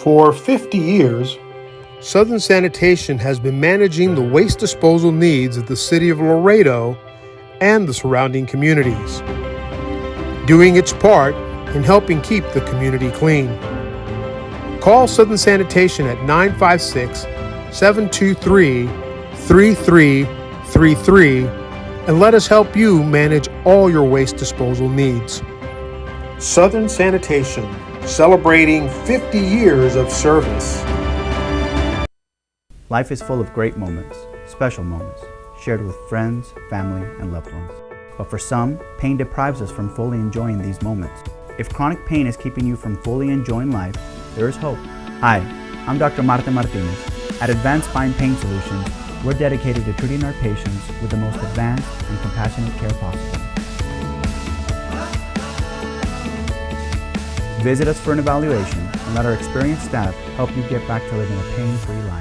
For 50 years, Southern Sanitation has been managing the waste disposal needs of the city of Laredo and the surrounding communities, doing its part in helping keep the community clean. Call Southern Sanitation at 956-723-3333 and let us help you manage all your waste disposal needs. Southern Sanitation, celebrating 50 years of service. Life is full of great moments, special moments, shared with friends, family, and loved ones. But for some, pain deprives us from fully enjoying these moments. If chronic pain is keeping you from fully enjoying life, there is hope. Hi, I'm Dr. Marta Martinez. At Advanced Spine Pain Solutions, we're dedicated to treating our patients with the most advanced and compassionate care possible. Visit us for an evaluation and let our experienced staff help you get back to living a pain-free life.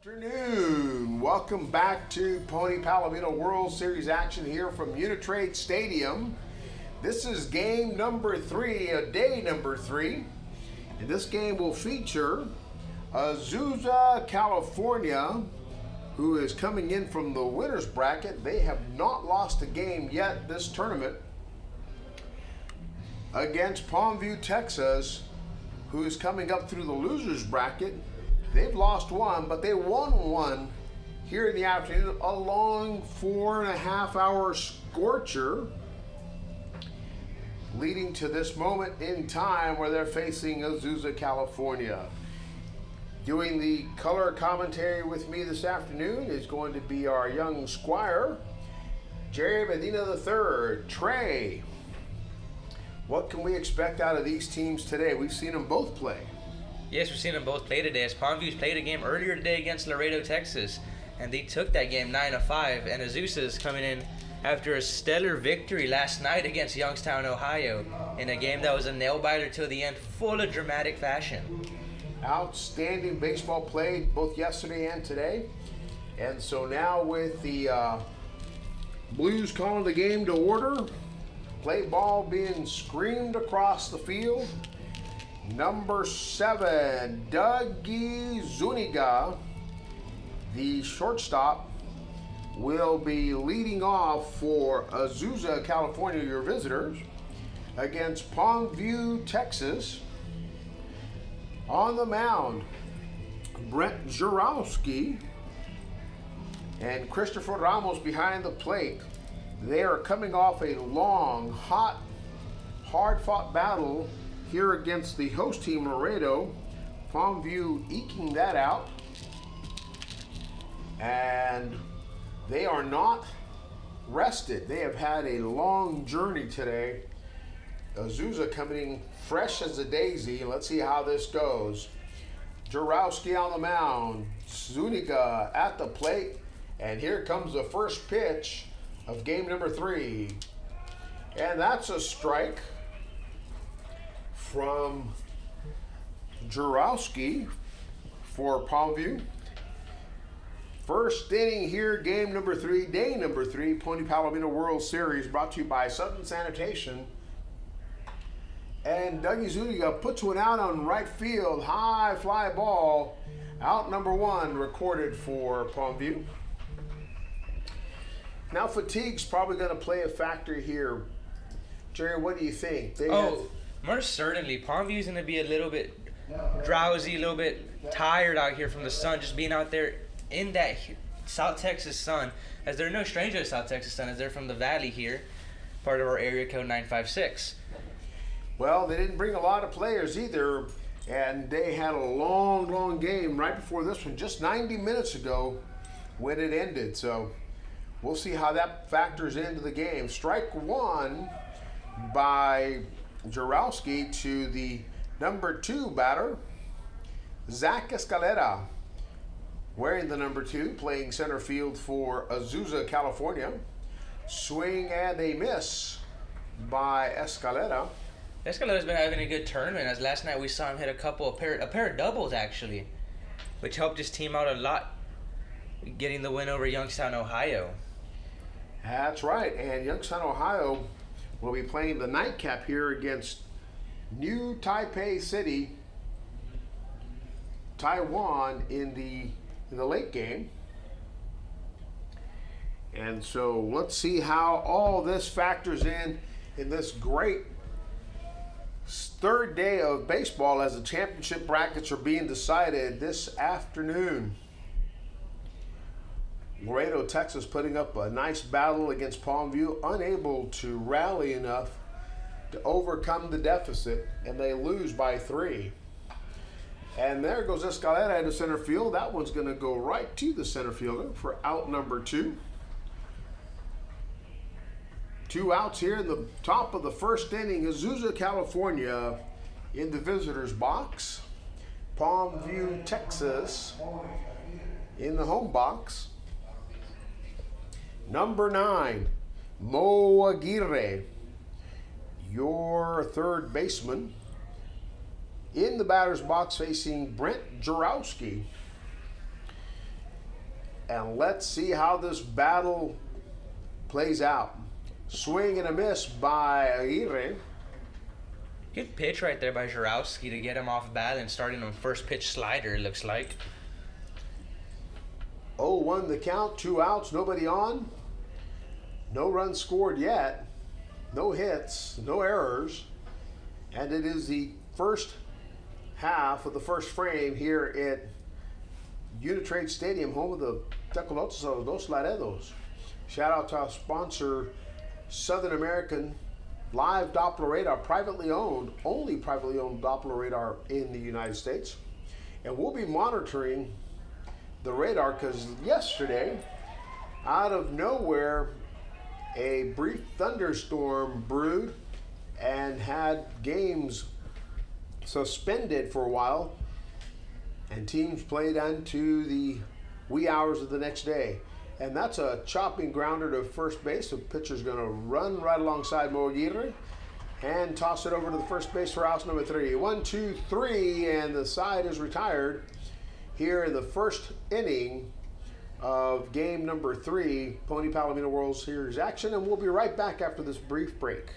Afternoon. Welcome back to Pony Palomino World Series action here from Unitrade Stadium. This is game number 3, day number 3. And this game will feature Azusa, California, who is coming in from the winner's bracket. They have not lost a game yet this tournament, against Palmview, Texas, who is coming up through the loser's bracket. They've lost one, but they won one here in the afternoon, a long 4.5-hour scorcher, leading to this moment in time where they're facing Azusa, California. Doing the color commentary with me this afternoon is going to be our young squire, Jerry Medina III. Trey, what can we expect out of these teams today? We've seen them both play. Yes, we've seen them both play today, as Palmview's played a game earlier today against Laredo, Texas, and they took that game 9-5, and Azusa's coming in after a stellar victory last night against Youngstown, Ohio, in a game that was a nail-biter till the end, full of dramatic fashion. Outstanding baseball played both yesterday and today, and so now with the Blues calling the game to order, play ball being screamed across the field. Number 7, Dougie Zuniga, the shortstop, will be leading off for Azusa, California, your visitors, against Palmview, Texas. On the mound, Brent Jurowski and Christopher Ramos behind the plate. They are coming off a long, hot, hard-fought battle here against the host team, Laredo. Palmview eking that out. And they are not rested. They have had a long journey today. Azusa coming fresh as a daisy. Let's see how this goes. Jurowski on the mound. Zuniga at the plate. And here comes the first pitch of game number 3. And that's a strike from Jurowski for Palmview. First inning here, game number 3, day number 3, Pony Palomino World Series, brought to you by Sutton Sanitation. And Dougie Zuniga puts one out on right field, high fly ball, out number 1, recorded for Palmview. Now fatigue's probably going to play a factor here. Jerry, what do you think? Most certainly. Palmview's going to be a little bit drowsy, a little bit tired out here from the sun, just being out there in that South Texas sun, as they're no stranger to South Texas sun, as they're from the valley here, part of our area code 956. Well, they didn't bring a lot of players either, and they had a long game right before this one, just 90 minutes ago when it ended. So we'll see how that factors into the game. Strike 1 by Jurowski to the number 2 batter, Zach Escalera, wearing the number 2, playing center field for Azusa, California. Swing and a miss by Escalera. Escalera's been having a good tournament, as last night we saw him hit a pair of doubles actually, which helped his team out a lot, getting the win over Youngstown, Ohio. That's right, and Youngstown, Ohio will be playing the nightcap here against New Taipei City, Taiwan, in the late game. And so let's see how all this factors in this great third day of baseball, as the championship brackets are being decided this afternoon. Laredo, Texas putting up a nice battle against Palmview, unable to rally enough to overcome the deficit, and they lose by 3. And there goes Escalera into center field. That one's going to go right to the center fielder for out number 2. 2 outs here in the top of the first inning. Azusa, California in the visitors box. Palmview, Texas in the home box. Number 9, Mo Aguirre, your third baseman, in the batter's box facing Brent Jurowski. And let's see how this battle plays out. Swing and a miss by Aguirre. Good pitch right there by Jurowski to get him off balance, starting on first pitch slider, it looks like. 0-1 the count, 2 outs, nobody on. No runs scored yet. No hits, no errors. And it is the first half of the first frame here at Unitrade Stadium, home of the Tecolotes of Dos Laredos. Shout out to our sponsor, Southern American Live Doppler Radar, privately owned, only privately owned Doppler radar in the United States. And we'll be monitoring the radar because yesterday, out of nowhere, a brief thunderstorm brewed and had games suspended for a while, and teams played into the wee hours of the next day. And that's a chopping grounder to first base. The pitcher's going to run right alongside Mo Aguirre and toss it over to the first base for house number 3. 1, 2, 3, and the side is retired here in the first inning of game number 3, Pony Palomino World Series action. And we'll be right back after this brief break.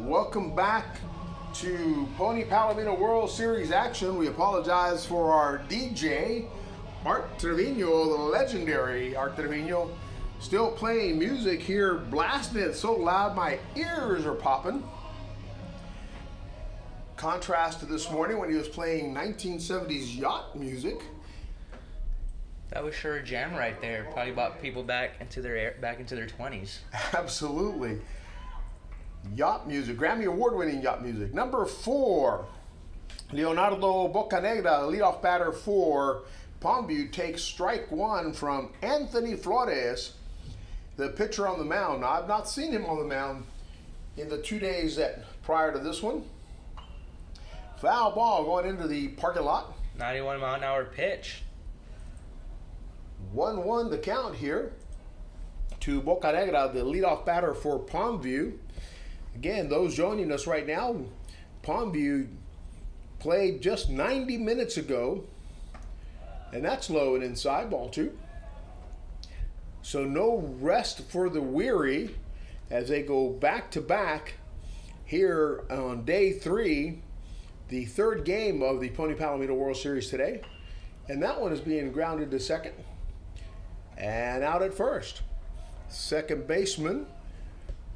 Welcome back to Pony Palomino World Series action. We apologize for our DJ, Art Trevino, the legendary Art Trevino, still playing music here, blasting it so loud my ears are popping. Contrast to this morning when he was playing 1970s yacht music. That was sure a jam right there. Probably brought people back into their 20s. Absolutely. Yacht music, Grammy Award-winning yacht music. Number 4, Leonardo Bocanegra, leadoff batter for Palmview, takes strike one from Anthony Flores, the pitcher on the mound. Now, I've not seen him on the mound in the 2 days prior to this one. Foul ball going into the parking lot. 91-mile-an-hour pitch. 1-1 the count here to Bocanegra, the leadoff batter for Palmview. Again, those joining us right now, Palmview played just 90 minutes ago, and that's low and inside, ball 2. So no rest for the weary as they go back to back here on day 3, the third game of the Pony Palomino World Series today. And that one is being grounded to second and out at first. Second baseman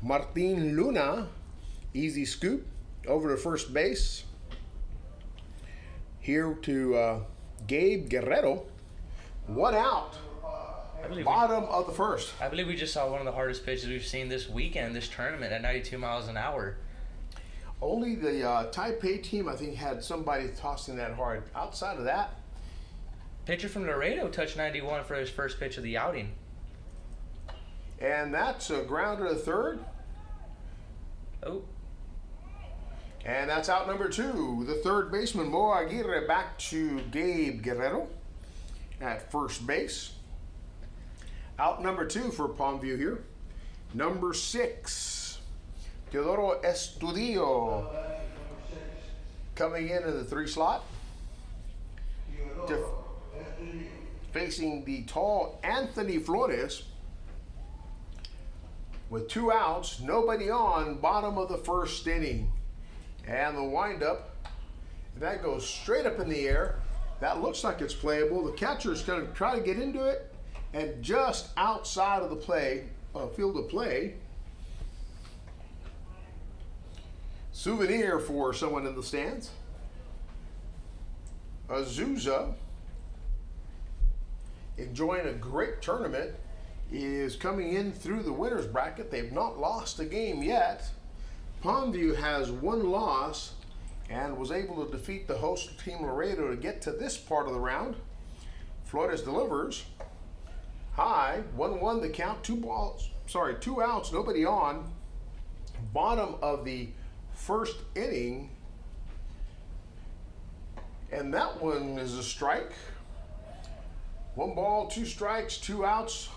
Martin Luna, easy scoop over to first base. Here to Gabe Guerrero, 1 out, bottom of the first. I believe we just saw one of the hardest pitches we've seen this weekend, this tournament, at 92 miles an hour. Only the Taipei team, I think, had somebody tossing that hard. Outside of that, Pitcher from Laredo touched 91 for his first pitch of the outing. and that's a grounder to third. Oh, And that's out number 2. The third baseman, Mo Aguirre, back to Gabe Guerrero at first base. Out number 2 for Palmview here. Number 6, Teodoro Estudillo, coming in the 3 slot. Facing the tall Anthony Flores. With 2 outs, nobody on, bottom of the first inning. And the windup, that goes straight up in the air. That looks like it's playable. The catcher's going to try to get into it, and just outside of the field of play. Souvenir for someone in the stands. Azusa, enjoying a great tournament, is coming in through the winner's bracket. They've not lost a game yet. Palmview has 1 loss and was able to defeat the host team Laredo to get to this part of the round. Flores delivers. High, 1-1 the count, 2 outs, nobody on. Bottom of the first inning. And that one is a strike. 1 ball, 2 strikes, 2 outs,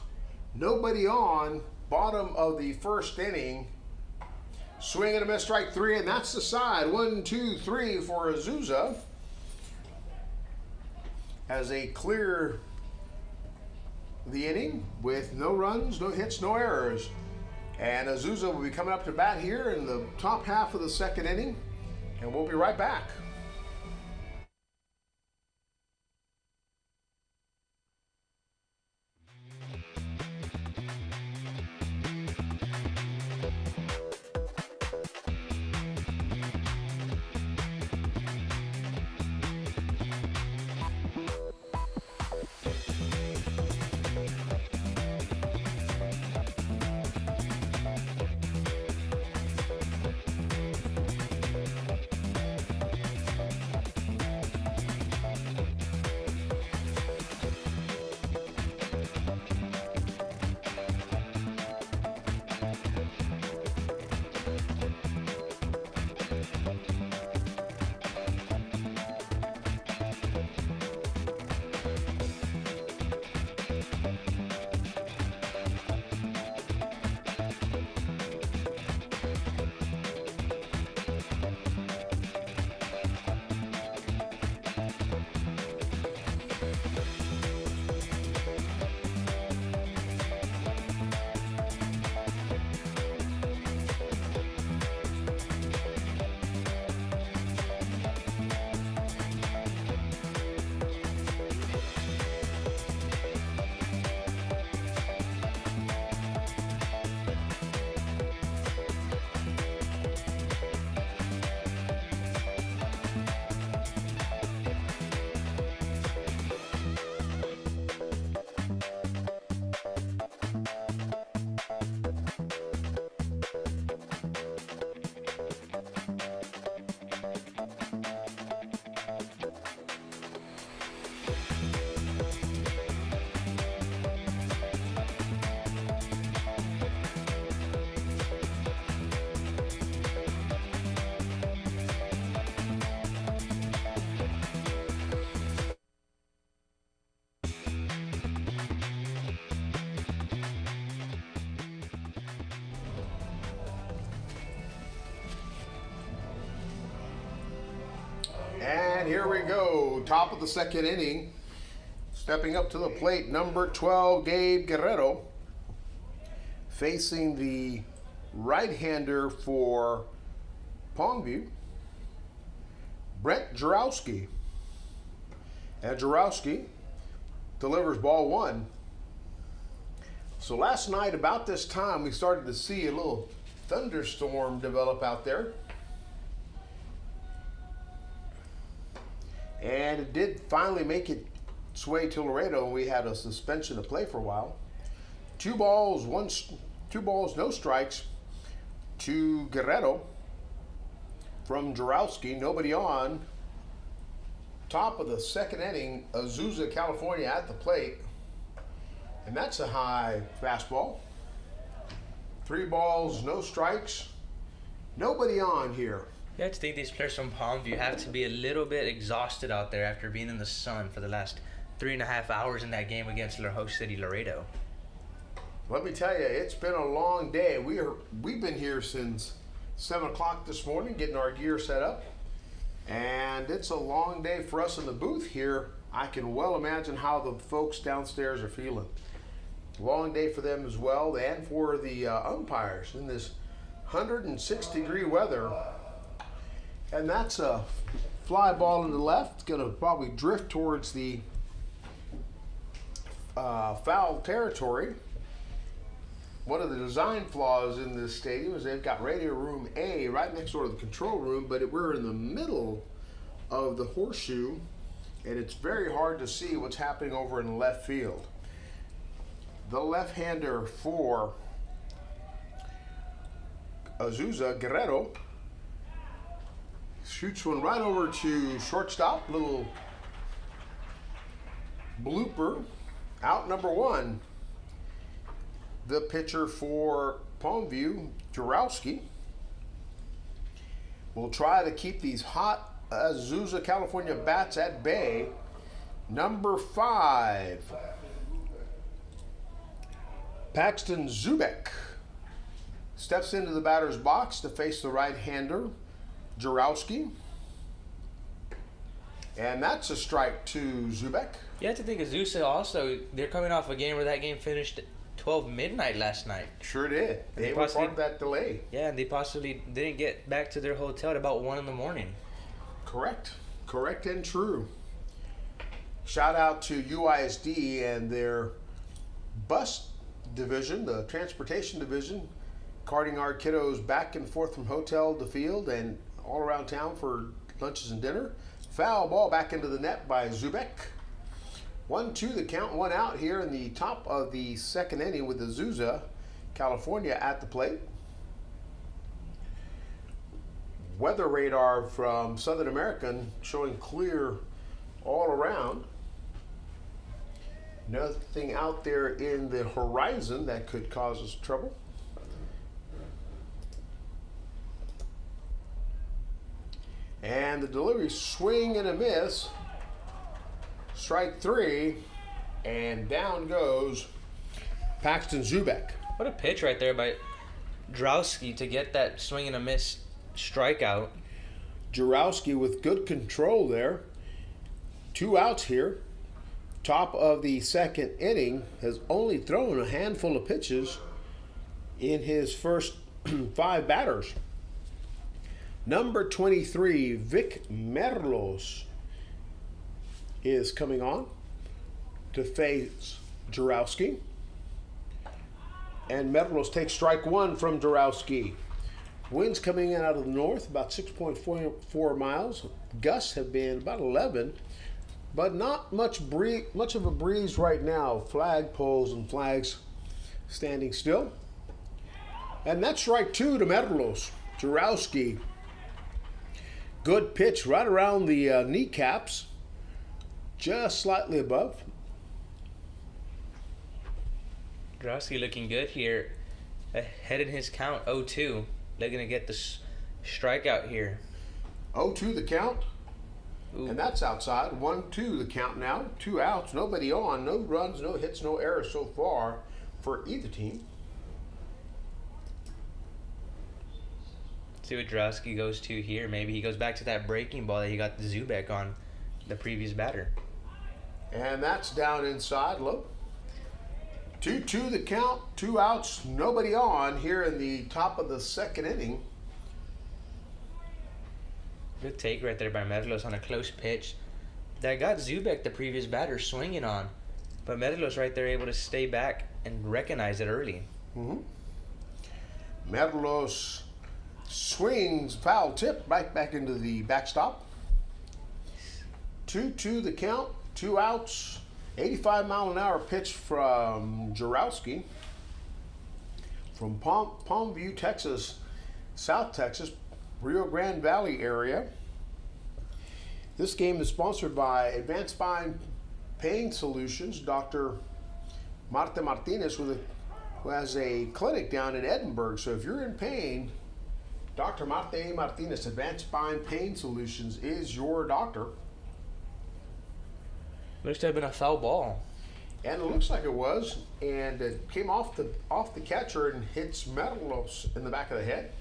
nobody on. Bottom of the first inning. Swing and a miss, strike 3, and that's the side. 1, 2, 3 for Azusa as they clear the inning with no runs, no hits, no errors. And Azusa will be coming up to bat here in the top half of the second inning, and we'll be right back. And here we go, top of the second inning. Stepping up to the plate, number 12, Gabe Guerrero, facing the right-hander for Palmview, Brent Jarowski. And Jarowski delivers ball one. So last night, about this time, we started to see a little thunderstorm develop out there. And it did finally make its way to Laredo, and we had a suspension of play for a while. 2 balls, no strikes to Guerrero from Jarowski, nobody on. Top of the second inning, Azusa, California at the plate. And that's a high fastball. 3 balls, no strikes, nobody on here. Yeah, I think these players from Palmview have to be a little bit exhausted out there after being in the sun for the last 3.5 hours in that game against their host city, Laredo. Let me tell you, it's been a long day. We've been here since 7 o'clock this morning getting our gear set up. And it's a long day for us in the booth here. I can well imagine how the folks downstairs are feeling. Long day for them as well, and for the umpires in this 106-degree weather. And that's a fly ball in the left. It's going to probably drift towards the foul territory. One of the design flaws in this stadium is they've got radio room A right next door to the control room, but we're in the middle of the horseshoe, and it's very hard to see what's happening over in left field. The left-hander for Azusa, Guerrero, shoots one right over to shortstop. Little blooper. Out number 1. The pitcher for Palmview, Jarowski, will try to keep these hot Azusa, California bats at bay. Number 5, Paxton Zubek, steps into the batter's box to face the right-hander, Jarowski. And that's a strike to Zubek. You have to think Azusa also, they're coming off a game where that game finished 12 midnight last night. Sure did. They were part of that delay. Yeah, and they possibly didn't get back to their hotel at about 1 in the morning. Correct. Correct and true. Shout out to UISD and their bus division, the transportation division, carting our kiddos back and forth from hotel to field and all around town for lunches and dinner. Foul ball back into the net by Zubek. 1-2 the count, 1 out here in the top of the second inning with Azusa, California at the plate. Weather radar from Southern American showing clear all around. Nothing out there in the horizon that could cause us trouble. And the delivery, swing and a miss. Strike 3, and down goes Paxton Zubek. What a pitch right there by Jarowski to get that swing and a miss strikeout. Jarowski with good control there. 2 outs here. Top of the second inning, has only thrown a handful of pitches in his first 5 batters. Number 23, Vic Merlos, is coming on to face Jarowski. And Merlos takes strike 1 from Jarowski. Winds coming in out of the north, about 6.4 miles. Gusts have been about 11, but not much of a breeze right now. Flag poles and flags standing still. And that's strike 2 to Merlos. Jarowski, good pitch right around the kneecaps, just slightly above. Jarowski looking good here, ahead in his count, 0-2. Looking to get the strikeout here. 0-2 the count. Ooh. And that's outside. 1-2 the count now. 2 outs, nobody on, no runs, no hits, no errors so far for either team. See what Drowski goes to here. Maybe he goes back to that breaking ball that he got the Zubek on the previous batter. And that's down inside low. 2-2 the count, 2 outs, nobody on here in the top of the second inning. Good take right there by Merlos on a close pitch that got Zubek, the previous batter, swinging on. But Merlos right there able to stay back and recognize it early. Merlos swings, foul tip, right back into the backstop. 2-2 the count, 2 outs. 85-mile-an-hour pitch from Jarowski from Palmview, Texas, South Texas, Rio Grande Valley area. This game is sponsored by Advanced Spine Pain Solutions, Dr. Marta Martinez, who has a clinic down in Edinburgh. So if you're in pain, Dr. Marta Martinez, Advanced Spine Pain Solutions, is your doctor. Looks to have been a foul ball. And it looks like it was. And it came off the catcher and hits Merlos in the back of the head.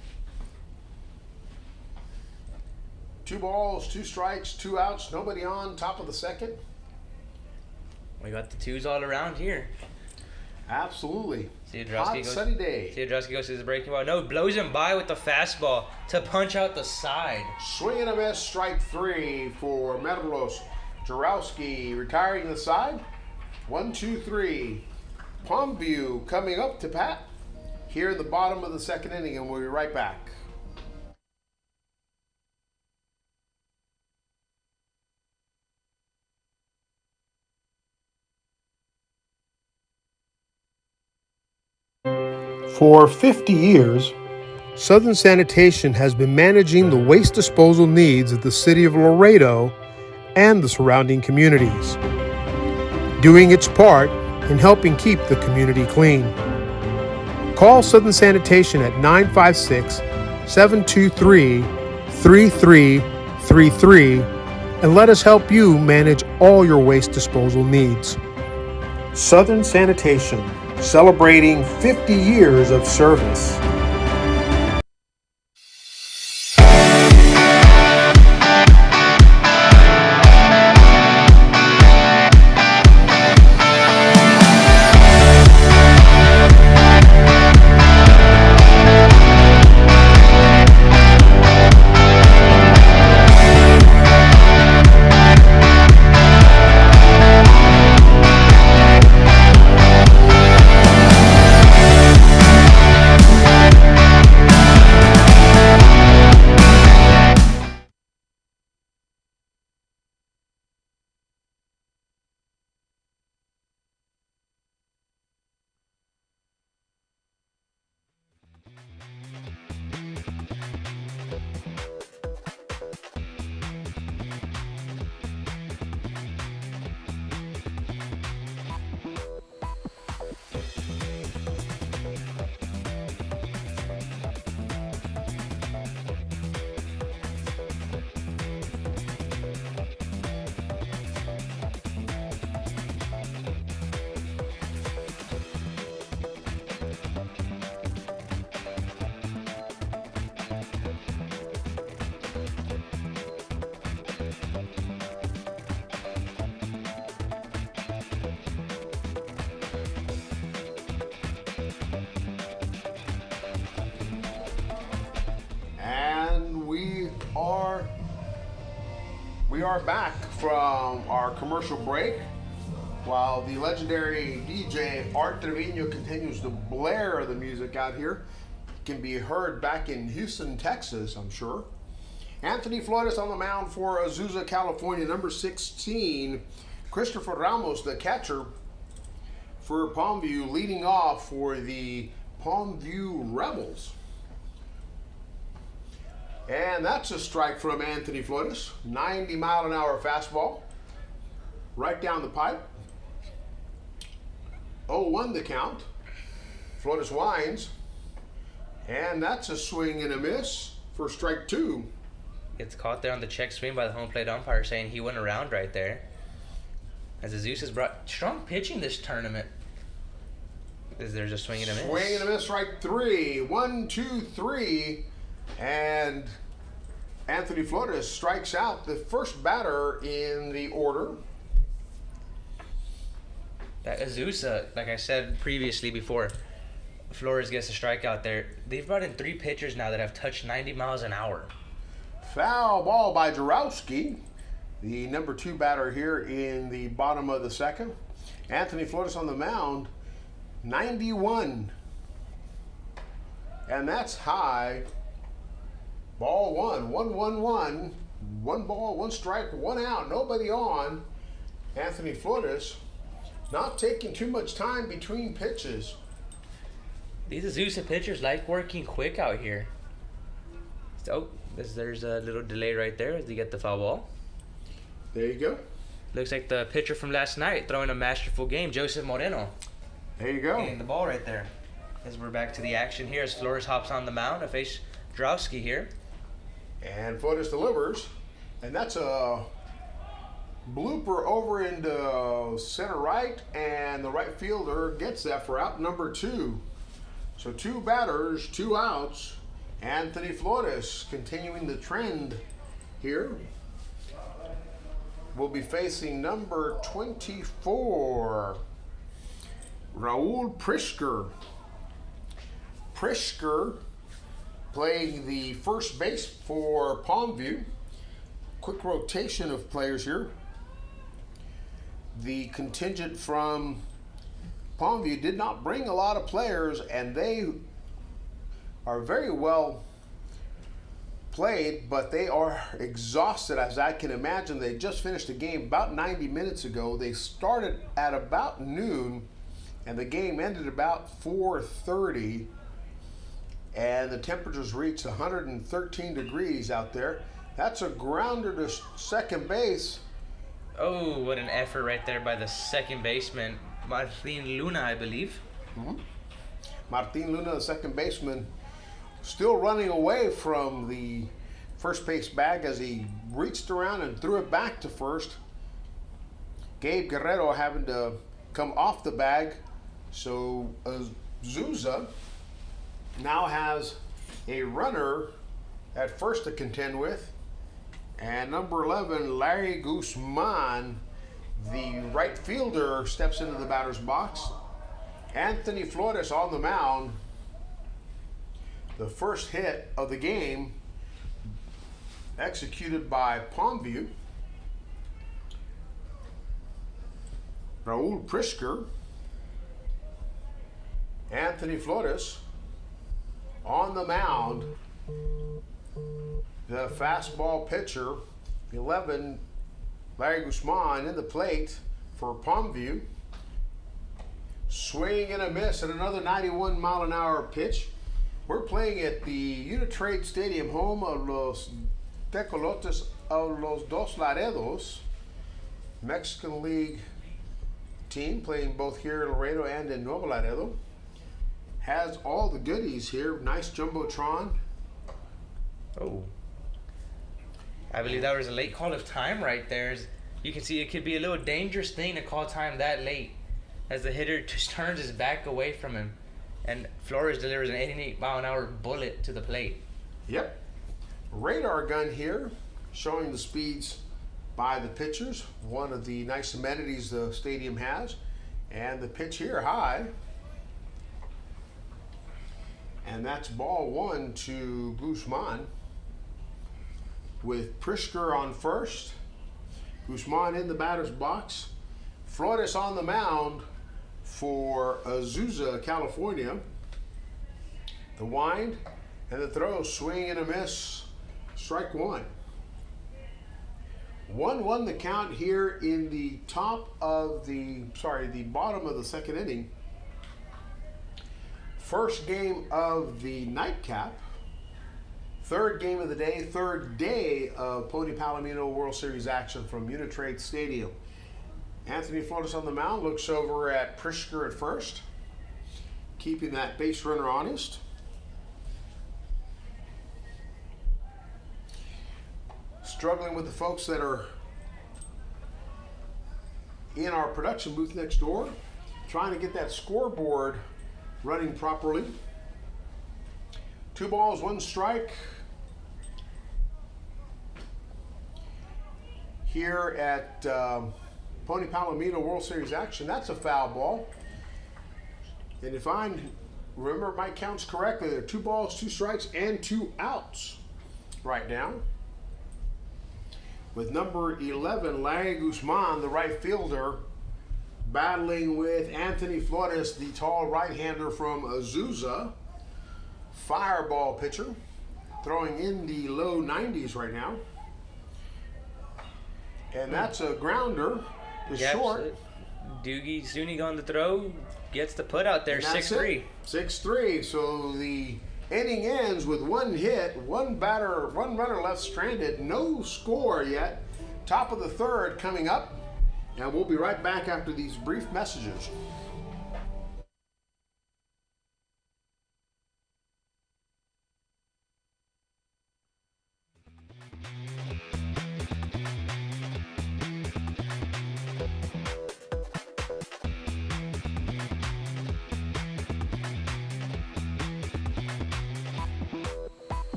2 balls, 2 strikes, 2 outs, nobody on, top of the second. We got the 2s all around here. Absolutely. Hot, sunny day. Theodorowski goes to the breaking ball. No, blows him by with the fastball to punch out the side. Swing and a miss, strike 3 for Merlos. Jarowski retiring the side. 1-2-3. Palmview coming up to Pat here at the bottom of the second inning, and we'll be right back. For 50 years, Southern Sanitation has been managing the waste disposal needs of the city of Laredo and the surrounding communities, doing its part in helping keep the community clean. Call Southern Sanitation at 956-723-3333 and let us help you manage all your waste disposal needs. Southern Sanitation, celebrating 50 years of service. We are back from our commercial break while the legendary DJ Art Trevino continues to blare the music out here. It can be heard back in Houston, Texas, I'm sure. Anthony Flores on the mound for Azusa, California, number 16. Christopher Ramos, the catcher for Palmview, leading off for the Palmview Rebels. And that's a strike from Anthony Flores. 90-mile-an-hour fastball. Right down the pipe. 0-1 the count. Flores winds. And that's a swing and a miss for strike 2. Gets caught there on the check swing by the home plate umpire, saying he went around right there. As Azusa has brought strong pitching this tournament. There's a swing and a miss. Swing and a miss, strike 3. 1, 2, 3. And Anthony Flores strikes out the first batter in the order. That Azusa, like I said previously before Flores gets a strikeout there, they've brought in 3 pitchers now that have touched 90 miles an hour. Foul ball by Jarowski, the number 2 batter here in the bottom of the second. Anthony Flores on the mound, 91. And that's high. Ball 1, 1-1-1. 1 ball, 1 strike, 1 out, nobody on. Anthony Flores not taking too much time between pitches. These Azusa pitchers like working quick out here. So, there's a little delay right there as they get the foul ball. There you go. Looks like the pitcher from last night throwing a masterful game, Joseph Moreno. There you go. Getting the ball right there. As we're back to the action here as Flores hops on the mound to face Jarowski here. And Flores delivers. And that's a blooper over into center right, and the right fielder gets that for out number 2. So 2 batters, 2 outs. Anthony Flores continuing the trend here. Will be facing number 24, Raul Prisker. Prisker playing the first base for Palmview. Quick rotation of players here. The contingent from Palmview did not bring a lot of players, and they are very well played, but they are exhausted, as I can imagine. They just finished a game about 90 minutes ago. They started at about noon, and the game ended about 4:30, and the temperatures reached 113 degrees out there. That's a grounder to second base. Oh, what an effort right there by the second baseman, Martin Luna, I believe. Martin Luna, the second baseman, still running away from the first base bag as he reached around and threw it back to first. Gabe Guerrero having to come off the bag. So Azusa now has a runner at first to contend with. And number 11, Larry Guzman, the right fielder, steps into the batter's box. Anthony Flores on the mound. The first hit of the game executed by Palmview. Raul Prisker. Anthony Flores on the mound. The fastball pitcher, 11, Larry Guzman, in the plate for Palmview. Swing and a miss at another 91 mile an hour pitch. We're playing at the Unitrade Stadium, home of los Tecolotes of los Dos Laredos, Mexican League team playing both here in Laredo and in Nuevo Laredo. Has all the goodies here. Nice jumbotron. Oh. I believe that was a late call of time right there. You can see it could be a little dangerous thing to call time that late, as the hitter just turns his back away from him, and Flores delivers an 88 mile an hour bullet to the plate. Yep. Radar gun here showing the speeds by the pitchers. One of the nice amenities the stadium has. And the pitch here high. And that's ball 1 to Guzman, with Prisker on first. Guzman in the batter's box. Flores on the mound for Azusa, California. The wind and the throw, swing and a miss, strike 1. 1-1 the count here in the bottom of the second inning. First game of the nightcap. Third game of the day, third day of Pony Palomino World Series action from Unitrade Stadium. Anthony Flores on the mound, looks over at Prisker at first, keeping that base runner honest. Struggling with the folks that are in our production booth next door, trying to get that scoreboard running properly. 2 balls, 1 strike. Here at Pony Palomino World Series action. That's a foul ball. And if I remember my counts correctly, there are 2 balls, 2 strikes, and 2 outs right now. With number 11, Larry Guzman, the right fielder, battling with Anthony Flores, the tall right-hander from Azusa. Fireball pitcher, throwing in the low 90s right now. And that's a grounder. It's short. Doogie Zuniga on the throw, gets the put out there, 6-3. 6-3. So the inning ends with 1 hit, 1 runner left stranded, no score yet. Top of the 3rd coming up, and we'll be right back after these brief messages.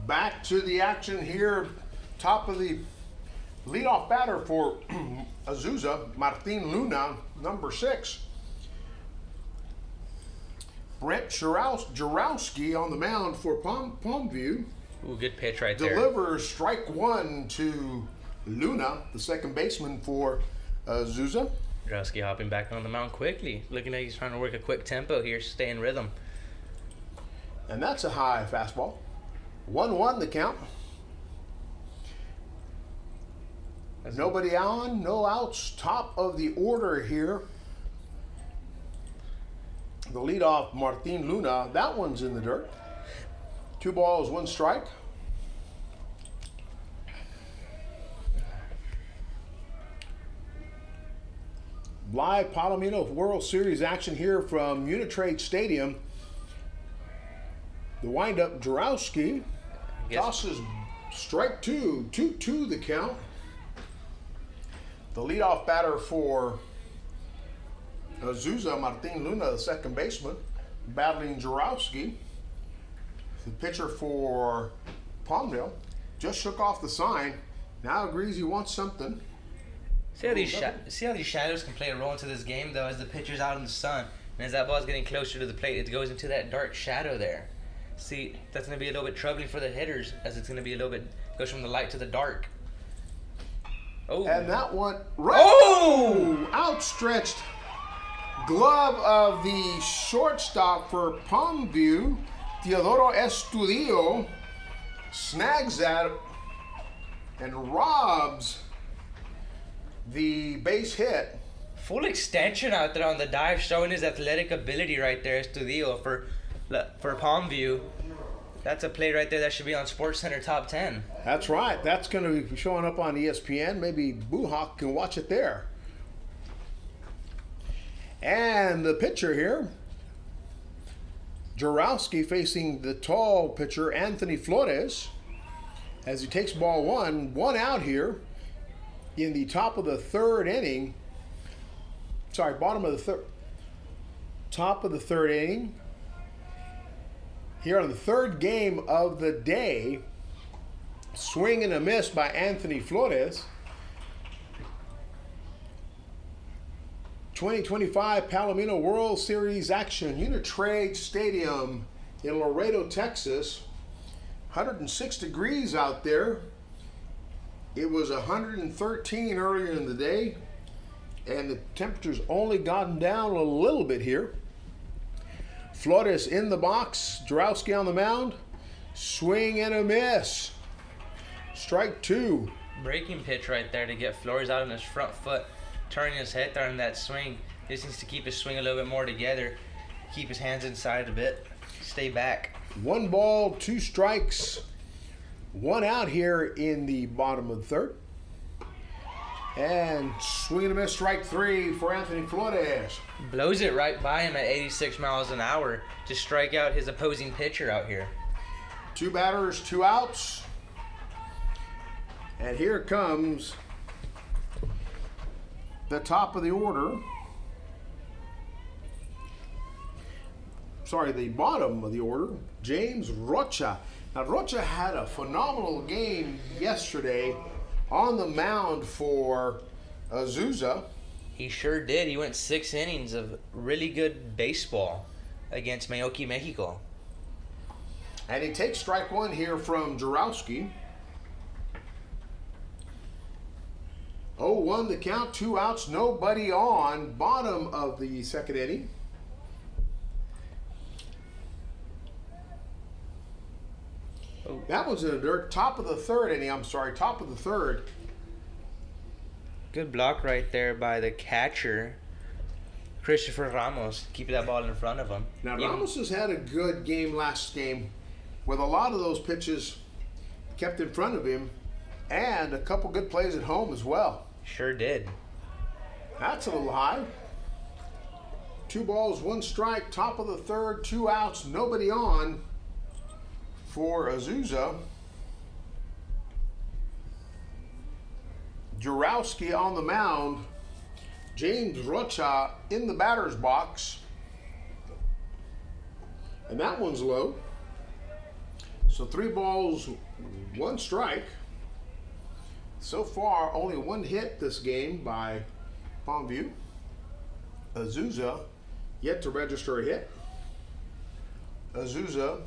Back to the action here. Top of the leadoff batter for Azusa, Martin Luna, number 6. Brent Jarowski on the mound for Palmview. Ooh, good pitch right there. Delivers strike 1 to Luna, the second baseman for Azusa. Jarowski hopping back on the mound quickly. Looking like he's trying to work a quick tempo here, stay in rhythm. And that's a high fastball. 1-1 the count. Nobody on, no outs. Top of the order here. The leadoff, Martin Luna. That one's in the dirt. 2 balls, 1 strike. Live Palomino World Series action here from Unitrade Stadium. The windup, Jarowski tosses strike 2, 2-2 the count. The leadoff batter for Azusa, Martin Luna, the second baseman, battling Jarowski. The pitcher for Palmview just shook off the sign. Now agrees he wants something. See how these shadows can play a role into this game, though, as the pitcher's out in the sun. And as that ball's getting closer to the plate, it goes into that dark shadow there. See, that's going to be a little bit troubling for the hitters, as it's going to be a little bit, goes from the light to the dark. Oh. And that one, outstretched glove of the shortstop for Palmview, Teodoro Estudillo, snags that and robs the base hit. Full extension out there on the dive, showing his athletic ability right there, Estudio for Palmview. That's a play right there that should be on SportsCenter Top 10. That's right. That's going to be showing up on ESPN. Maybe Buhawk can watch it there. And the pitcher here, Jarowski facing the tall pitcher, Anthony Flores, as he takes ball one out here in the top of the third inning. Sorry, top of the third inning. Here on the third game of the day, swing and a miss by Anthony Flores. 2025 Palomino World Series action, Unitrade Stadium in Laredo, Texas. 106 degrees out there. It was 113 earlier in the day, and the temperature's only gotten down a little bit here. Flores in the box, Jarowski on the mound, swing and a miss. Strike two. Breaking pitch right there to get Flores out on his front foot, turning his head there in that swing. He just needs to keep his swing a little bit more together, keep his hands inside a bit, stay back. 1 ball, 2 strikes, 1 out here in the bottom of the third. And swing and a miss, strike 3 for Anthony Flores. Blows it right by him at 86 miles an hour to strike out his opposing pitcher out here. 2 batters, 2 outs. And here comes the top of the order. Sorry, the bottom of the order, James Rocha. Now, Rocha had a phenomenal game yesterday on the mound for Azusa. He sure did. He went 6 innings of really good baseball against Meoki, Mexico. And he takes strike 1 here from Jarowski. 0-1 the count, 2 outs, nobody on. Bottom of the second inning. That was in the dirt. Top of the third inning. I'm sorry, top of the third. Good block right there by the catcher, Christopher Ramos, keeping that ball in front of him. Now, Ramos has had a good game last game with a lot of those pitches kept in front of him and a couple good plays at home as well. Sure did. That's a little high. 2 balls, 1 strike, top of the third, 2 outs, nobody on for Azusa. Jarowski on the mound. James Rocha in the batter's box. And that one's low. So 3 balls, 1 strike. So far, only 1 hit this game by Palmview. Azusa yet to register a hit. Azusa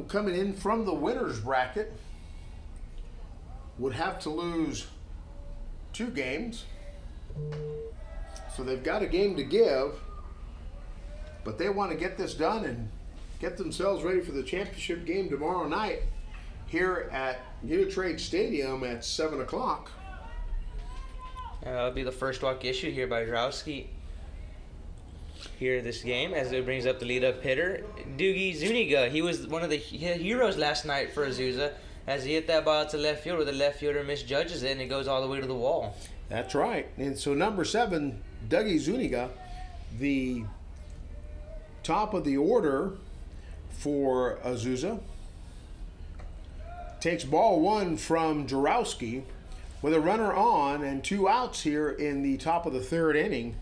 coming in from the winner's bracket would have to lose 2 games. So they've got a game to give, but they want to get this done and get themselves ready for the championship game tomorrow night here at Unitrade Stadium at 7 o'clock. That'll be the first walk issue here by Jarowski here this game, as it brings up the lead-up hitter, Doogie Zuniga. He was one of the heroes last night for Azusa, as he hit that ball to left field where the left fielder misjudges it and it goes all the way to the wall. That's right. And so number 7, Dougie Zuniga, the top of the order for Azusa, takes ball 1 from Jarowski with a runner on and 2 outs here in the top of the third inning.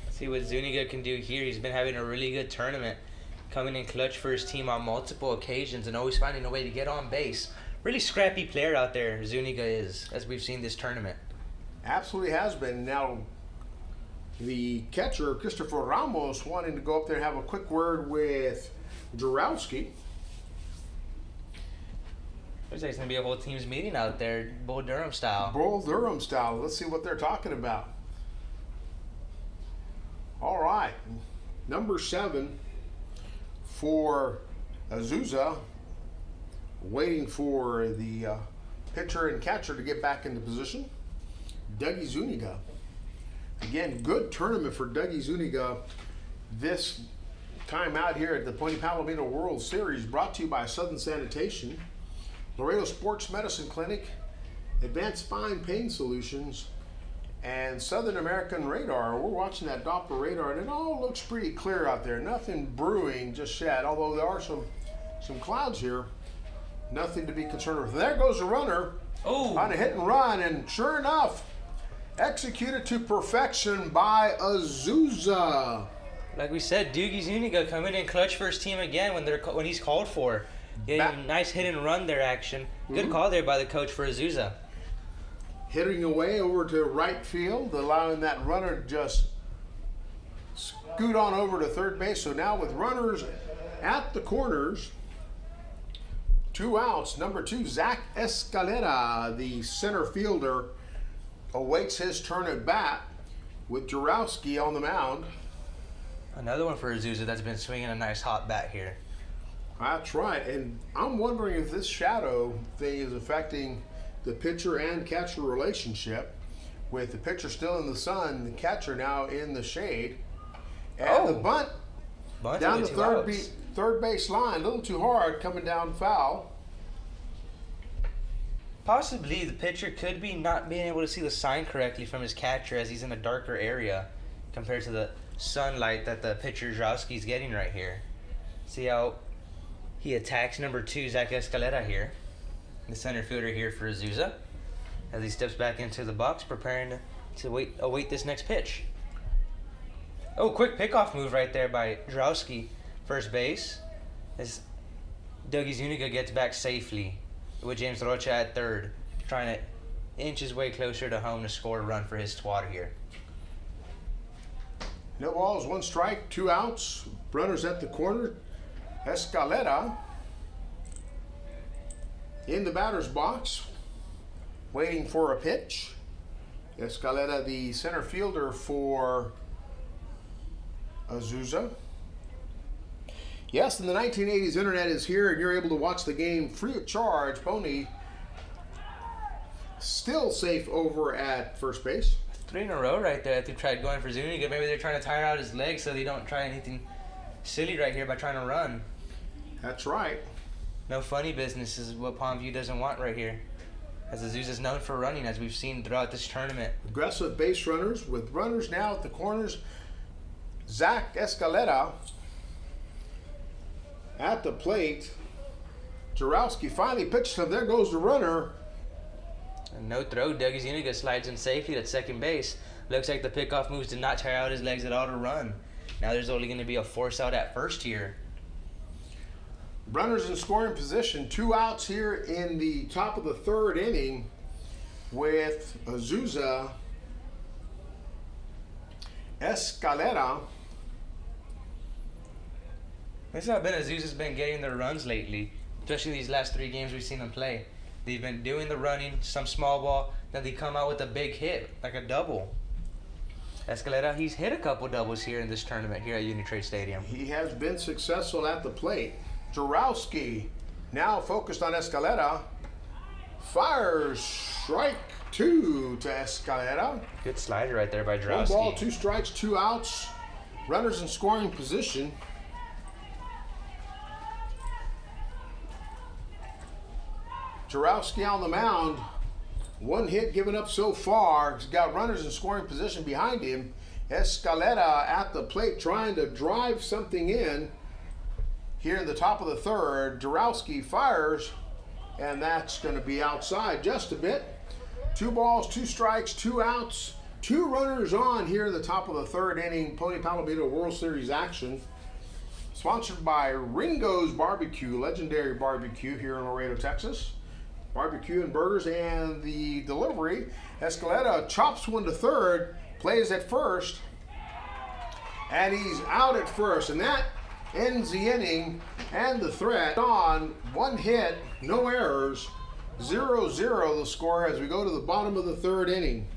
See what Zuniga can do here. He's been having a really good tournament, coming in clutch for his team on multiple occasions and always finding a way to get on base. Really scrappy player out there, Zuniga is, as we've seen this tournament. Absolutely has been. Now, the catcher, Christopher Ramos, wanting to go up there and have a quick word with Jarowski. Looks like it's going to be a whole team's meeting out there, Bull Durham style. Bull Durham style. Let's see what they're talking about. All right, number 7 for Azusa, waiting for the pitcher and catcher to get back into position. Dougie Zuniga. Again, good tournament for Dougie Zuniga this time out here at the Pony Palomino World Series, brought to you by Southern Sanitation, Laredo Sports Medicine Clinic, Advanced Spine Pain Solutions, and Southern American Radar. We're watching that Doppler radar, and it all looks pretty clear out there. Nothing brewing just yet, although there are some clouds here. Nothing to be concerned with. There goes the runner on a hit and run, and sure enough, executed to perfection by Azusa. Like we said, Dougie Zuniga coming in clutch for his team again when he's called for. Getting a nice hit and run there action. Good call there by the coach for Azusa. Hitting away over to right field, allowing that runner to just scoot on over to third base. So now with runners at the corners, 2 outs. Number 2, Zach Escalera, the center fielder, awaits his turn at bat with Jarowski on the mound. Another one for Azusa that's been swinging a nice hot bat here. That's right, and I'm wondering if this shadow thing is affecting the pitcher and catcher relationship, with the pitcher still in the sun, the catcher now in the shade, and the bunt down the third base line, a little too hard, coming down foul. Possibly the pitcher could be not being able to see the sign correctly from his catcher as he's in a darker area compared to the sunlight that the pitcher Jarowski's getting right here. See how he attacks number 2, Zach Escalera here, the center fielder here for Azusa, as he steps back into the box preparing to await this next pitch. Oh, quick pickoff move right there by Jarowski, first base, as Dougie Zuniga gets back safely with James Rocha at third, trying to inch his way closer to home to score a run for his squad here. No balls, 1 strike, 2 outs. Runners at the corner. Escalera in the batter's box, waiting for a pitch. Escalera, the center fielder for Azusa. Yes, in the 1980s, internet is here, and you're able to watch the game free of charge. Pony still safe over at first base. 3 in a row right there that they tried going for Zuniga. Maybe they're trying to tire out his legs so they don't try anything silly right here by trying to run. That's right. No funny business is what Palmview doesn't want right here, as Azusa's known for running, as we've seen throughout this tournament. Aggressive base runners, with runners now at the corners. Zach Escalera at the plate. Jarowski finally pitched him. There goes the runner. And no throw. Dougie Zuniga slides in safely at second base. Looks like the pickoff moves did not tire out his legs at all to run. Now there's only going to be a force out at first here. Runners in scoring position. 2 outs here in the top of the 3rd inning with Azusa. Escalera. This is how Azusa's been getting their runs lately, especially these last 3 games we've seen them play. They've been doing the running, some small ball, then they come out with a big hit, like a double. Escalera, he's hit a couple doubles here in this tournament here at Unitrade Stadium. He has been successful at the plate. Jarowski now focused on Escalera. Fires strike 2 to Escalera. Good slider right there by Jarowski. 1 ball, 2 strikes, 2 outs. Runners in scoring position. Jarowski on the mound. 1 hit given up so far. He's got runners in scoring position behind him. Escalera at the plate trying to drive something in. Here in the top of the 3rd, Jarowski fires, and that's going to be outside just a bit. 2 balls, 2 strikes, 2 outs, 2 runners on here in the top of the 3rd inning. Pony Palomino World Series action. Sponsored by Ringo's Barbecue, legendary barbecue here in Laredo, Texas. Barbecue and burgers, and the delivery. Escalera chops 1 to 3rd, plays at first, and he's out at first, and that ends the inning and the threat. On 1 hit, no errors, 0-0 the score as we go to the bottom of the 3rd inning.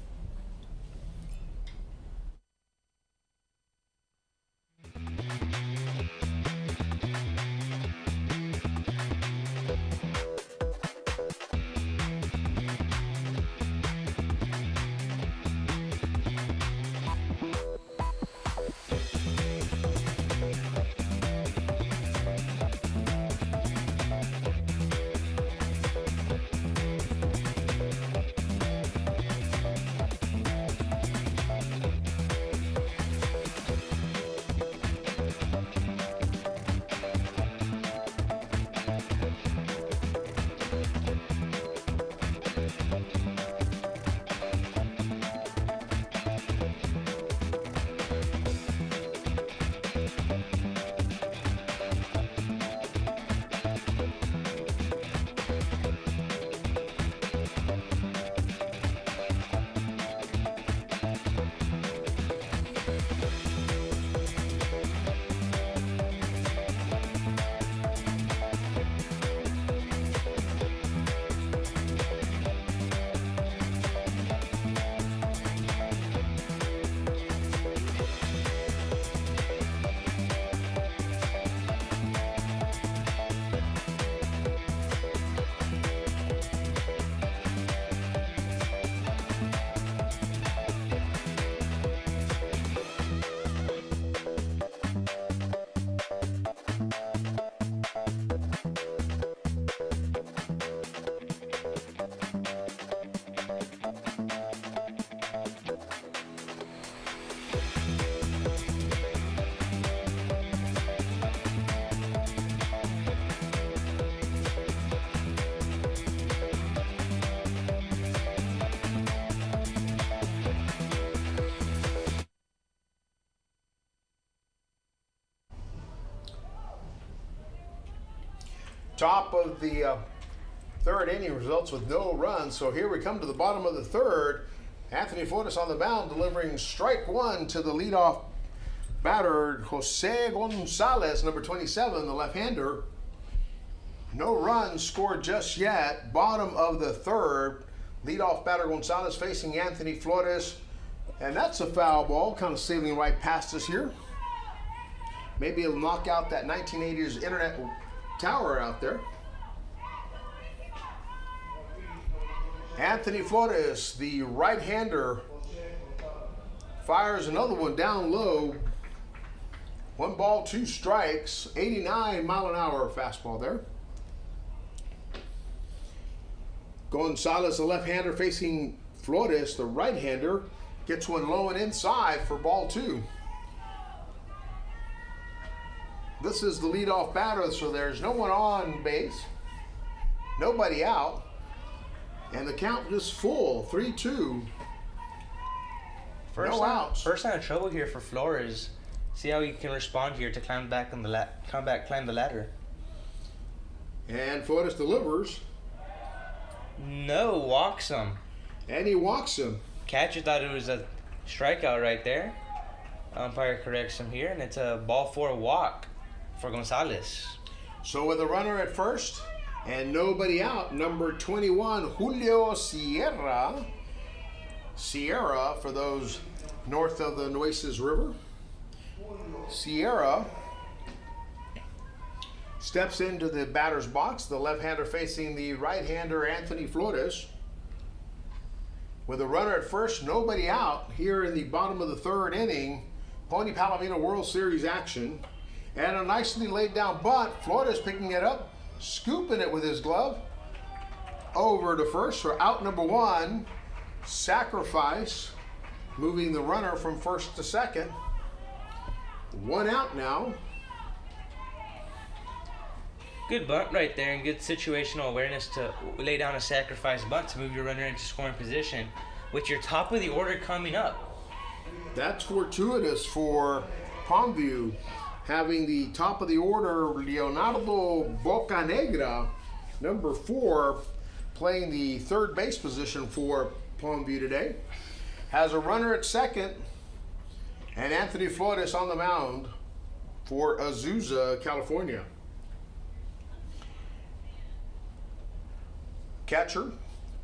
Top of the third inning results with no runs. So here we come to the bottom of the third. Anthony Flores on the mound delivering strike one to the leadoff batter, Jose Gonzalez, number 27, the left-hander. No runs scored just yet. Bottom of the third. Leadoff batter Gonzalez facing Anthony Flores. And that's a foul ball, kind of sailing right past us here. Maybe it'll knock out that 1980s internet tower out there. Anthony Flores, the right-hander, fires another one down low. 1 ball, 2 strikes, 89-mile-an-hour fastball there. Gonzalez, the left-hander, facing Flores, the right-hander, gets one low and inside for ball 2. This is the leadoff batter, so there's no one on base, nobody out, and the count is full, 3-2. No outs. First sign of trouble here for Flores. See how he can respond here to climb back on the climb the ladder. And Flores delivers. No, walks him. And he walks him. Catcher thought it was a strikeout right there. Umpire corrects him here, and it's a ball 4 walk for Gonzalez. So with a runner at first and nobody out, number 21, Julio Sierra. Sierra, for those north of the Nueces River. Sierra steps into the batter's box, the left-hander facing the right-hander Anthony Flores. With a runner at first, nobody out here in the bottom of the third inning, Pony Palomino World Series action. And a nicely laid down bunt, Flores picking it up, scooping it with his glove over to first for out number 1. Sacrifice, moving the runner from first to second. 1 out now. Good bunt right there, and good situational awareness to lay down a sacrifice bunt to move your runner into scoring position with your top of the order coming up. That's fortuitous for Palmview, having the top of the order Leonardo Bocanegra, number 4, playing the third base position for Palmview today. Has a runner at second, and Anthony Flores on the mound for Azusa, California. Catcher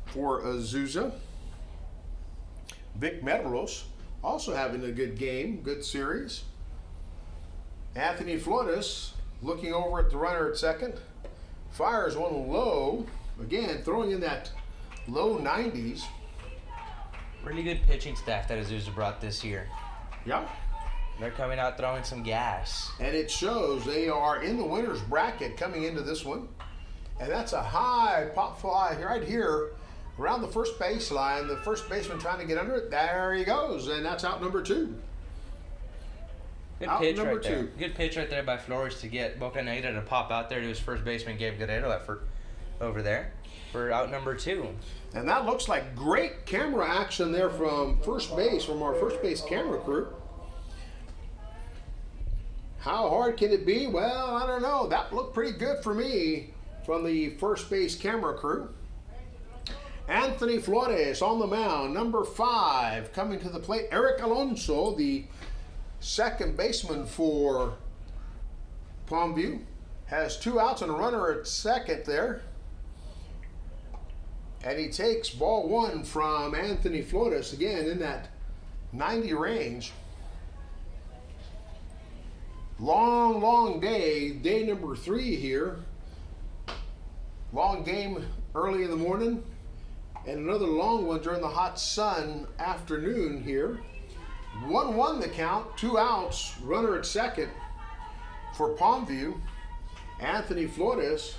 for Azusa, Vic Medeiros, also having a good game, good series. Anthony Flores looking over at the runner at second, fires one low, again throwing in that low 90s. Really good pitching staff that Azusa brought this year. Yeah. They're coming out throwing some gas. And it shows they are in the winner's bracket coming into this one. And that's a high pop fly right here around the first baseline. The first baseman trying to get under it. There he goes. And that's out number 2. Good Out pitch number right there. 2. Good pitch right there by Flores to get Bocanegra to pop out there to his first baseman, Gabe Guerrero, effort over there for out number 2. And that looks like great camera action there from first base, from our first base camera crew. How hard can it be? Well, I don't know. That looked pretty good for me from the first base camera crew. Anthony Flores on the mound, number 5, coming to the plate. Eric Alonso, the second baseman for Palmview, has 2 outs and a runner at second there. And he takes ball 1 from Anthony Flores, again in that 90 range. Long, long day, day number 3 here. Long game early in the morning, and another long one during the hot sun afternoon here. 1-1 the count, 2 outs, runner at second for Palmview. Anthony Flores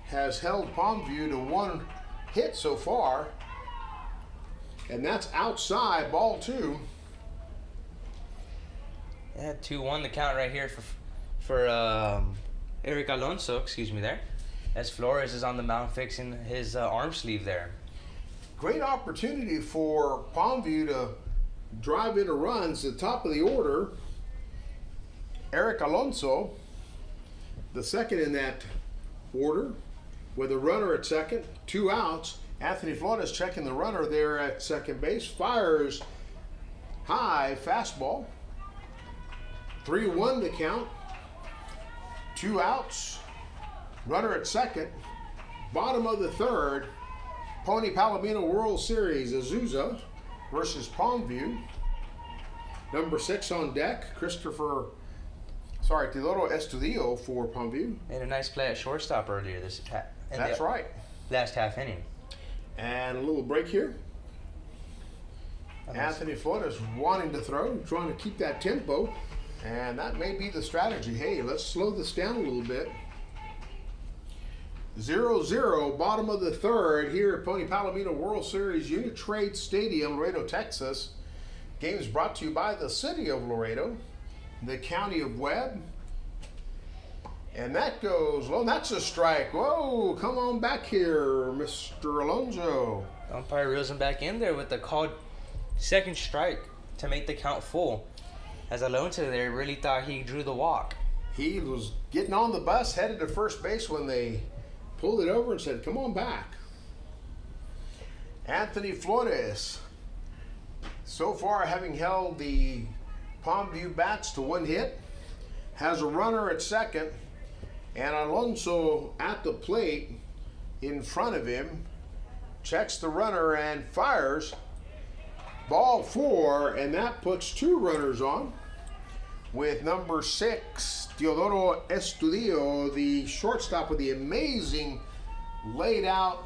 has held Palmview to 1 hit so far, and that's outside, ball 2. Yeah, 2-1 the count right here for Eric Alonso, excuse me there, as Flores is on the mound fixing his arm sleeve there. Great opportunity for Palmview to drive into runs. The top of the order, Eric Alonso, the second in that order with a runner at second, 2 outs. Anthony Flores checking the runner there at second base, fires high fastball. 3-1 the count. 2 outs. Runner at second. Bottom of the third. Pony Palomino World Series, Azusa versus Palmview. Number 6 on deck, Teodoro Estudillo for Palmview. Made a nice play at shortstop earlier this That's right. Last half inning. And a little break here. Anthony Flores wanting to throw, trying to keep that tempo. And that may be the strategy. Hey, let's slow this down a little bit. 0-0, bottom of the third here at Pony Palomino World Series, Unitrade Stadium, Laredo, Texas. Game is brought to you by the city of Laredo, the county of Webb. And that goes, well, that's a strike. Whoa, come on back here, Mr. Alonso. Umpire reels him back in there with the called second strike to make the count full. As Alonso there really thought he drew the walk. He was getting on the bus, headed to first base when they pulled it over and said, come on back. Anthony Flores, so far having held the Palmview bats to 1 hit, has a runner at second, and Alonso at the plate in front of him, checks the runner and fires. Ball 4, and that puts 2 runners on with number 6, Teodoro Estudillo, the shortstop, with the amazing laid out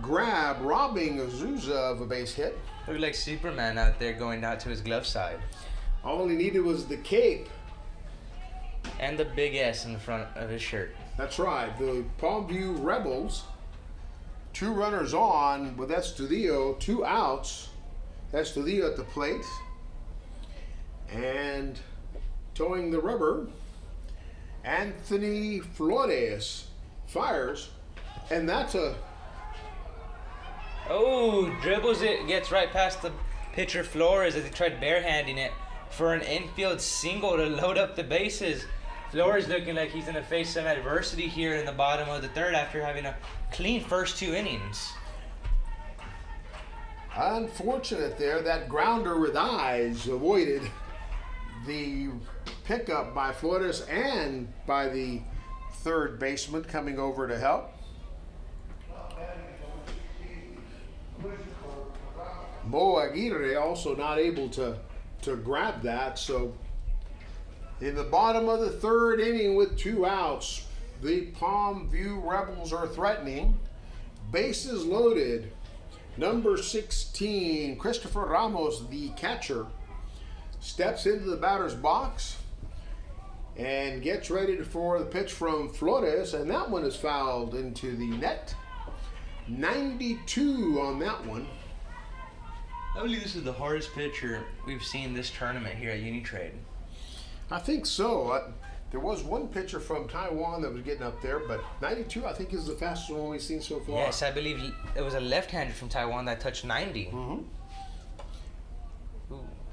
grab, robbing Azusa of a base hit. Looked like Superman out there going out to his glove side. All he needed was the cape. And the big S in the front of his shirt. That's right. The Palmview Rebels, 2 runners on with Estudillo, 2 outs. Estudillo at the plate. And towing the rubber, Anthony Flores fires. And that's a... Oh, dribbles it, gets right past the pitcher Flores as he tried barehanding it for an infield single to load up the bases. Flores looking like he's going to face some adversity here in the bottom of the third after having a clean first 2 innings. Unfortunate there, that grounder with eyes avoided the pickup by Flores and by the third baseman coming over to help. Bo Aguirre also not able to grab that. So in the bottom of the third inning with 2 outs, the Palmview Rebels are threatening. Bases loaded. Number 16, Christopher Ramos, the catcher, steps into the batter's box and gets ready for the pitch from Flores, and that one is fouled into the net. 92 on that one. I believe this is the hardest pitcher we've seen this tournament here at Unitrade. I think so. There was one pitcher from Taiwan that was getting up there, but 92 I think is the fastest one we've seen so far. Yes, I believe it was a left-hander from Taiwan that touched 90. Mm-hmm.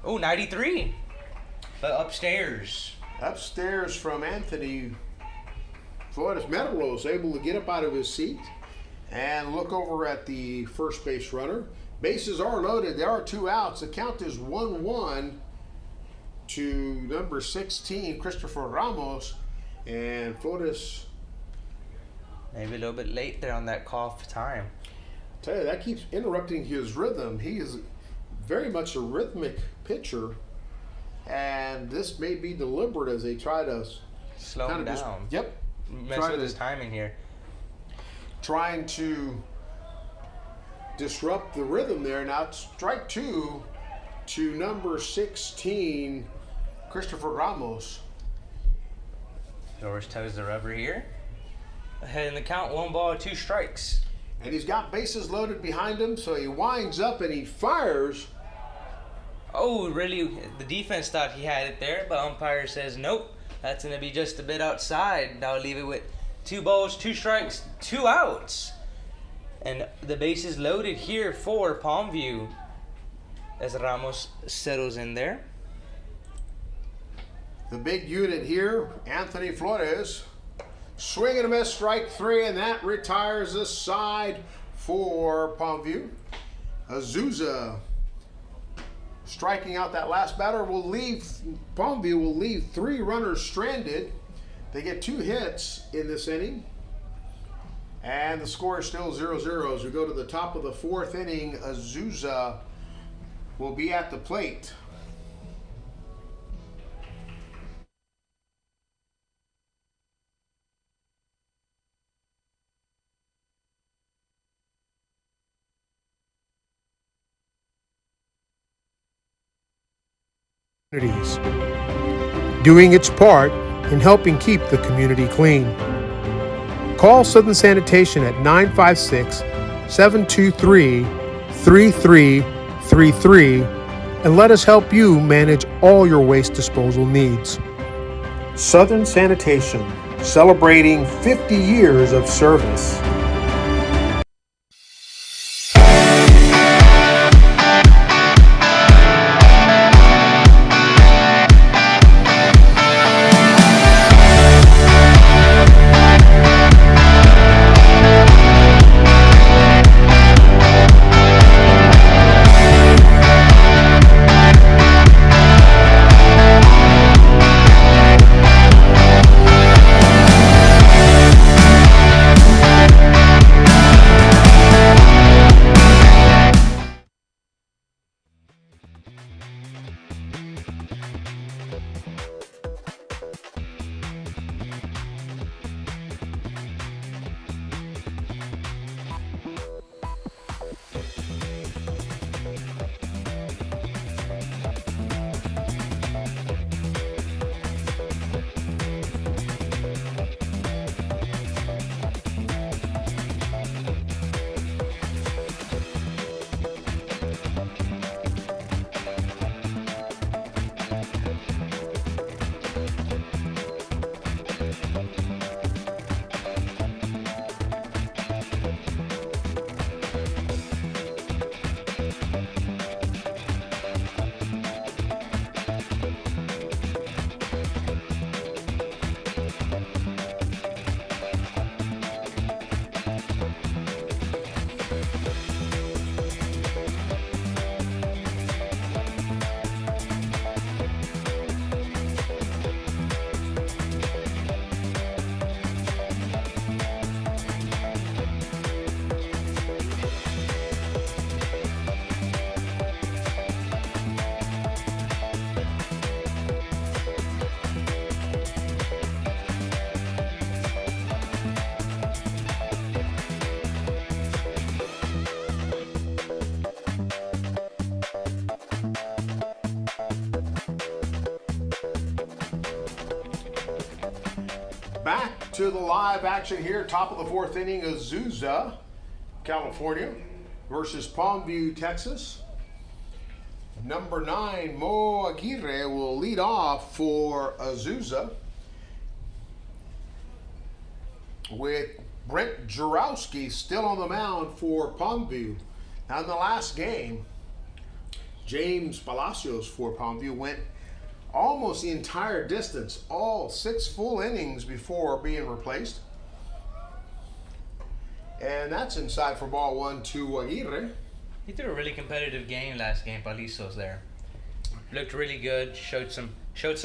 Oh, 93. But upstairs. Upstairs from Anthony Flores. Meteros able to get up out of his seat and look over at the first base runner. Bases are loaded. There are 2 outs. The count is 1-1 to number 16, Christopher Ramos, and Flores. Maybe a little bit late there on that call for time. I tell you, that keeps interrupting his rhythm. He is very much a rhythmic pitcher, and this may be deliberate as they try to slow him down. Mess with his timing here. Trying to disrupt the rhythm there. Now strike 2 to number 16, Christopher Ramos. Flores toes the rubber here. Ahead in the count, 1 ball, 2 strikes. And he's got bases loaded behind him, so he winds up and he fires. Oh, really? The defense thought he had it there, but umpire says nope. That's going to be just a bit outside. Now leave it with 2 balls, 2 strikes, 2 outs. And the bases loaded here for Palmview as Ramos settles in there. The big unit here, Anthony Flores, Swing and a miss, strike three, and that retires the side for Palmview. Azusa striking out that last batter will leave, Palmview will leave 3 runners stranded. They get 2 hits in this inning. And the score is still 0-0 as we go to the top of the 4th inning. Azusa will be at the plate. Doing its part in helping keep the community clean. Call Southern Sanitation at 956-723-3333 and let us help you manage all your waste disposal needs. Southern Sanitation, celebrating 50 years of service. Back to the live action here, top of the 4th inning. Azusa, California versus Palmview, Texas. Number 9, Mo Aguirre will lead off for Azusa, with Brent Jarowski still on the mound for Palmview. Now in the last game, James Palacios for Palmview went almost the entire distance, all 6 full innings before being replaced. And that's inside for ball 1 to Aguirre. He threw a really competitive game last game, Palizos there. Looked really good, showed some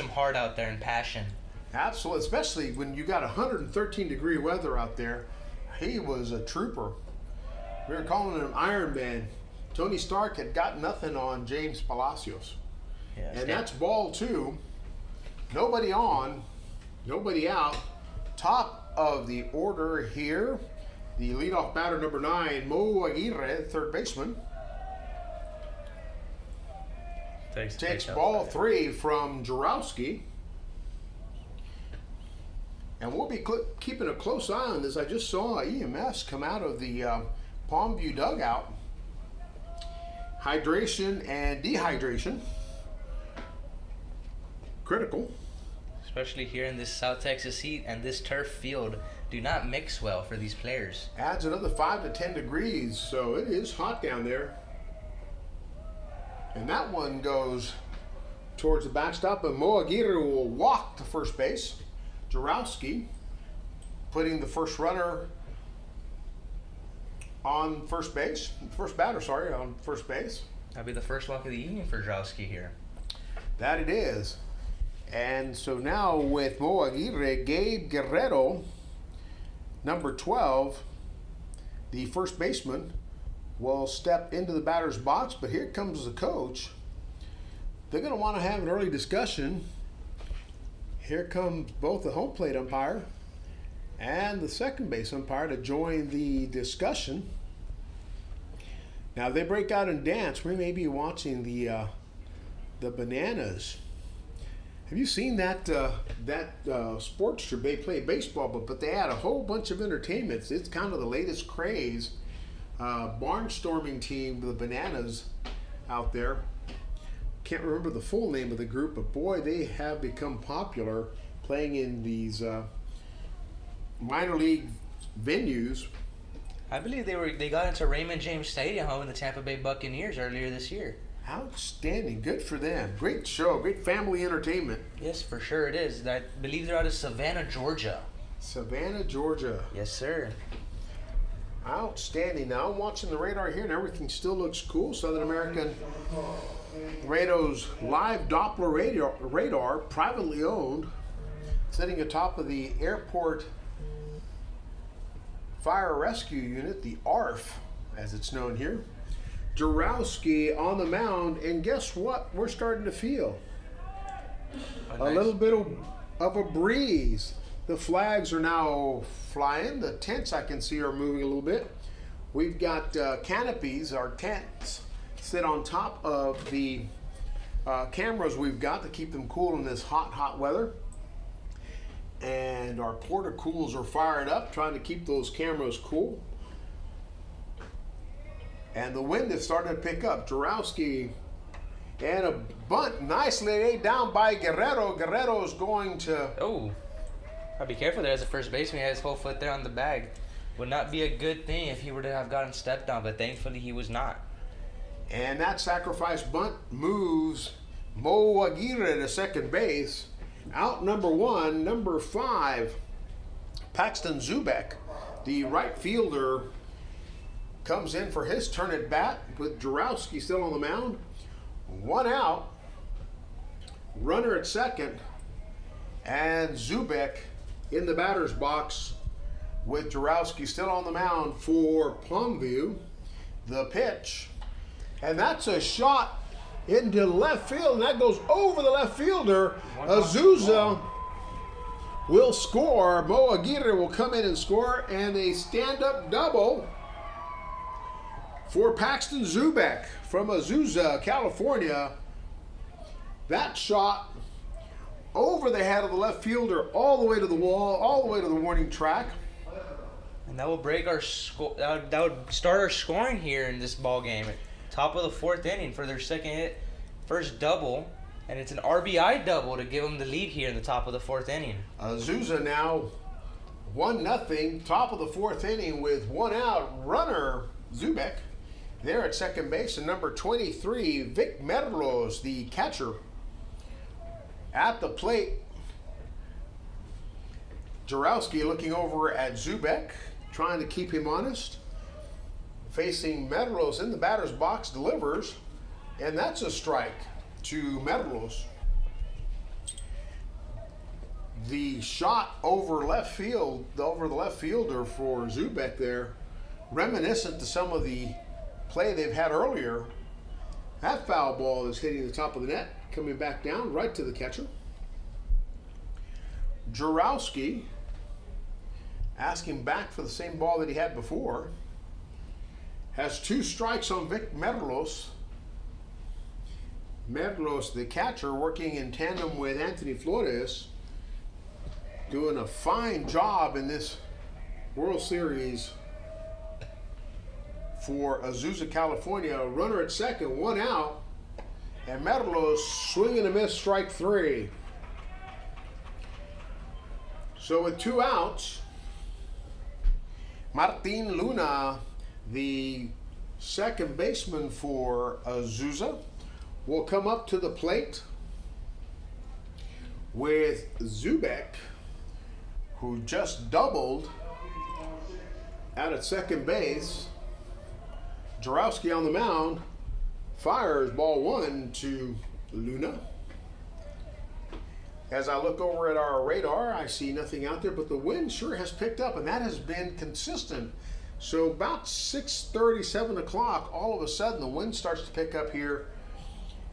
heart out there and passion. Absolutely, especially when you got 113-degree weather out there. He was a trooper. We were calling him Iron Man. Tony Stark had got nothing on James Palacios. Yeah, and that's ball 2. Nobody on, nobody out. Top of the order here, the leadoff batter, number 9, Mo Aguirre, third baseman. Takes ball 3 from Jarowski. And we'll be keeping a close eye on this. I just saw EMS come out of the Palmview dugout. Hydration and dehydration. Critical. Especially here in this South Texas heat, and this turf field do not mix well for these players. Adds another 5 to 10 degrees, so it is hot down there. And that one goes towards the backstop, and Mo Aguirre will walk to first base. Jarowski putting the first runner on first base. First batter, sorry, on first base. That'll be the first walk of the evening for Drowski here. That it is. And so now with Mo Aguirre, Gabe Guerrero, number 12, the first baseman, will step into the batter's box. But here comes the coach. They're going to want to have an early discussion. Here comes both the home plate umpire and the second base umpire to join the discussion. Now, if they break out and dance, we may be watching the Bananas. Have you seen that Sportster? They play baseball, but they add a whole bunch of entertainments. It's kind of the latest craze. Barnstorming team, the Bananas, out there. Can't remember the full name of the group, but boy, they have become popular playing in these minor league venues. I believe they got into Raymond James Stadium home in the Tampa Bay Buccaneers earlier this year. Outstanding. Good for them. Great show. Great family entertainment. Yes, for sure it is. I believe they're out of Savannah, Georgia. Savannah, Georgia. Yes, sir. Outstanding. Now I'm watching the radar here and everything still looks cool. Southern American Radio's live Doppler radar, privately owned, sitting atop of the airport fire rescue unit, the ARF, as it's known here. Jarowski on the mound, and guess what? We're starting to feel a little bit of a breeze. The flags are now flying. The tents I can see are moving a little bit. We've got canopies. Our tents sit on top of the cameras we've got to keep them cool in this hot weather. And our porta cools are fired up, trying to keep those cameras cool. And the wind has started to pick up. Jarowski and a bunt nicely laid down by Guerrero. Guerrero's going to... Oh, I'd be careful there as a first baseman. He had his whole foot there on the bag. Would not be a good thing if he were to have gotten stepped on, but thankfully he was not. And that sacrifice bunt moves Mo Aguirre to second base. Out number 1, number 5, Paxton Zubek, the right fielder, comes in for his turn at bat with Jarowski still on the mound. 1 out, runner at second, and Zubek in the batter's box with Jarowski still on the mound for Palmview. The pitch, and that's a shot into left field, and that goes over the left fielder. Azusa will score. Mo Aguirre will come in and score, and a stand-up double for Paxton Zubek from Azusa, California. That shot over the head of the left fielder, all the way to the wall, all the way to the warning track. And that will break our score. That would start our scoring here in this ball game. Top of the 4th inning for their second hit, first double, and it's an RBI double to give them the lead here in the top of the 4th inning. Azusa now 1-0, top of the 4th inning with 1 out. Runner Zubek there at second base, and number 23, Vic Merlos, the catcher, at the plate. Jarowski looking over at Zubek, trying to keep him honest. Facing Medros in the batter's box, delivers, and that's a strike to Medros. The shot over left field, over the left fielder for Zubek there, reminiscent to some of the play they've had earlier. That foul ball is hitting the top of the net, coming back down right to the catcher. Jarowski asking back for the same ball that he had before. Has 2 strikes on Vic Merlos. Merlos, the catcher, working in tandem with Anthony Flores, doing a fine job in this World Series for Azusa, California. A runner at second, 1 out, and Merlos swinging a miss, strike 3. So with 2 outs, Martin Luna, the second baseman for Azusa, will come up to the plate with Zubek, who just doubled out at second base. Jarowski on the mound fires ball one to Luna. As I look over at our radar, I see nothing out there, but the wind sure has picked up, and that has been consistent. So about 6:30, 7 o'clock, all of a sudden the wind starts to pick up here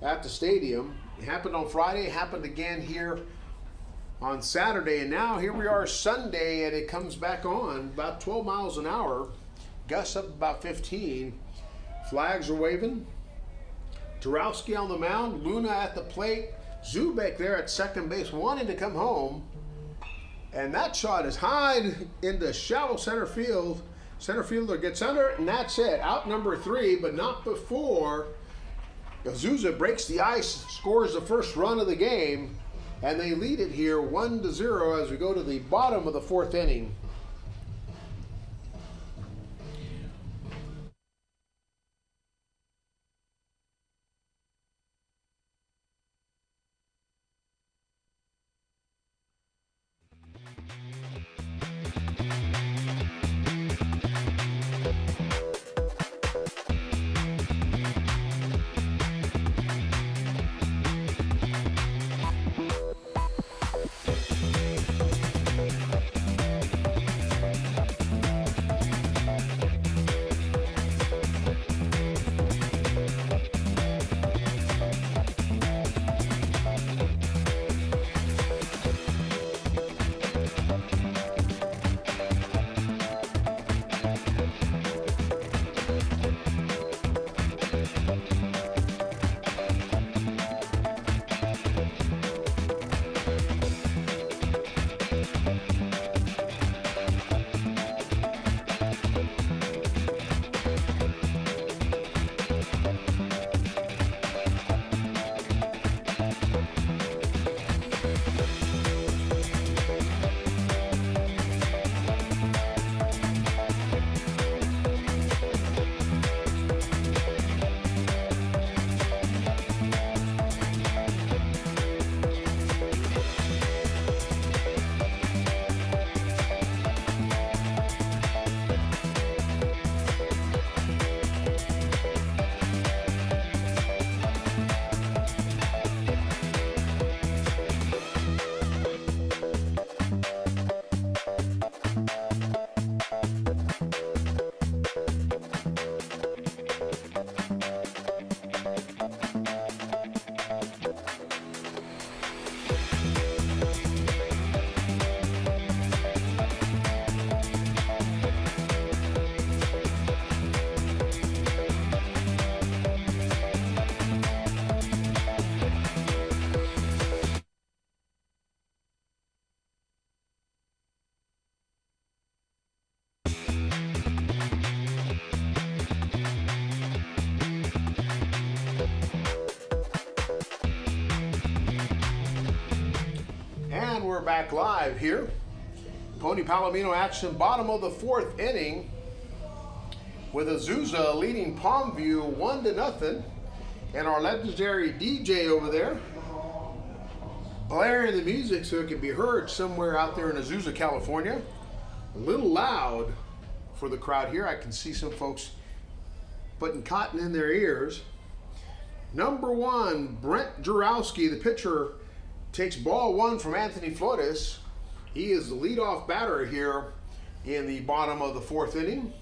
at the stadium. It happened on Friday, it happened again here on Saturday, and now here we are Sunday, and it comes back on about 12 miles an hour, gusts up about 15. Flags are waving. Jarowski on the mound, Luna at the plate, Zubek there at second base wanting to come home, and that shot is high into shallow center field. Center fielder gets under it, and that's it. Out number 3, but not before Azusa breaks the ice, scores the first run of the game, and they lead it here 1-0 as we go to the bottom of the 4th inning. We're back live here. Pony Palomino action, bottom of the 4th inning, with Azusa leading Palmview 1-0, and our legendary DJ over there blaring the music so it can be heard somewhere out there in Azusa, California. A little loud for the crowd here. I can see some folks putting cotton in their ears. Number 1, Brent Jarowski, the pitcher, takes ball 1 from Anthony Flores. He is the leadoff batter here in the bottom of the 4th inning.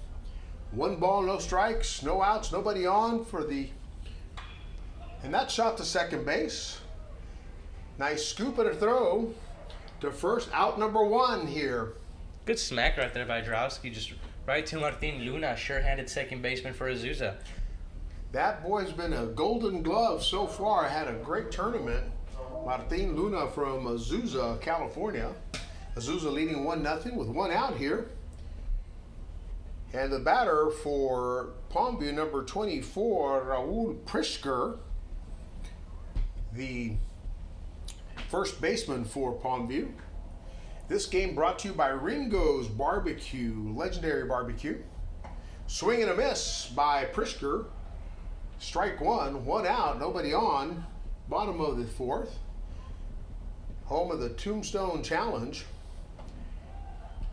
1 ball, no strikes, no outs, nobody on for the, and that shot to second base. Nice scoop and a throw to first, out number 1 here. Good smack right there by Jarowski, just right to Martin Luna, sure-handed second baseman for Azusa. That boy's been a golden glove so far, had a great tournament. Martin Luna from Azusa, California. Azusa leading 1-0 with 1 out here. And the batter for Palmview, number 24, Raul Prischker, the first baseman for Palmview. This game brought to you by Ringo's Barbecue, legendary barbecue. Swing and a miss by Prischker. Strike 1, 1 out, nobody on. Bottom of the 4th. Home of the Tombstone Challenge.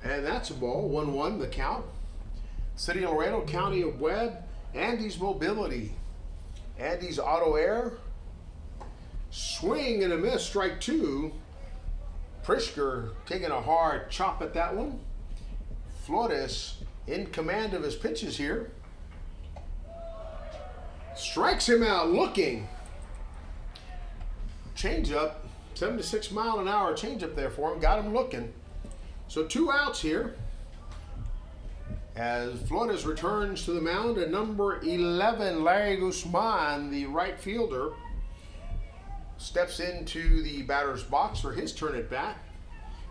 And that's a ball, 1-1 the count. City of Laredo, County of Webb, Andy's Mobility. Andy's Auto Air. Swing and a miss, strike 2. Prischker taking a hard chop at that one. Flores in command of his pitches here. Strikes him out looking. Changeup, 76 mile an hour changeup there for him. Got him looking. So 2 outs here as Flores returns to the mound, and number 11, Larry Guzman, the right fielder, steps into the batter's box for his turn at bat.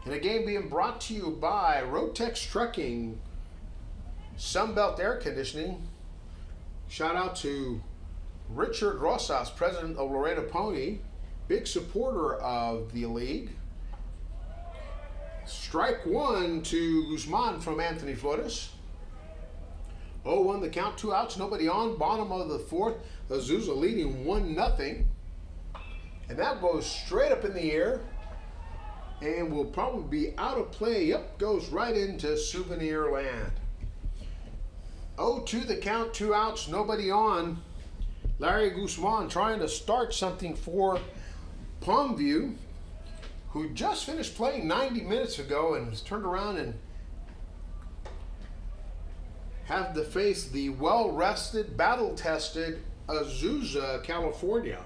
And a game being brought to you by Rotex Trucking, Sunbelt Air Conditioning. Shout out to Richard Rosas, president of Laredo Pony, big supporter of the league. Strike 1 to Guzman from Anthony Flores. 0-1 the count, 2 outs, nobody on. Bottom of the 4th, Azusa leading 1-0. And that goes straight up in the air and will probably be out of play. Yep, goes right into souvenir land. 0-2 the count, 2 outs, nobody on. Larry Guzman trying to start something for Palmview, who just finished playing 90 minutes ago and has turned around and have to face the well-rested, battle-tested Azusa, California.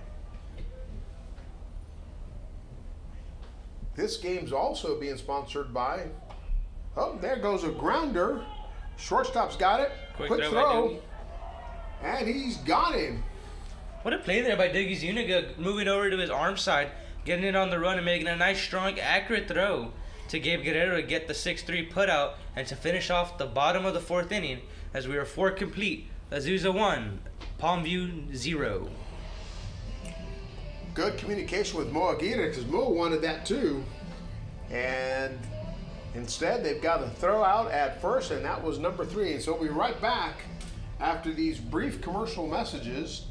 This game's also being sponsored by, oh, there goes a grounder. Shortstop's got it. Quick throw. And he's got him. What a play there by Diggy Zuniga, moving over to his arm side, getting it on the run and making a nice, strong, accurate throw to Gabe Guerrero to get the 6-3 putout and to finish off the bottom of the 4th inning as we are 4 complete. Azusa 1, Palmview 0. Good communication with Mo Aguirre because Mo wanted that too. And instead they've got a throw out at first, and that was number 3. And so we'll be right back after these brief commercial messages.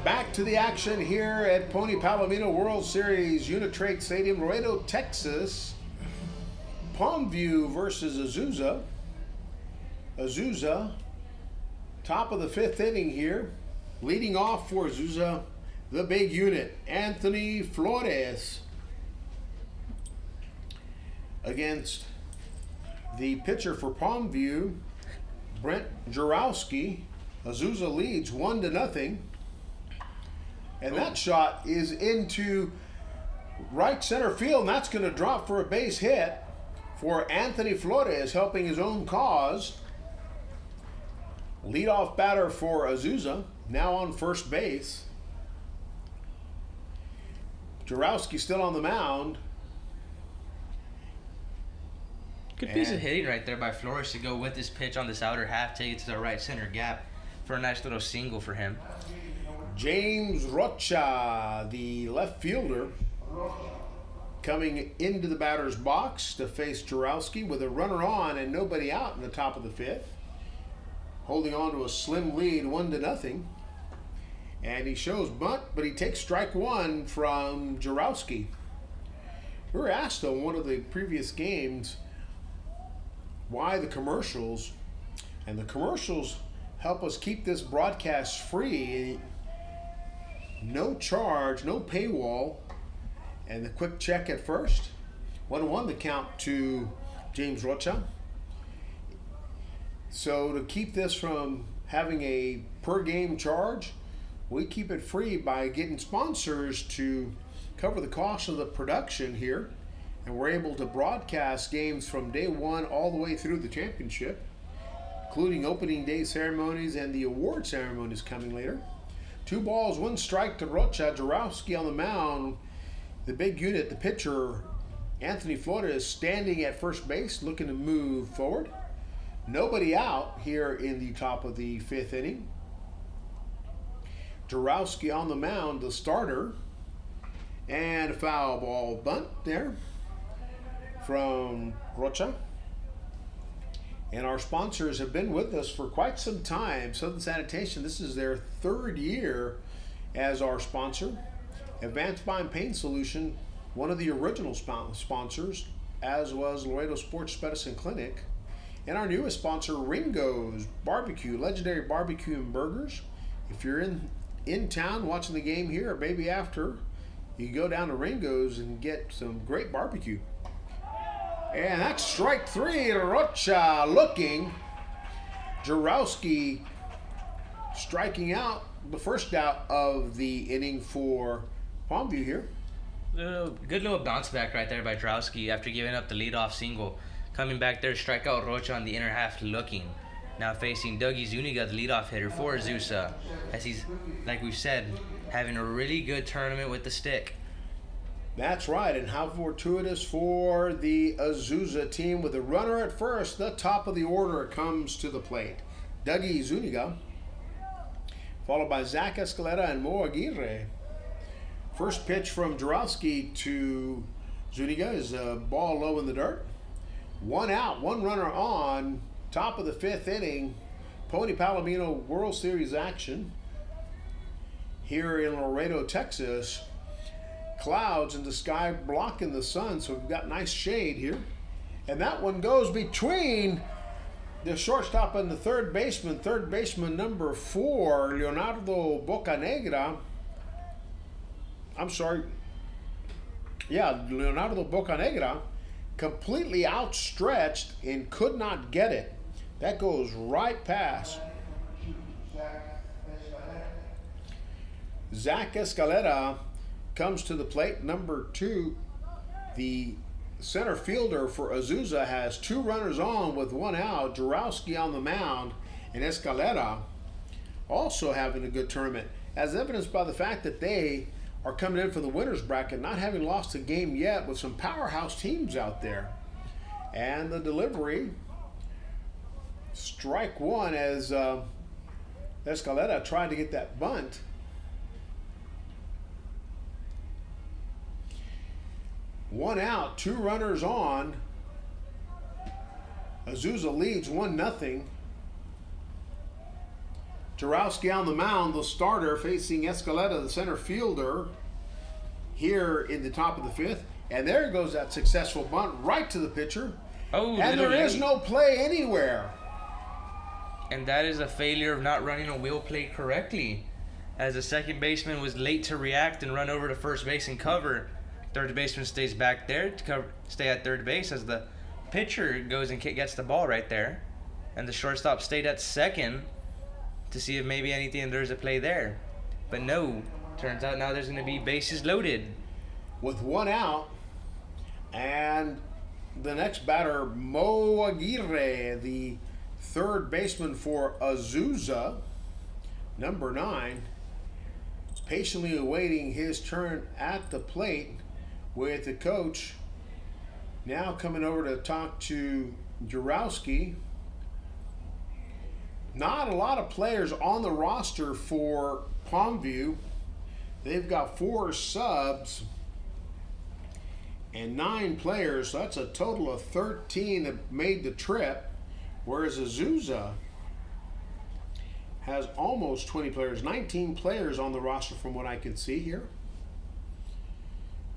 Back to the action here at Pony Palomino World Series, Unitrade Stadium, Laredo, Texas. Palmview versus Azusa. Azusa, top of the 5th inning here. Leading off for Azusa, the big unit, Anthony Flores, against the pitcher for Palmview, Brent Jarowski. Azusa leads 1-0. And that shot is into right center field, and that's going to drop for a base hit for Anthony Flores, helping his own cause. Leadoff batter for Azusa, now on first base. Jarowski still on the mound. Good piece of hitting right there by Flores to go with this pitch on this outer half, take it to the right center gap for a nice little single for him. James Rocha, the left fielder, coming into the batter's box to face Jarowski with a runner on and nobody out in the top of the fifth. Holding on to a slim lead, 1-0. And he shows bunt, but he takes strike one from Jarowski. We were asked on one of the previous games why the commercials, and the commercials help us keep this broadcast free. No charge, no paywall, and the quick check at first. 1-1 the count to James Rocha. So to keep this from having a per game charge, we keep it free by getting sponsors to cover the cost of the production here, and we're able to broadcast games from day one all the way through the championship, including opening day ceremonies and the award ceremonies coming later. 2 balls, 1 strike to Rocha. Jarowski on the mound. The big unit, the pitcher, Anthony Flores, standing at first base, looking to move forward. Nobody out here in the top of the 5th inning. Jarowski on the mound, the starter. And a foul ball bunt there from Rocha. And our sponsors have been with us for quite some time. Southern Sanitation, this is their 3rd year as our sponsor. Advanced Bond Pain Solution, one of the original sponsors, as was Laredo Sports Medicine Clinic. And our newest sponsor, Ringo's Barbecue, legendary barbecue and burgers. If you're in town watching the game here, or maybe after, you can go down to Ringo's and get some great barbecue. And that's strike 3. Rocha looking. Jarowski striking out the first out of the inning for Palmview here. Good little bounce back right there by Jarowski after giving up the leadoff single. Coming back there, strike out Rocha on the inner half looking. Now facing Dougie Zuniga, the leadoff hitter for Azusa, as he's, like we've said, having a really good tournament with the stick. That's right, and how fortuitous for the Azusa team with a runner at first. The top of the order comes to the plate. Dougie Zuniga, followed by Zach Escalera and Mo Aguirre. First pitch from Jarowski to Zuniga is a ball low in the dirt. 1 out, 1 runner on, top of the 5th inning. Pony Palomino World Series action here in Laredo, Texas. Clouds in the sky blocking the sun, so we've got nice shade here. And that one goes between the shortstop and the third baseman number 4, Leonardo Bocanegra. Leonardo Bocanegra, completely outstretched and could not get it. That goes right past. Zach Escalera comes to the plate, number 2. The center fielder for Azusa has 2 runners on with 1 out. Jarowski on the mound, and Escalera also having a good tournament, as evidenced by the fact that they are coming in for the winner's bracket, not having lost a game yet, with some powerhouse teams out there. And the delivery, strike 1, as Escalera tried to get that bunt. One out, 2 runners on. Azusa leads 1-0. Jarowski on the mound, the starter, facing Escalera, the center fielder, here in the top of the 5th. And there goes that successful bunt right to the pitcher. Oh, and there is no play anywhere. And that is a failure of not running a wheel play correctly, as the second baseman was late to react and run over to first base and cover. Third baseman stays back there to stay at third base as the pitcher goes and gets the ball right there. And the shortstop stayed at second to see if maybe there's a play there. But no, turns out now there's going to be bases loaded. With one out, and the next batter, Mo Aguirre, the third baseman for Azusa, number 9, patiently awaiting his turn at the plate with the coach now coming over to talk to Jarowski. Not a lot of players on the roster for Palmview. They've got 4 subs and 9 players, so that's a total of 13 that made the trip, whereas Azusa has almost 20 players, 19 players on the roster from what I can see here.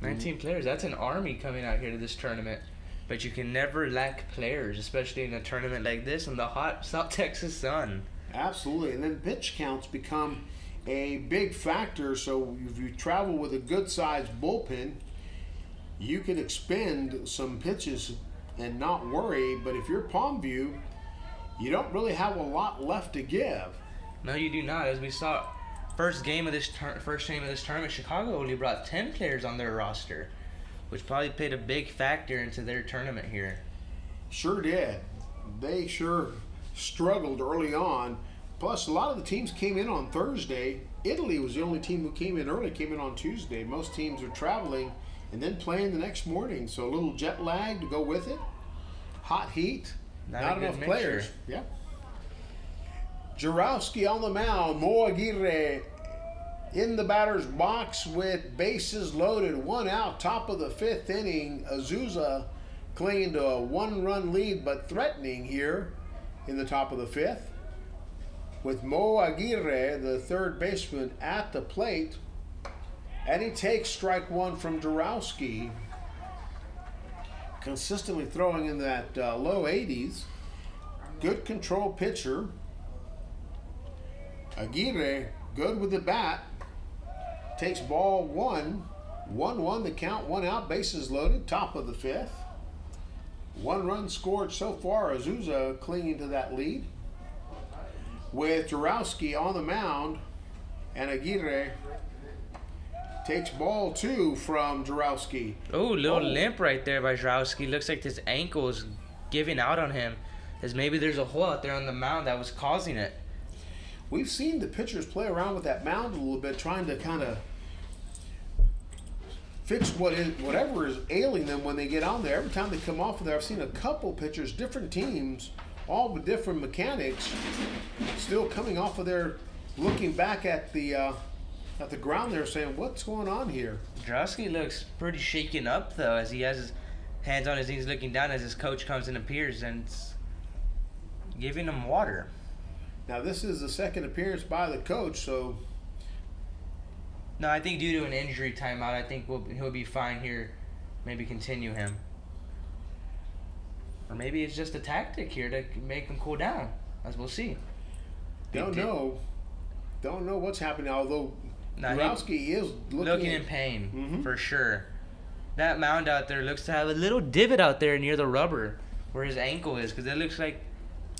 19 players, that's an army coming out here to this tournament. But you can never lack players, especially in a tournament like this in the hot South Texas sun. Absolutely, and then pitch counts become a big factor, so if you travel with a good-sized bullpen, you can expend some pitches and not worry, but if you're Palmview, you don't really have a lot left to give. No, you do not. As we saw, first game of this tournament, Chicago only brought 10 players on their roster, which probably played a big factor into their tournament here. Sure did. They sure struggled early on. Plus, a lot of the teams came in on Thursday. Italy was the only team who came in early, came in on Tuesday. Most teams are traveling and then playing the next morning. So a little jet lag to go with it. Hot heat. Not enough players. Yeah. Jarowski on the mound. Mo Aguirre in the batter's box with bases loaded. 1 out, top of the 5th inning. Azusa clinging to a 1-run lead, but threatening here in the top of the 5th. With Mo Aguirre, the third baseman, at the plate. And he takes strike 1 from Jarowski. Consistently throwing in that low 80s. Good control pitcher. Aguirre, good with the bat. Takes ball 1. 1-1 the count, 1 out, bases loaded, top of the 5th. 1 run scored so far. Azusa clinging to that lead. With Jarowski on the mound, and Aguirre takes ball 2 from Jarowski. Oh, little limp right there by Jarowski. Looks like his ankle is giving out on him, as maybe there's a hole out there on the mound that was causing it. We've seen the pitchers play around with that mound a little bit, trying to kind of fix whatever is ailing them when they get on there. Every time they come off of there, I've seen a couple pitchers, different teams, all with different mechanics, still coming off of there, looking back at the ground there, saying, "What's going on here?" Jarowski looks pretty shaken up though, as he has his hands on his knees, looking down as his coach comes and appears and giving him water. Now this is the second appearance by the coach, so. No, I think due to an injury timeout, I think he'll be fine here. Maybe continue him. Or maybe it's just a tactic here to make him cool down, as we'll see. Don't know what's happening, although Jarowski is looking in pain, for sure. That mound out there looks to have a little divot out there near the rubber where his ankle is, because it looks like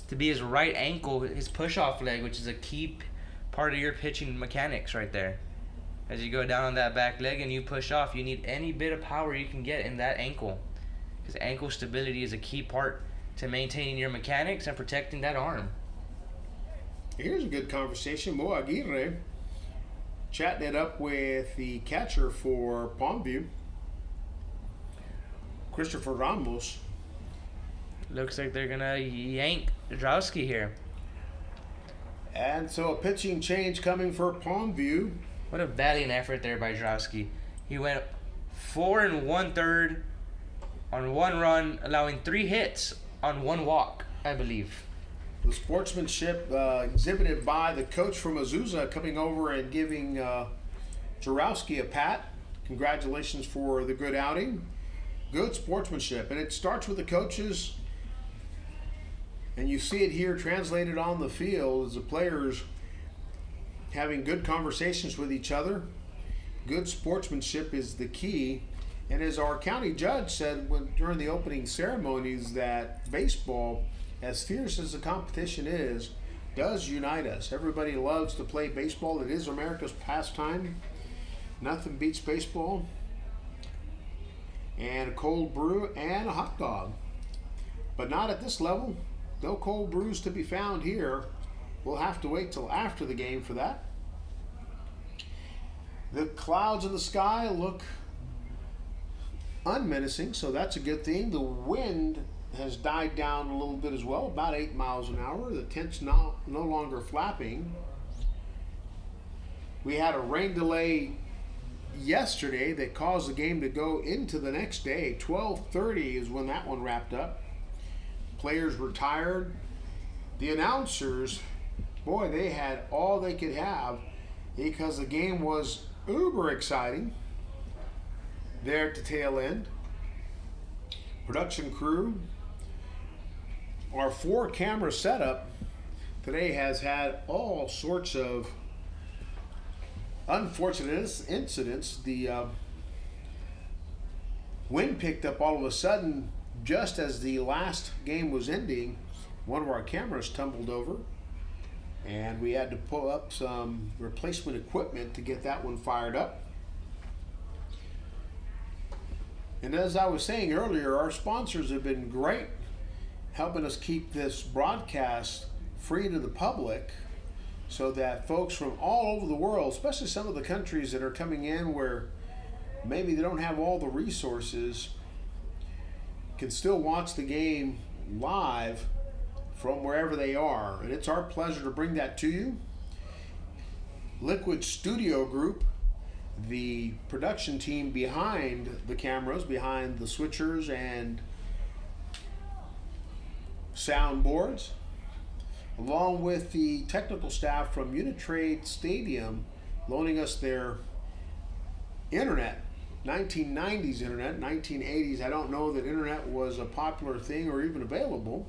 to be his right ankle, his push-off leg, which is a key part of your pitching mechanics right there. As you go down on that back leg and you push off, you need any bit of power you can get in that ankle, because ankle stability is a key part to maintaining your mechanics and protecting that arm. Here's a good conversation. Mo Aguirre chatting it up with the catcher for Palmview, Christopher Ramos. Looks like they're gonna yank Jarowski here. And so a pitching change coming for Palmview. What a valiant effort there by Jarowski. He went 4 1/3 on 1 run, allowing 3 hits on 1 walk, I believe. The sportsmanship exhibited by the coach from Azusa, coming over and giving Jarowski a pat. Congratulations for the good outing. Good sportsmanship. And it starts with the coaches, and you see it here translated on the field as the players having good conversations with each other. Good sportsmanship is the key. And as our county judge said during the opening ceremonies, that baseball, as fierce as the competition is, does unite us. Everybody loves to play baseball. It is America's pastime. Nothing beats baseball and a cold brew and a hot dog. But not at this level. No cold brews to be found here. We'll have to wait till after the game for that. The clouds in the sky look unmenacing, so that's a good thing. The wind has died down a little bit as well, about 8 miles an hour. The tent's no longer flapping. We had a rain delay yesterday that caused the game to go into the next day. 12:30 is when that one wrapped up. Players were tired. The announcers, boy, they had all they could have because the game was uber exciting there at the tail end. Production crew, our 4-camera setup today has had all sorts of unfortunate incidents. The wind picked up all of a sudden just as the last game was ending. One of our cameras tumbled over and we had to pull up some replacement equipment to get that one fired up. And as I was saying earlier, our sponsors have been great helping us keep this broadcast free to the public so that folks from all over the world, especially some of the countries that are coming in where maybe they don't have all the resources, can still watch the game live from wherever they are. And it's our pleasure to bring that to you. Liquid Studio Group, the production team behind the cameras, behind the switchers and soundboards, along with the technical staff from Unitrade Stadium, loaning us their internet, 1990s internet, 1980s. I don't know that internet was a popular thing or even available.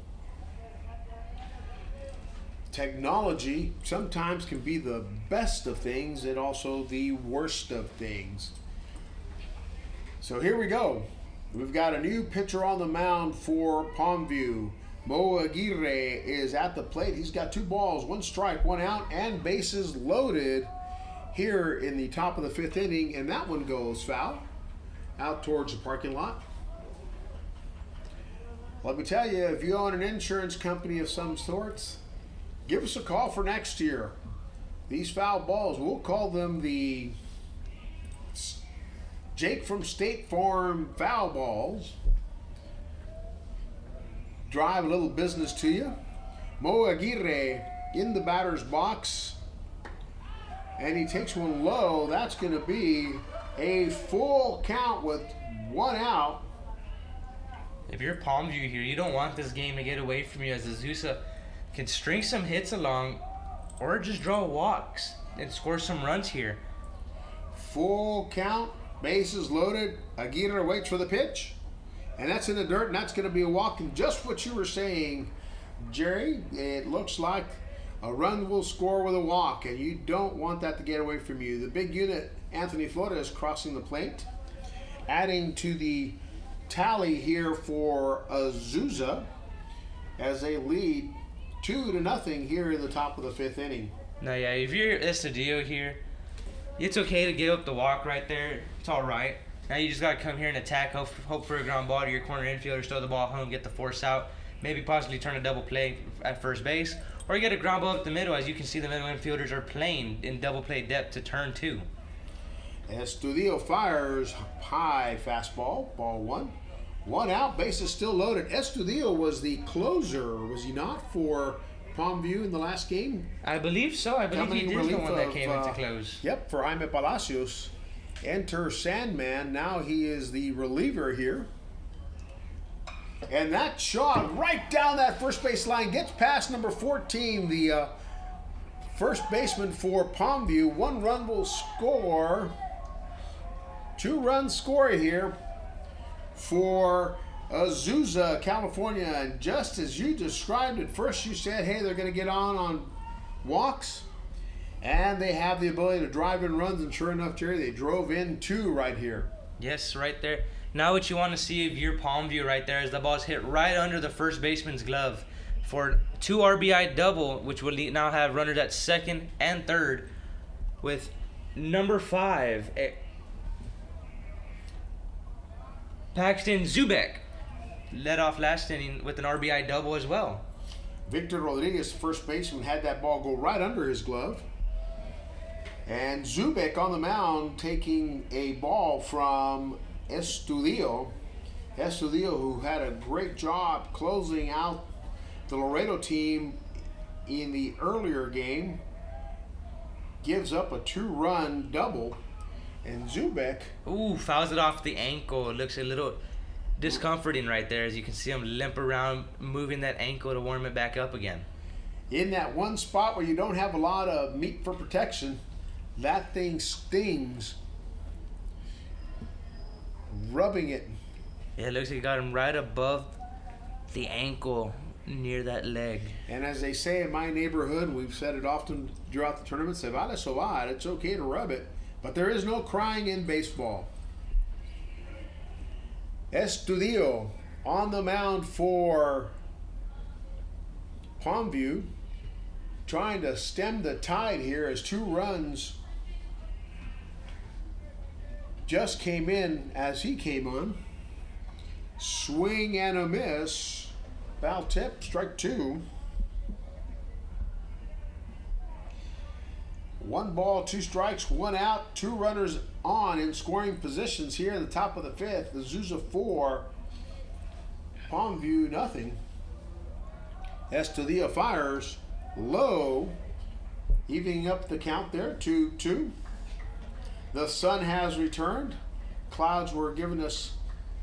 Technology sometimes can be the best of things and also the worst of things. So here we go. We've got a new pitcher on the mound for Palmview. Mo Aguirre is at the plate. He's got 2 balls, 1 strike, 1 out, and bases loaded here in the top of the 5th inning, and that one goes foul out towards the parking lot. Let me tell you, if you own an insurance company of some sorts, give us a call for next year. These foul balls, we'll call them the Jake from State Farm foul balls. Drive a little business to you. Mo Aguirre in the batter's box, and he takes one low. That's going to be a full count with 1 out. If you're Palmview here, you don't want this game to get away from you, as Azusa can string some hits along or just draw walks and score some runs here. Full count, bases loaded. Aguirre waits for the pitch, and that's in the dirt, and that's going to be a walk. And just what you were saying, Jerry, it looks like a run will score with a walk, and you don't want that to get away from you. The big unit, Anthony Flores, crossing the plate, adding to the tally here for Azusa as they lead 2-0 here in the top of the 5th inning. Now, yeah, if you're Estadio here, it's okay to give up the walk right there. It's all right. Now you just got to come here and attack, hope for a ground ball to your corner infielder, throw the ball home, get the force out, maybe possibly turn a double play at first base, or you get a ground ball up the middle. As you can see, the middle infielders are playing in double play depth to turn 2. Estudio fires high fastball, ball 1. 1 out, bases still loaded. Estudio was the closer, was he not, for Palmview in the last game? I believe so. I believe he did the one that came in to close. Yep, for Jaime Palacios. Enter Sandman. Now he is the reliever here. And that shot right down that first base line gets past number 14, the first baseman for Palmview. 1 run will score. 2 runs score here for Azusa, California. And just as you described it, first you said, hey, they're going to get on walks. And they have the ability to drive in runs, and sure enough, Jerry, they drove in 2 right here. Yes, right there. Now what you want to see of your Palmview right there is the ball's hit right under the first baseman's glove for 2 RBI double, which will now have runners at second and third with number 5, Paxton Zubek, led off last inning with an RBI double as well. Victor Rodriguez, first baseman, had that ball go right under his glove. And Zubek on the mound taking a ball from Estudio. Estudio, who had a great job closing out the Laredo team in the earlier game, gives up a 2-run double. And Zubek, fouls it off the ankle. It looks a little discomforting right there, as you can see him limp around, moving that ankle to warm it back up again. In that one spot where you don't have a lot of meat for protection, that thing stings. Rubbing it. Yeah, it looks like he got him right above the ankle near that leg. And as they say in my neighborhood, we've said it often throughout the tournament, se vale sobar, it's okay to rub it, but there is no crying in baseball. Estudio on the mound for Palmview, trying to stem the tide here as 2 runs just came in as he came on. Swing and a miss. Foul tip, strike 2. 1 ball, 2 strikes, 1 out, 2 runners on in scoring positions here in the top of the 5th. The Azusa 4, Palmview nothing. Estudio fires low, evening up the count there, 2-2. The sun has returned. Clouds were giving us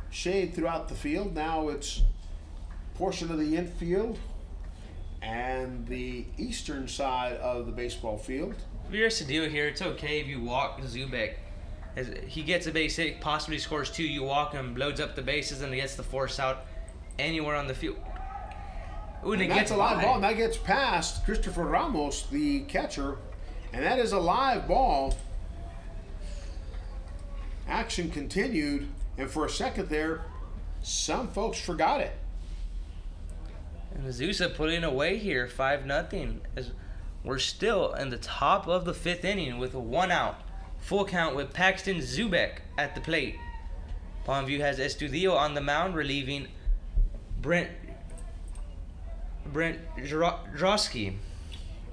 shade throughout the field. Now it's portion of the infield and the eastern side of the baseball field. If you're Estudio here, it's okay if you walk Zubek. As he gets a base hit, possibly scores 2, you walk him, loads up the bases, and gets the force out anywhere on the field. Ooh, and that's a live ball, and that gets past Christopher Ramos, the catcher, and that is a live ball. Action continued, and for a second there, some folks forgot it. And Azusa putting away here, 5-0, as we're still in the top of the 5th inning with a 1 out. Full count with Paxton Zubek at the plate. Palmview has Estudio on the mound, relieving Brent Jarowski.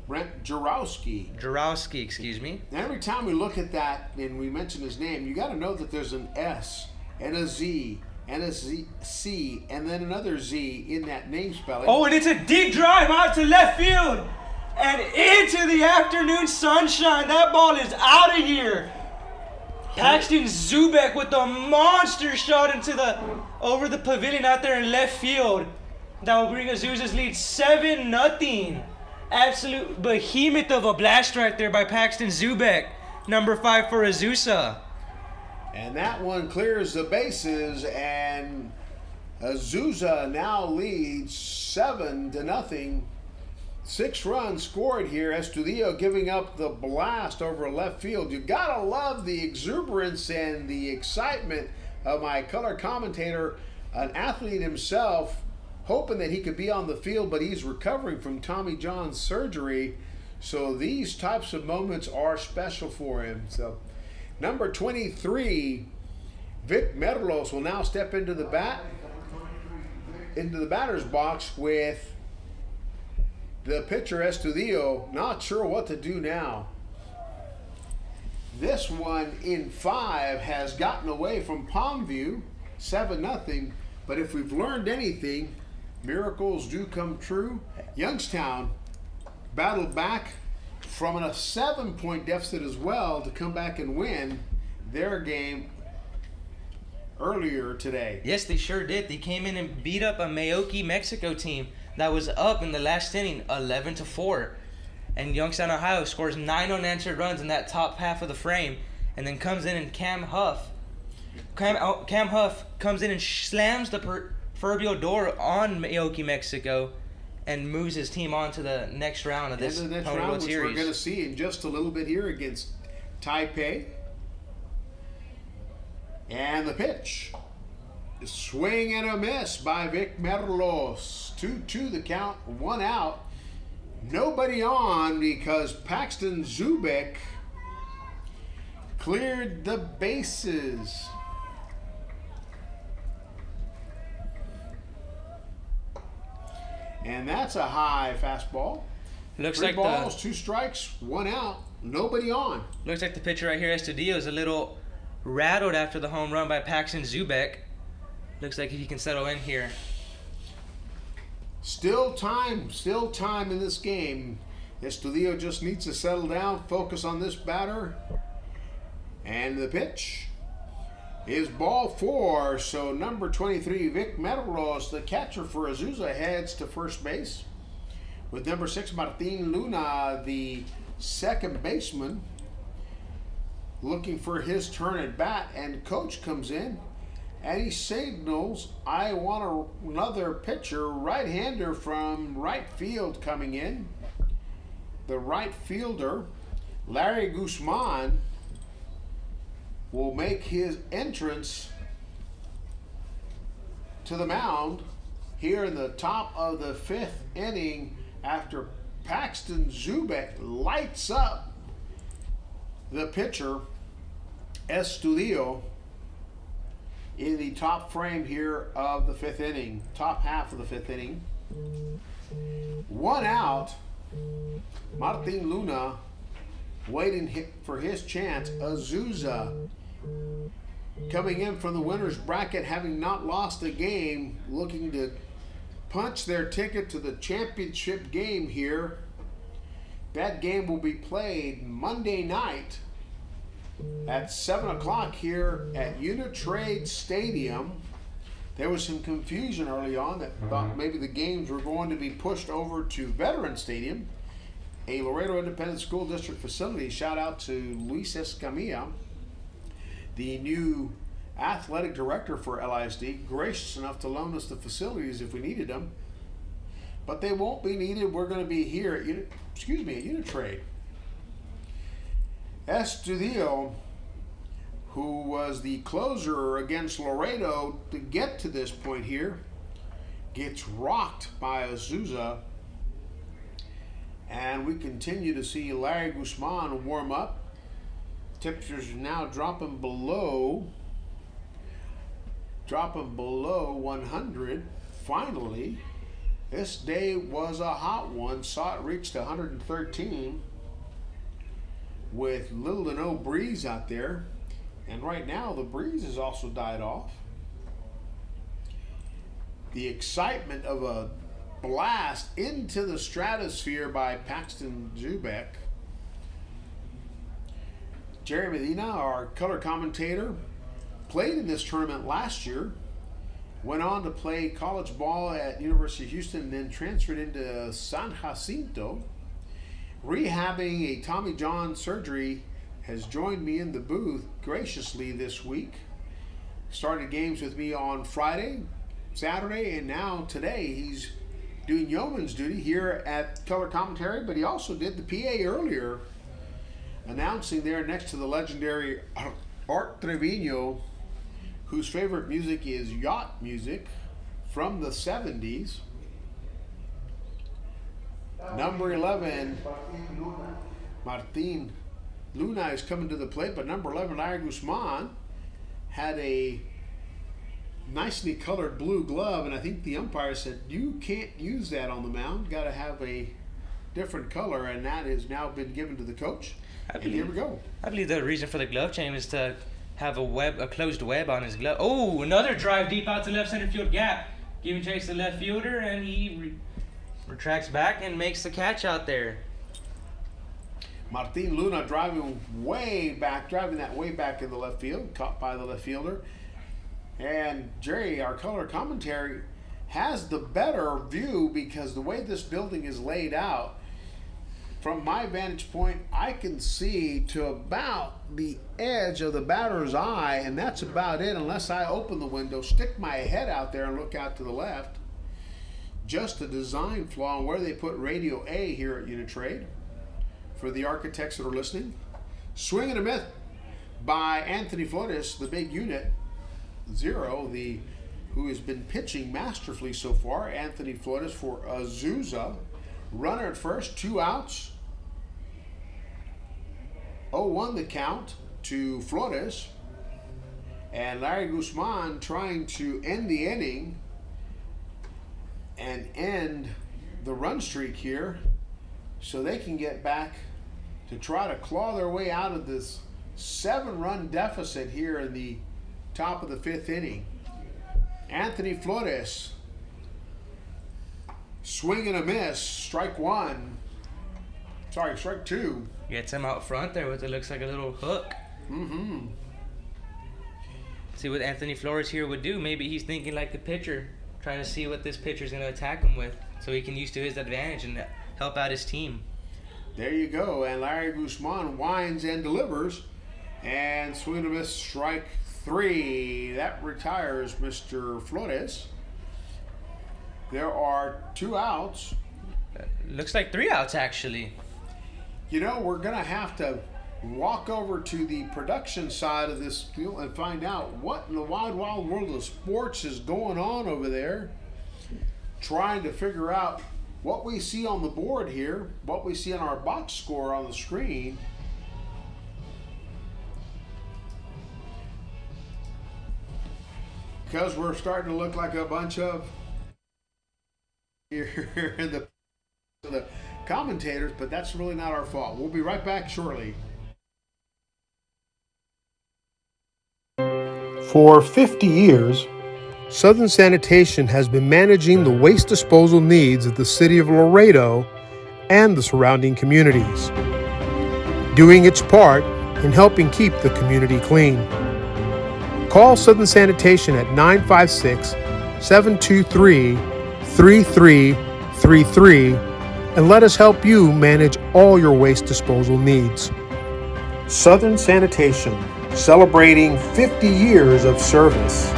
Brent Jarowski, excuse me. Now every time we look at that and we mention his name, you got to know that there's an S and a Z and a C and then another Z in that name spelling. Oh, and it's a deep drive out to left field and into the afternoon sunshine. That ball is out of here. Paxton Zubek with the monster shot over the pavilion out there in left field. That will bring Azusa's lead 7-0. Absolute behemoth of a blast right there by Paxton Zubek, number 5 for Azusa. And that one clears the bases, and Azusa now leads 7-0. 6 runs scored here. Estudio giving up the blast over left field. You gotta love the exuberance and the excitement of my color commentator, an athlete himself, hoping that he could be on the field, but he's recovering from Tommy John surgery. So these types of moments are special for him. So number 23, Vic Merlos, will now step into the batter's box with the pitcher Estudio. Not sure what to do now. This one in 5 has gotten away from Palmview, 7-0. But if we've learned anything, miracles do come true. Youngstown battled back from a 7-point deficit as well to come back and win their game earlier today. Yes, they sure did. They came in and beat up a Meoki, Mexico team that was up in the last inning 11-4. And Youngstown, Ohio scores 9 unanswered runs in that top half of the frame, and then comes in and Cam Huff comes in and slams the proverbial door on Meoki, Mexico, and moves his team on to the next round of this and the next Pony round, World which Series. we're going to see in just a little bit here against Taipei. And the pitch. Swing and a miss by Vic Merlos. 2-2 the count, 1 out. Nobody on because Paxton Zubek cleared the bases. And that's a high fastball. Looks 3 like balls, 2 strikes, 1 out. Nobody on. Looks like the pitcher right here, Estudillo, is a little rattled after the home run by Paxton Zubek. Looks like he can settle in here. Still time in this game. Estudillo just needs to settle down, focus on this batter. And the pitch is ball 4. So number 23, Vic Merlos, the catcher for Azusa, heads to first base. With number 6, Martin Luna, the second baseman, looking for his turn at bat. And coach comes in and he signals, I want another pitcher, right-hander from right field coming in. The right fielder, Larry Guzman, will make his entrance to the mound here in the top of the 5th inning after Paxton Zubek lights up the pitcher, Estudillo, in the top frame here of the 5th inning, top half of the 5th inning. 1 out. Martin Luna waiting for his chance. Azusa coming in from the winner's bracket, having not lost a game, looking to punch their ticket to the championship game here. That game will be played Monday night at 7 o'clock here at Unitrade Stadium. There was some confusion early on that thought maybe the games were going to be pushed over to Veteran Stadium, a Laredo Independent School District facility. Shout out to Luis Escamilla, the new athletic director for LISD, gracious enough to loan us the facilities if we needed them. But they won't be needed. We're going to be here at Unitrade. Estudillo, who was the closer against Laredo to get to this point here, gets rocked by Azusa. And we continue to see Larry Guzman warm up. Temperatures are now dropping below 100. Finally, this day was a hot one. Saw it reached 113 with little to no breeze out there. And right now the breeze has also died off. The excitement of a blast into the stratosphere by Paxton Zubek. Jerry Medina, our color commentator, played in this tournament last year, went on to play college ball at University of Houston, and then transferred into San Jacinto, rehabbing a Tommy John surgery. Has joined me in the booth graciously this week. Started games with me on Friday, Saturday, and now today he's doing yeoman's duty here at color commentary, but he also did the PA earlier, announcing there next to the legendary Art Trevino, whose favorite music is yacht music from the 70s. Number 11, Martin Luna is coming to the plate, but number 11, Larry Guzman, had a nicely colored blue glove, and I think the umpire said, you can't use that on the mound, got to have a different color, and that has now been given to the coach. And here we go. I believe the reason for the glove change is to have a closed web on his glove. Oh, another drive deep out to left center field gap. Giving chase to the left fielder, and he retracts back and makes the catch out there. Martin Luna driving that way back in the left field, caught by the left fielder. And Jerry, our color commentary, has the better view because the way this building is laid out, from my vantage point, I can see to about the edge of the batter's eye, and that's about it unless I open the window, stick my head out there and look out to the left. just a design flaw in where they put radio A here at Unitrade for the architects that are listening. Swing and a miss by Anthony Flores, the big unit, 0, who has been pitching masterfully so far. Anthony Flores for Azusa. Runner at first, 2 outs. 0-1 the count to Flores. And Larry Guzman trying to end the inning and end the run streak here so they can get back to try to claw their way out of this 7-run deficit here in the top of the 5th inning. Anthony Flores, swing and a miss, strike 2. Gets him out front there with it looks like a little hook. See what Anthony Flores here would do. Maybe he's thinking like the pitcher, trying to see what this pitcher's going to attack him with so he can use to his advantage and help out his team. There you go. And Larry Guzman winds and delivers. And swing and a miss, strike 3. That retires Mr. Flores. There are 2 outs. Looks like 3 outs actually. You know, we're going to have to walk over to the production side of this field and find out what in the wide, wild world of sports is going on over there. Trying to figure out what we see on the board here, what we see on our box score on the screen. Because we're starting to look like a bunch of here in the commentators, but that's really not our fault. We'll be right back shortly. For 50 years, Southern Sanitation has been managing the waste disposal needs of the city of Laredo and the surrounding communities, doing its part in helping keep the community clean. Call Southern Sanitation at 956-723-3333 and let us help you manage all your waste disposal needs. Southern Sanitation, celebrating 50 years of service.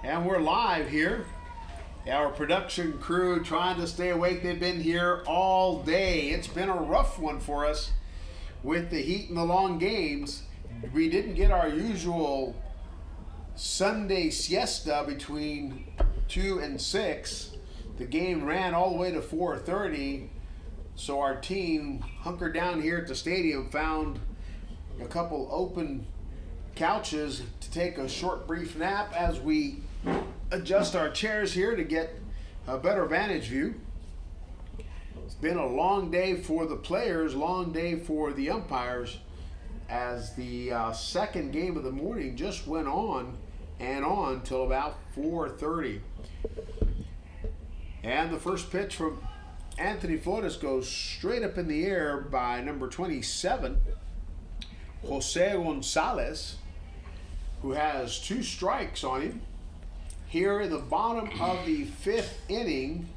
And we're live here. Our production crew trying to stay awake. They've been here all day. It's been a rough one for us with the heat and the long games. We didn't get our usual Sunday siesta between 2 and 6. The game ran all the way to 4:30. So our team hunkered down here at the stadium, found a couple open couches to take a short brief nap as we adjust our chairs here to get a better vantage view. It's been a long day for the players, long day for the umpires, as the second game of the morning just went on and on till about 4:30. And the first pitch from Anthony Flores goes straight up in the air by number 27, Jose Gonzalez, who has 2 strikes on him. Here in the bottom of the 5th inning,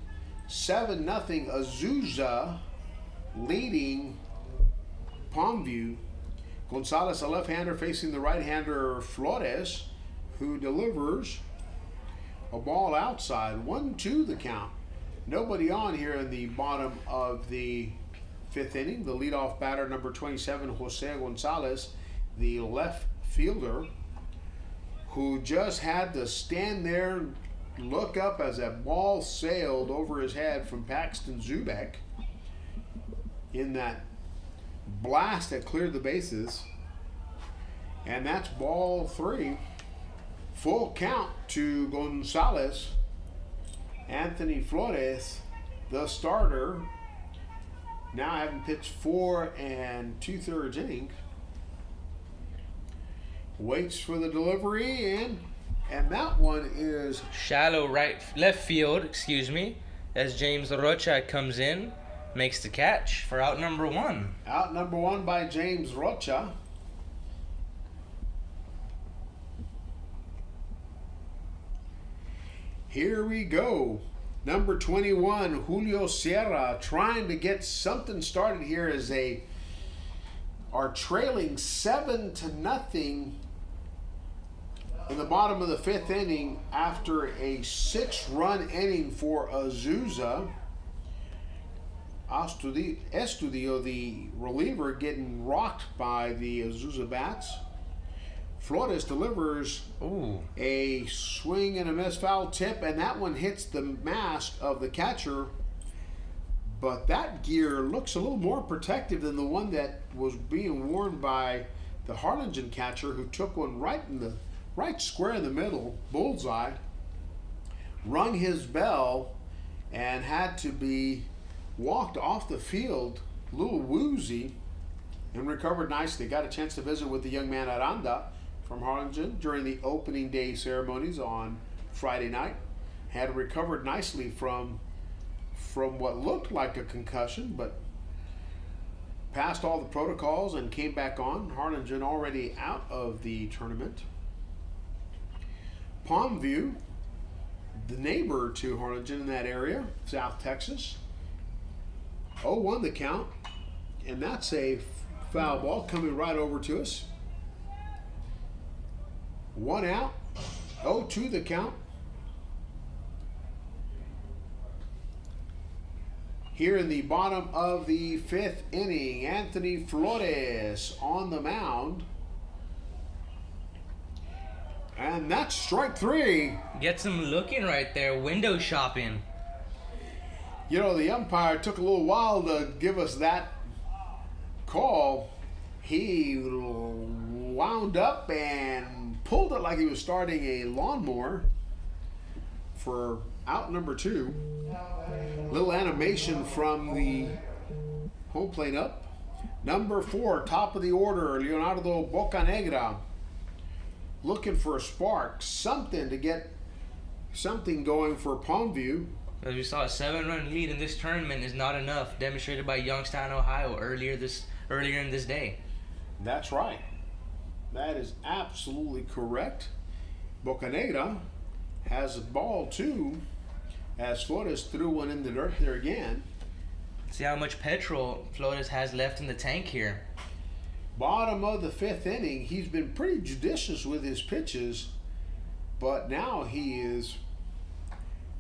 7-0 Azusa leading Palmview. Gonzalez, a left-hander, facing the right-hander Flores, who delivers a ball outside. 1-2 the count. Nobody on here in the bottom of the 5th inning. The leadoff batter, number 27, Jose Gonzalez, the left fielder, who just had to stand there and look up as that ball sailed over his head from Paxton Zubek in that blast that cleared the bases. And that's ball 3. Full count to Gonzalez. Anthony Flores, the starter, now having pitched 4 2/3 innings, waits for the delivery, and that one is shallow left field, as James Rocha comes in, makes the catch for out number 1. Out number 1 by James Rocha. Here we go. Number 21, Julio Sierra, trying to get something started here as they are trailing 7-0 in the bottom of the 5th inning after a 6-run inning for Azusa. Estudio, the reliever, getting rocked by the Azusa bats. Flores delivers a swing and a miss foul tip, and that one hits the mask of the catcher. But that gear looks a little more protective than the one that was being worn by the Harlingen catcher, who took one right square in the middle, bullseye, rung his bell, and had to be walked off the field a little woozy, and recovered nicely. Got a chance to visit with the young man Aranda from Harlingen during the opening day ceremonies on Friday night. Had recovered nicely from what looked like a concussion, but passed all the protocols and came back on. Harlingen already out of the tournament. Palmview, the neighbor to Harlingen in that area, South Texas. 0-1 the count, and that's a foul ball coming right over to us. 1 out, 0-2 the count. Here in the bottom of the 5th inning, Anthony Flores on the mound. And that's strike 3. Gets him looking right there, window shopping. You know, the umpire took a little while to give us that call. He wound up and pulled it like he was starting a lawnmower for out number 2. Little animation from the home plate up. Number 4, top of the order, Leonardo Bocanegra, looking for a spark, something to get something going for Palmview. As we saw, a 7-run lead in this tournament is not enough, demonstrated by Youngstown, Ohio earlier in this day. That's right. That is absolutely correct. Bocanegra has a ball too, as Flores threw one in the dirt there again. See how much petrol Flores has left in the tank here. Bottom of the 5th inning, he's been pretty judicious with his pitches, but now he is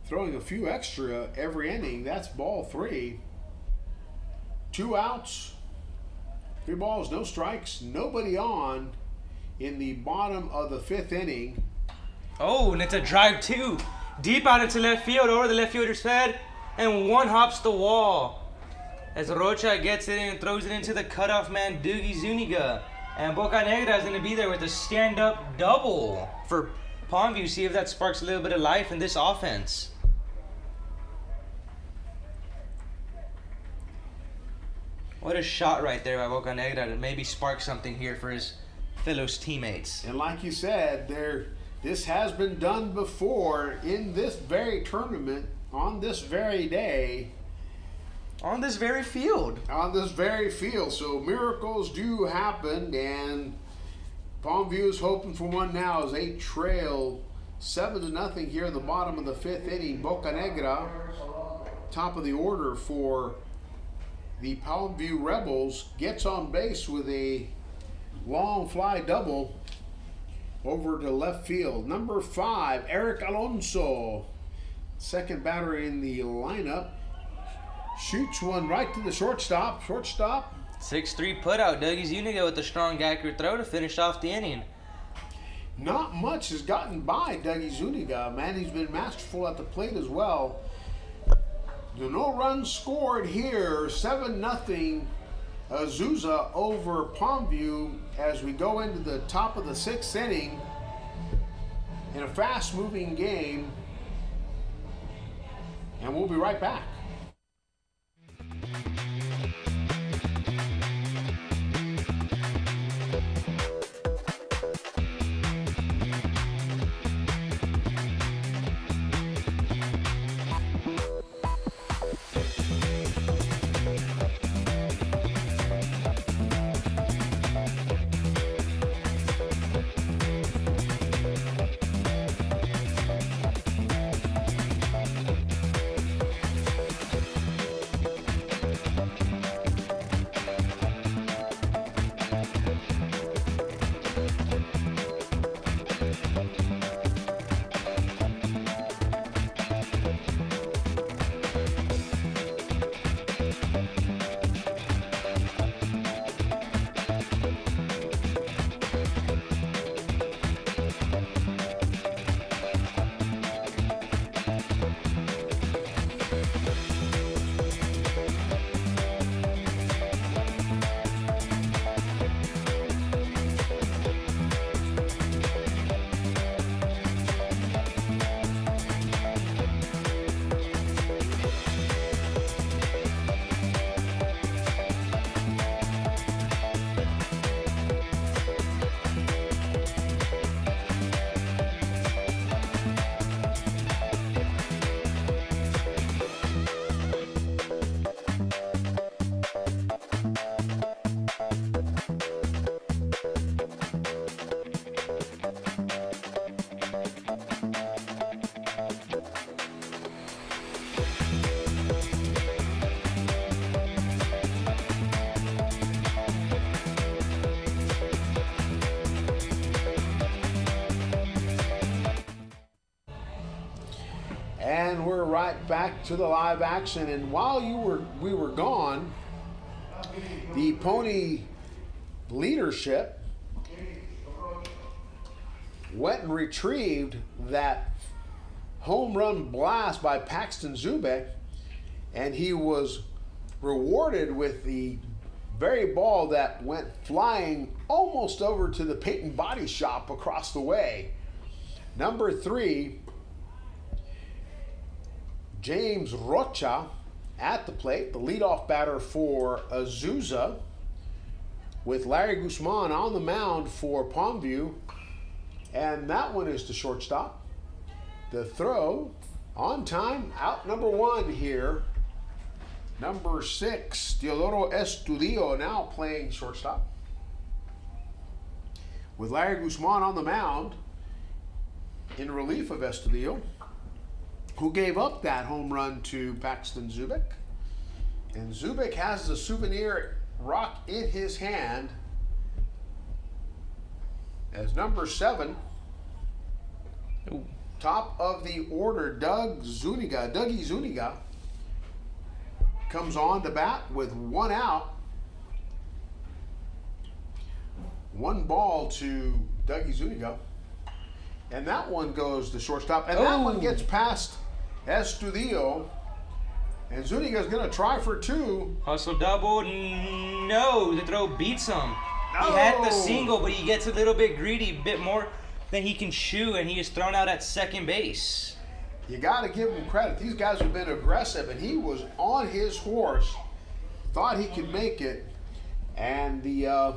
throwing a few extra every inning. That's ball 3. 2 outs, 3 balls, no strikes, nobody on in the bottom of the 5th inning. Oh, and it's a drive too. Deep out into left field, over the left fielder's head, and one hops the wall. As Rocha gets it in and throws it into the cutoff man, Doogie Zuniga. And Bocanegra is going to be there with a stand-up double for Palmview. See if that sparks a little bit of life in this offense. What a shot right there by Bocanegra to maybe spark something here for his fellow teammates. And like you said, this has been done before in this very tournament on this very day. On this very field. On this very field. So miracles do happen, and Palmview is hoping for one now as they trail 7-0 here in the bottom of the 5th inning. Boca Negra, top of the order for the Palmview Rebels, gets on base with a long fly double over to left field. Number 5, Eric Alonso, second batter in the lineup, shoots one right to the shortstop. 6-3 putout. Dougie Zuniga with a strong accurate throw to finish off the inning. Not much has gotten by Dougie Zuniga. Man, he's been masterful at the plate as well. No runs scored here. 7-0 Azusa over Palmview as we go into the top of the 6th inning in a fast-moving game. And we'll be right back. And we're right back to the live action. And while we were gone, the Pony leadership went and retrieved that home run blast by Paxton Zubek, and he was rewarded with the very ball that went flying almost over to the paint and body shop across the way. Number 3, James Rocha at the plate, the leadoff batter for Azusa, with Larry Guzman on the mound for Palmview. And that one is to shortstop. The throw on time, out number 1 here. Number 6, Teodoro Estudio now playing shortstop, with Larry Guzman on the mound in relief of Estudio, who gave up that home run to Paxton Zubek. And Zubek has the souvenir rock in his hand as number 7, top of the order, Dougie Zuniga, comes on to bat with 1 out. 1 ball to Dougie Zuniga. And that one goes to shortstop. And that one gets past Estudio. And Zuniga's going to try for 2. Hustle double. No, the throw beats him. He had the single, but he gets a little bit greedy, a bit more than he can chew, and he is thrown out at second base. You got to give him credit. These guys have been aggressive, and he was on his horse, thought he could make it, and the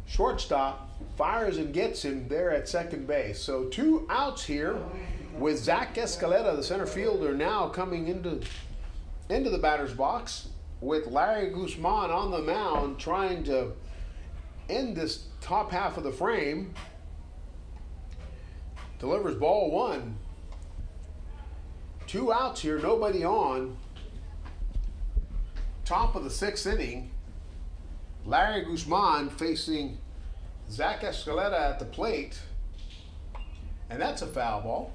shortstop fires and gets him there at second base. So 2 outs here, with Zach Escaleta, the center fielder, now coming into into the batter's box with Larry Guzman on the mound trying to end this top half of the frame. Delivers ball one. 2 outs here, nobody on. Top of the 6th inning. Larry Guzman facing Zach Escaleta at the plate. And that's a foul ball.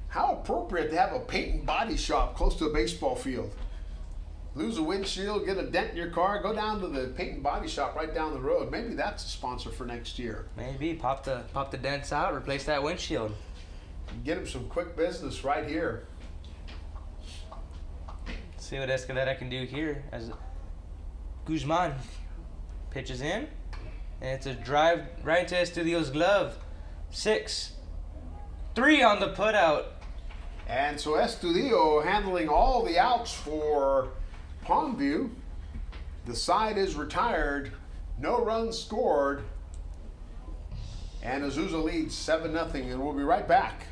How appropriate to have a paint and body shop close to a baseball field. Lose a windshield, get a dent in your car, go down to the paint and body shop right down the road. Maybe that's a sponsor for next year. Maybe pop the dents out, replace that windshield. Get him some quick business right here. See what Escaleta can do here as Guzman pitches in, and it's a drive right into Estudio's glove. 6-3 on the putout. And so Estudio handling all the outs for Palmview. The side is retired, no runs scored, and Azusa leads 7-0, and we'll be right back.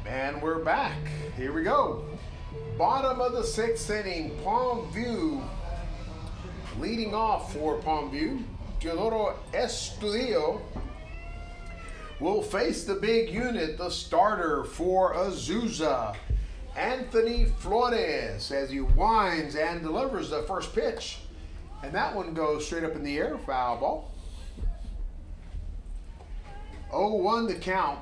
And we're back. Here we go. Bottom of the 6th inning, Palmview leading off for Palmview. Teodoro Estudio will face the big unit, the starter for Azusa, Anthony Flores, as he winds and delivers the first pitch. And that one goes straight up in the air, foul ball. 0-1 the count.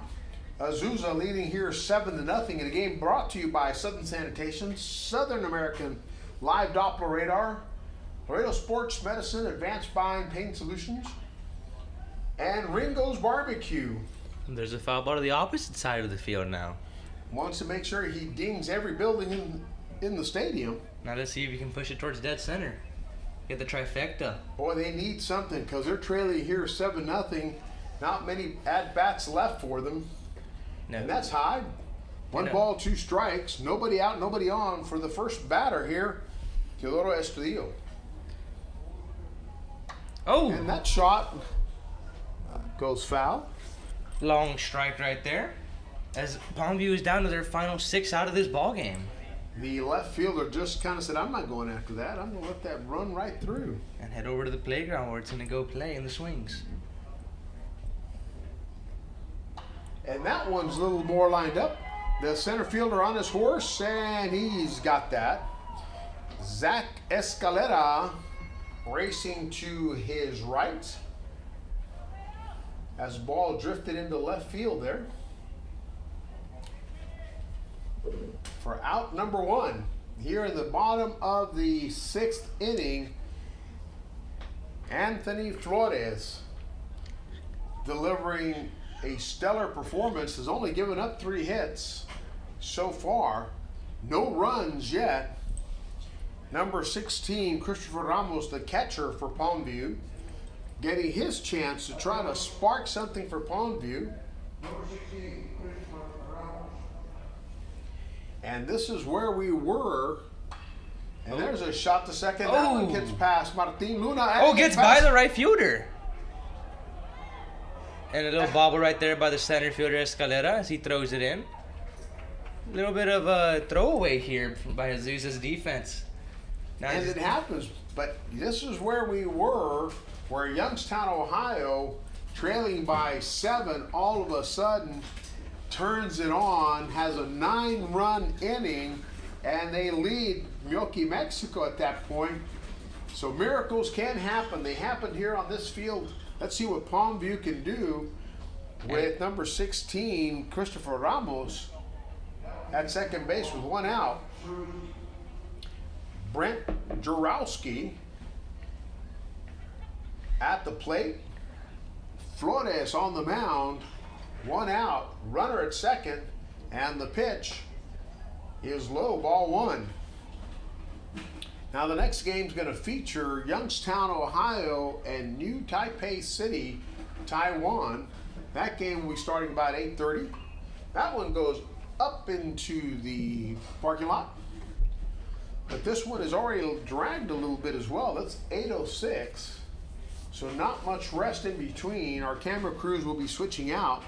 Azusa leading here 7-0 in a game brought to you by Southern Sanitation, Southern American Live Doppler Radar, Laredo Sports Medicine, Advanced Buying Pain Solutions, and Ringo's Barbecue. There's a foul ball to the opposite side of the field now. Wants to make sure he dings every building in the stadium. Now let's see if you can push it towards dead center. Get the trifecta. Boy, they need something because they're trailing here 7-0. Not many at-bats left for them. No. And that's high. One ball, 2 strikes. Nobody out, nobody on for the first batter here, Teodoro Estudio. Oh! And that shot goes foul. Long strike right there. As Palmview is down to their final 6 out of this ball game. The left fielder just kind of said, I'm not going after that. I'm going to let that run right through. And head over to the playground where it's going to go play in the swings. And that one's a little more lined up. The center fielder on his horse, and he's got that. Zach Escaleta racing to his right. as the ball drifted into left field there. For out number 1, here in the bottom of the 6th inning, Anthony Flores delivering a stellar performance, has only given up 3 hits so far, no runs yet. Number 16, Christopher Ramos, the catcher for Palmview, getting his chance to try to spark something for Palmview. And this is where we were. And there's a shot to second. That one gets past Martin Luna. Gets by the right fielder. And a little bobble right there by the center fielder Escalera as he throws it in. A little bit of a throwaway here by Azusa's defense. And it happens, but this is where we were, where Youngstown, Ohio, trailing by 7, all of a sudden turns it on, has a 9-run inning, and they lead Milwaukee, Mexico at that point. So miracles can happen. They happen here on this field. Let's see what Palmview can do with number 16, Christopher Ramos, at second base with 1 out. Brent Jurowski at the plate. Flores on the mound, 1 out, runner at second, and the pitch is low, ball 1. Now the next game is going to feature Youngstown, Ohio and New Taipei City, Taiwan. That game will be starting about 8:30. That one goes up into the parking lot. But this one is already dragged a little bit as well. That's 8:06. So not much rest in between. Our camera crews will be switching out,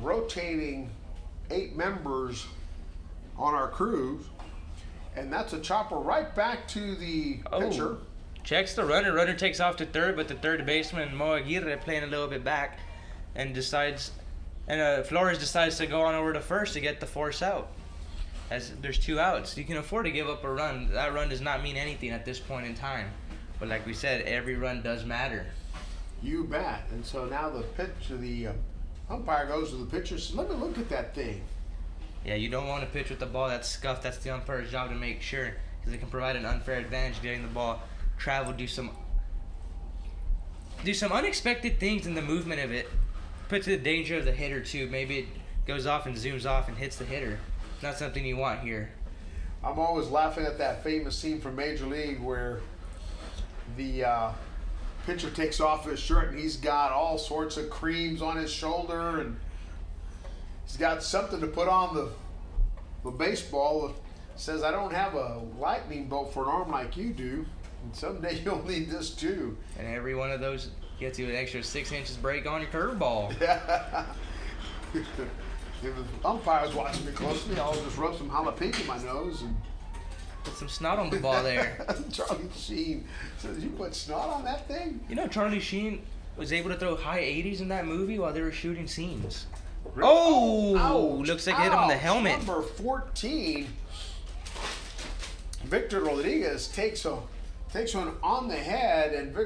rotating 8 members on our crews. And that's a chopper right back to the pitcher. Checks the runner. Runner takes off to third, but the third baseman, Mo Aguirre, playing a little bit back and decides, and Flores decides to go on over to first to get the force out. As there's 2 outs, you can afford to give up a run. That run does not mean anything at this point in time. But like we said, every run does matter. You bet. And so now the umpire goes to the pitcher and says, let me look at that thing. Yeah, you don't want to pitch with the ball that's scuffed. That's the umpire's job to make sure, because it can provide an unfair advantage getting the ball travel, do some unexpected things in the movement of it. Put to the danger of the hitter too. Maybe it goes off and zooms off and hits the hitter. Not something you want here. I'm always laughing at that famous scene from Major League where the pitcher takes off his shirt and he's got all sorts of creams on his shoulder and he's got something to put on the baseball. It says, I don't have a lightning bolt for an arm like you do. And someday you'll need this too. And every one of those gets you an extra 6 inches break on your curveball. If the umpire's watching me closely, I'll just rub some jalapeno in my nose and put some snot on the ball there. Charlie Sheen says, you put snot on that thing? You know, Charlie Sheen was able to throw high 80s in that movie while they were shooting scenes. Really? Oh, looks like it hit him in the helmet. Number 14, Victor Rodriguez takes one on the head, and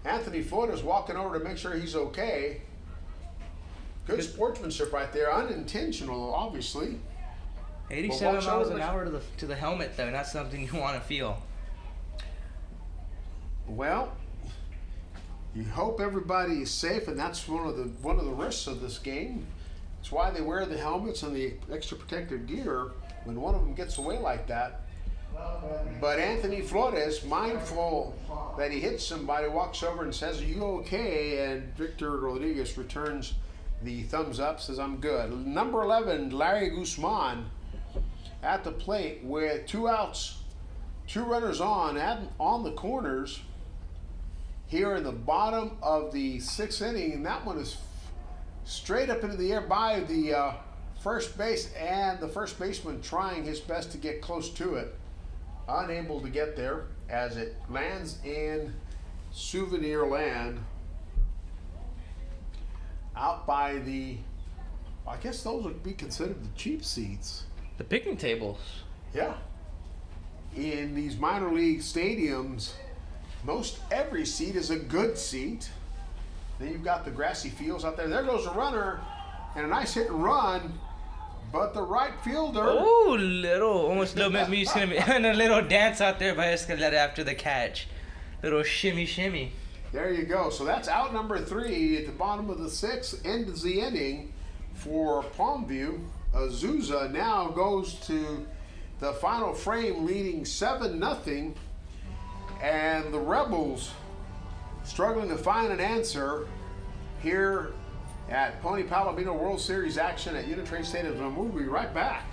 Anthony Flores walking over to make sure he's okay. Good sportsmanship right there, unintentional, obviously. 87 miles an hour to the helmet, though. Not something you want to feel. Well, you hope everybody is safe, and that's one of the risks of this game. It's why they wear the helmets and the extra protective gear when one of them gets away like that. But Anthony Flores, mindful that he hits somebody, walks over and says, "Are you okay?" And Victor Rodriguez returns the thumbs up, says, "I'm good." Number 11, Larry Guzman at the plate with 2 outs, 2 runners on the corners here in the bottom of the 6th inning, and that one is straight up into the air by the first base, and the first baseman trying his best to get close to it, unable to get there as it lands in souvenir land out by the, I guess those would be considered the cheap seats. The picnic tables. Yeah. In these minor league stadiums, most every seat is a good seat. Then you've got the grassy fields out there. There goes a runner, and a nice hit and run. But the right fielder. Oh, almost little bit me and a little dance out there by Escalera after the catch. Little shimmy, shimmy. There you go. So that's out number 3 at the bottom of the 6th. Ends the inning for Palmview. Azusa now goes to the final frame, leading 7-0. And the Rebels struggling to find an answer here at Pony Palomino World Series action at Unitrade Stadium. We'll be right back.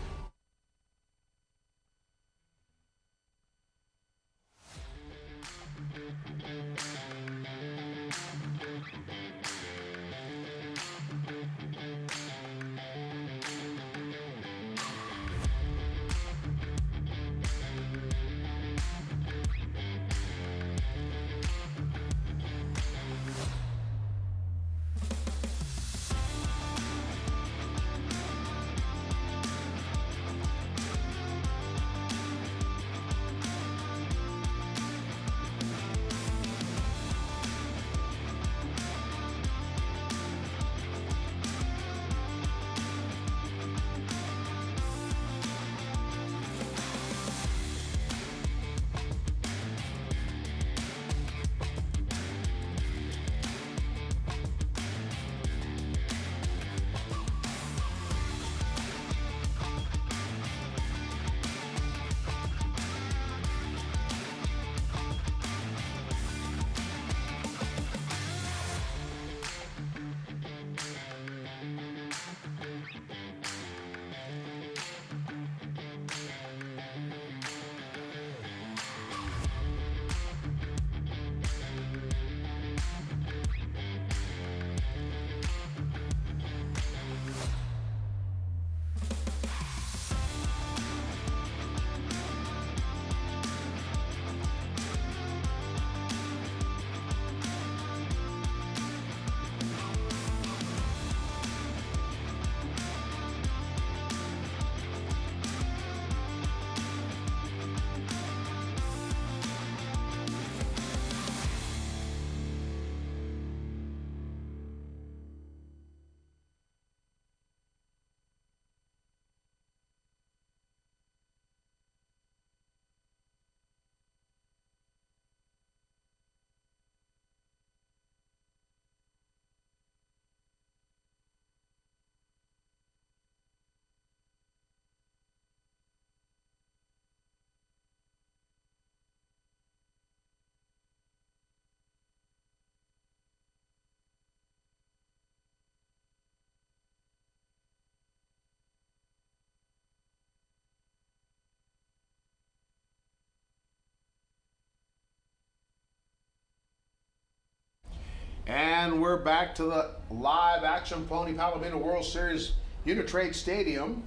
And we're back to the live action Pony Palomino World Series Unitrade Stadium,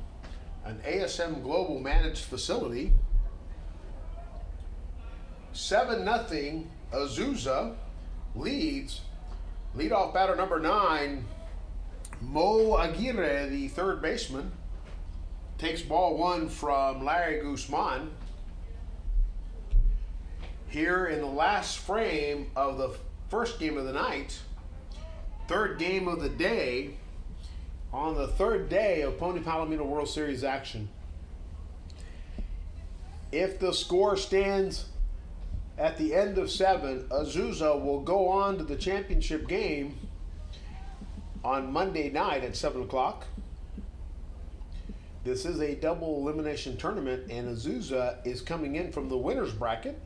an ASM Global managed facility. 7-0, Azusa leads. Leadoff batter number 9, Mo Aguirre, the third baseman, takes ball 1 from Larry Guzman. Here in the last frame of the first game of the night, third game of the day, on the third day of Pony Palomino World Series action. If the score stands at the end of 7, Azusa will go on to the championship game on Monday night at 7 o'clock. This is a double elimination tournament, and Azusa is coming in from the winner's bracket.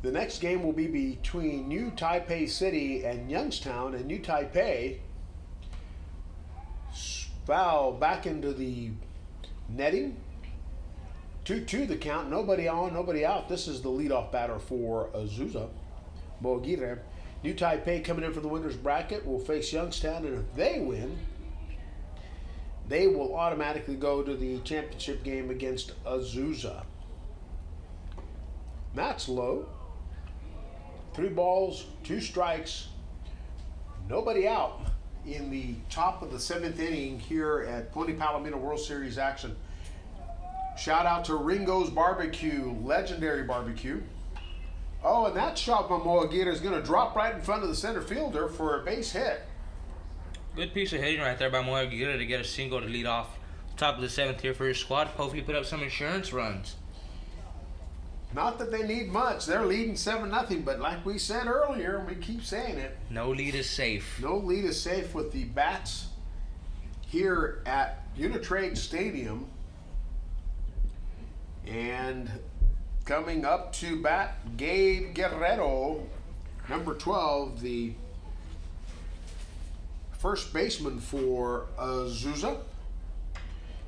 The next game will be between New Taipei City and Youngstown, and New Taipei foul back into the netting. 2-2 the count, nobody on, nobody out. This is the leadoff batter for Azusa, Mo Aguirre. New Taipei coming in from the winner's bracket will face Youngstown, and if they win, they will automatically go to the championship game against Azusa. That's low. 3 balls, 2 strikes, nobody out in the top of the 7th inning here at Pony Palomino World Series action. Shout out to Ringo's Barbecue, legendary barbecue. Oh, and that shot by Moagira is going to drop right in front of the center fielder for a base hit. Good piece of hitting right there by Moagira to get a single to lead off top of the 7th here for his squad. Hopefully put up some insurance runs. Not that they need much. They're leading 7-0, but like we said earlier, and we keep saying it, no lead is safe. no lead is safe with the bats here at Unitrade Stadium. And coming up to bat, Gabe Guerrero, number 12, the first baseman for Azusa.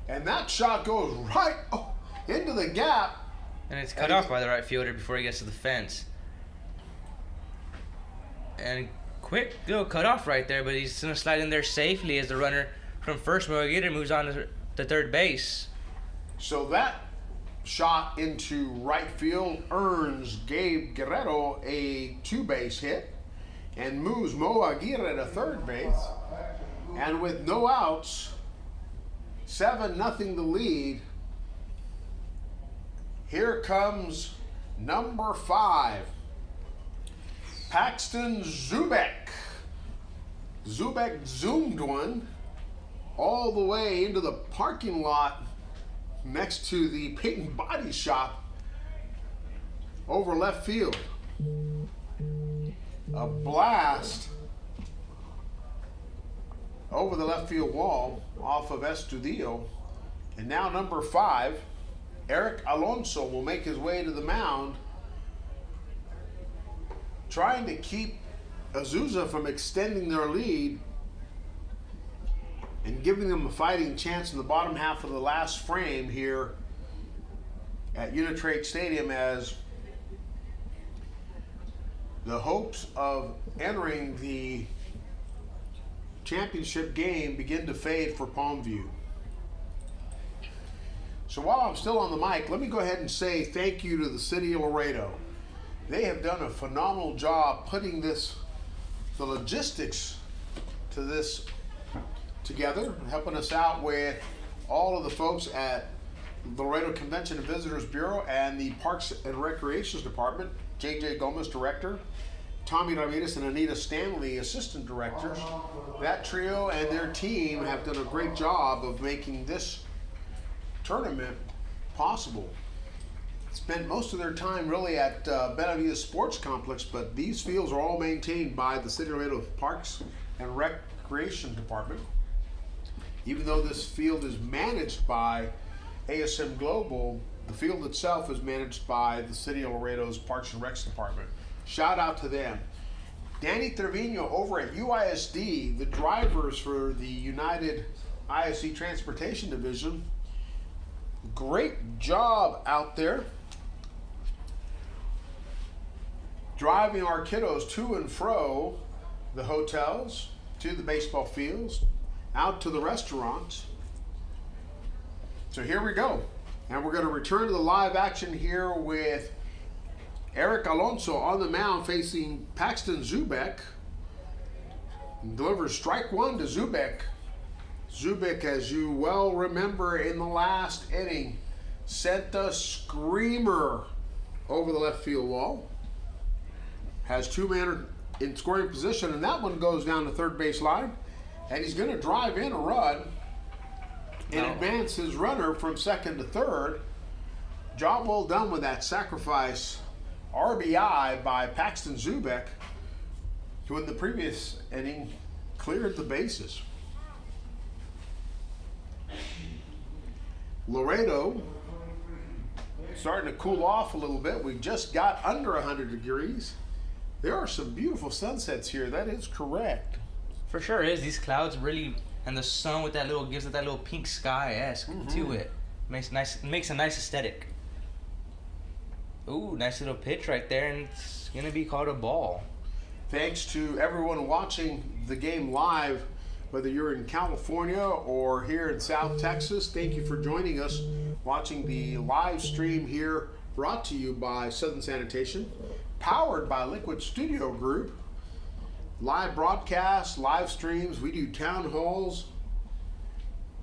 And that shot goes right into the gap. And it's cut off by the right fielder before he gets to the fence. And quick little cut off right there, but he's going to slide in there safely as the runner from first, Moagira, moves on to third base. So that shot into right field earns Gabe Guerrero a 2-base hit and moves Moagira to third base. And with no outs, 7-0 the lead. Here comes number 5, Paxton Zubek. Zubek zoomed one all the way into the parking lot next to the Paint and Body Shop over left field. A blast over the left field wall off of Estudillo. And now number 5, Eric Alonso, will make his way to the mound, trying to keep Azusa from extending their lead and giving them a fighting chance in the bottom half of the last frame here at Unitrade Stadium, as the hopes of entering the championship game begin to fade for Palmview. So while I'm still on the mic, let me go ahead and say thank you to the city of Laredo. They have done a phenomenal job putting the logistics to this together, helping us out with all of the folks at the Laredo Convention and Visitors Bureau and the Parks and Recreations Department, JJ Gomez, Director, Tommy Ramirez and Anita Stanley, Assistant Directors. That trio and their team have done a great job of making this tournament possible. Spent most of their time really at Benavides Sports Complex, but these fields are all maintained by the City of Laredo Parks and Recreation Department. Even though this field is managed by ASM Global, the field itself is managed by the City of Laredo's Parks and Recs Department. Shout out to them. Danny Trevino over at UISD, the drivers for the United ISC Transportation Division. Great job out there driving our kiddos to and fro the hotels, to the baseball fields, out to the restaurants. So here we go. And we're going to return to the live action here with Eric Alonso on the mound facing Paxton Zubek. Delivers strike 1 to Zubek. Zubik, as you well remember in the last inning, sent a screamer over the left field wall. Has 2 men in scoring position, and that one goes down the third base line. And he's going to drive in a run and advance his runner from second to third. Job well done with that sacrifice RBI by Paxton Zubek, who in the previous inning cleared the bases. Laredo starting to cool off a little bit. We just got under 100 degrees. There are some beautiful sunsets here. That is correct. For sure is. These clouds really, and the sun with that little, gives it that little pink sky-esque to it. Makes a nice aesthetic. Ooh, nice little pitch right there, and it's gonna be called a ball. Thanks to everyone watching the game live, whether you're in California or here in South Texas. Thank you for joining us, watching the live stream here, brought to you by Southern Sanitation, powered by Liquid Studio Group. Live broadcasts, live streams, we do town halls,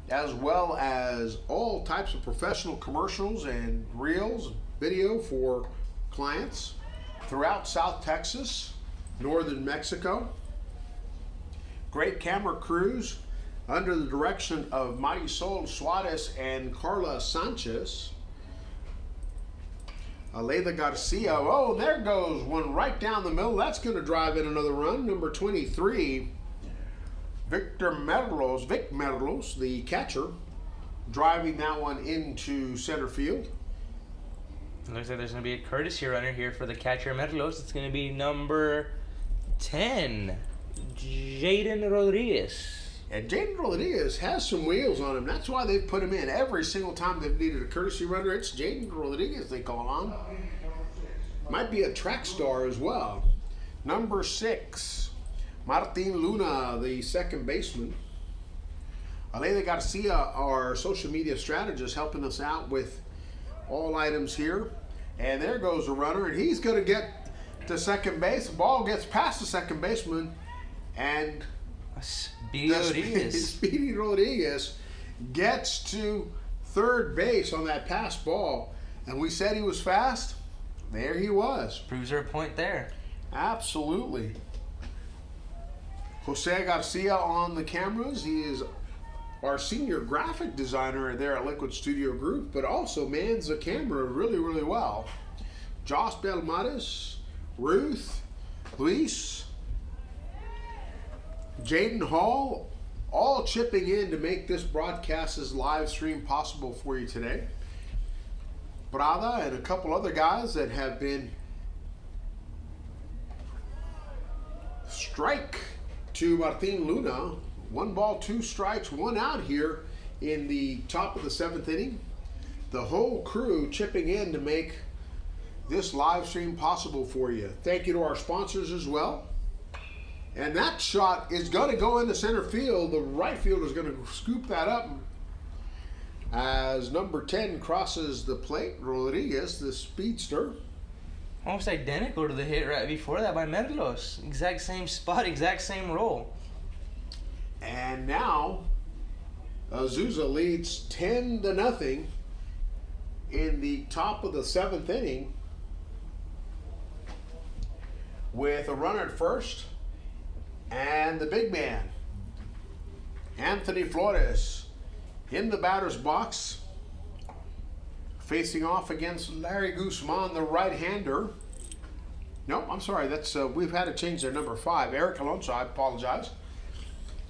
as well as all types of professional commercials and reels, video for clients. throughout South Texas, northern Mexico. Great camera crews under the direction of Marisol Suarez and Carla Sanchez. Aleda Garcia, oh, there goes one right down the middle. That's going to drive in another run. Number 23, Vic Merlos, the catcher, driving that one into center field. It looks like there's going to be a courtesy runner here for the catcher Merlos. It's going to be number 10, Jaden Rodriguez. And Jaden Rodriguez has some wheels on him. That's why they've put him in. Every single time they've needed a courtesy runner, it's Jaden Rodriguez they call on. Might be a track star as well. Number 6, Martin Luna, the second baseman. Aleda Garcia, our social media strategist, helping us out with all items here. And there goes the runner, and he's going to get to second base. The ball gets past the second baseman, and Speedy Rodriguez gets to third base on that pass ball. And we said he was fast. There he was. Proves our point there. Absolutely. Jose Garcia on the cameras. He is our senior graphic designer there at Liquid Studio Group, but also mans the camera really, really well. Josh Belmares, Ruth, Luis, Jaden Hall, all chipping in to make this broadcast's live stream possible for you today. Prada and a couple other guys that have been strike to Martin Luna. 1 ball, 2 strikes, 1 out here in the top of the 7th inning. The whole crew chipping in to make this live stream possible for you. Thank you to our sponsors as well. And that shot is going to go into center field. The right fielder is going to scoop that up as number 10 crosses the plate. Rodriguez, the speedster. Almost identical to the hit right before that by Merlos. Exact same spot, exact same role. And now Azusa leads 10-0 in the top of the 7th inning with a runner at first. And the big man, Anthony Flores, in the batter's box, facing off against Larry Guzman, the right-hander. Nope, I'm sorry. That's we've had to change their number 5. Eric Alonso, I apologize.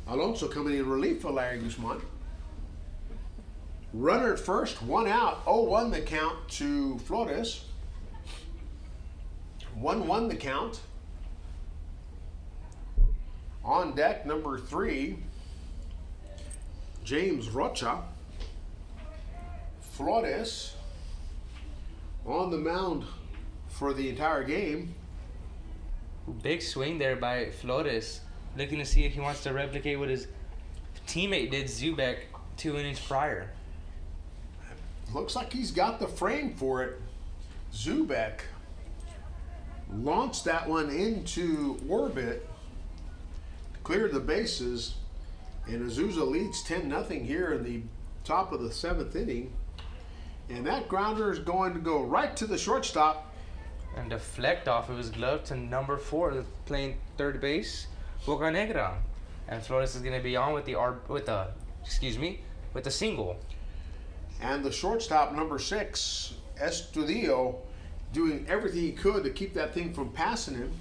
Alonso coming in relief for Larry Guzman. Runner at first, 1 out, 0-1 the count to Flores. 1-1 the count. On deck, number 3, James Rocha. Flores on the mound for the entire game. Big swing there by Flores. Looking to see if he wants to replicate what his teammate did, Zubek, 2 innings prior. Looks like he's got the frame for it. Zubek launched that one into orbit, cleared the bases, and Azusa leads 10-0 here in the top of the 7th inning. And that grounder is going to go right to the shortstop. And deflect off of his glove to number 4, playing third base, Bocanegra. And Flores is going to be on with the single. And the shortstop, number 6, Estudio, doing everything he could to keep that thing from passing him.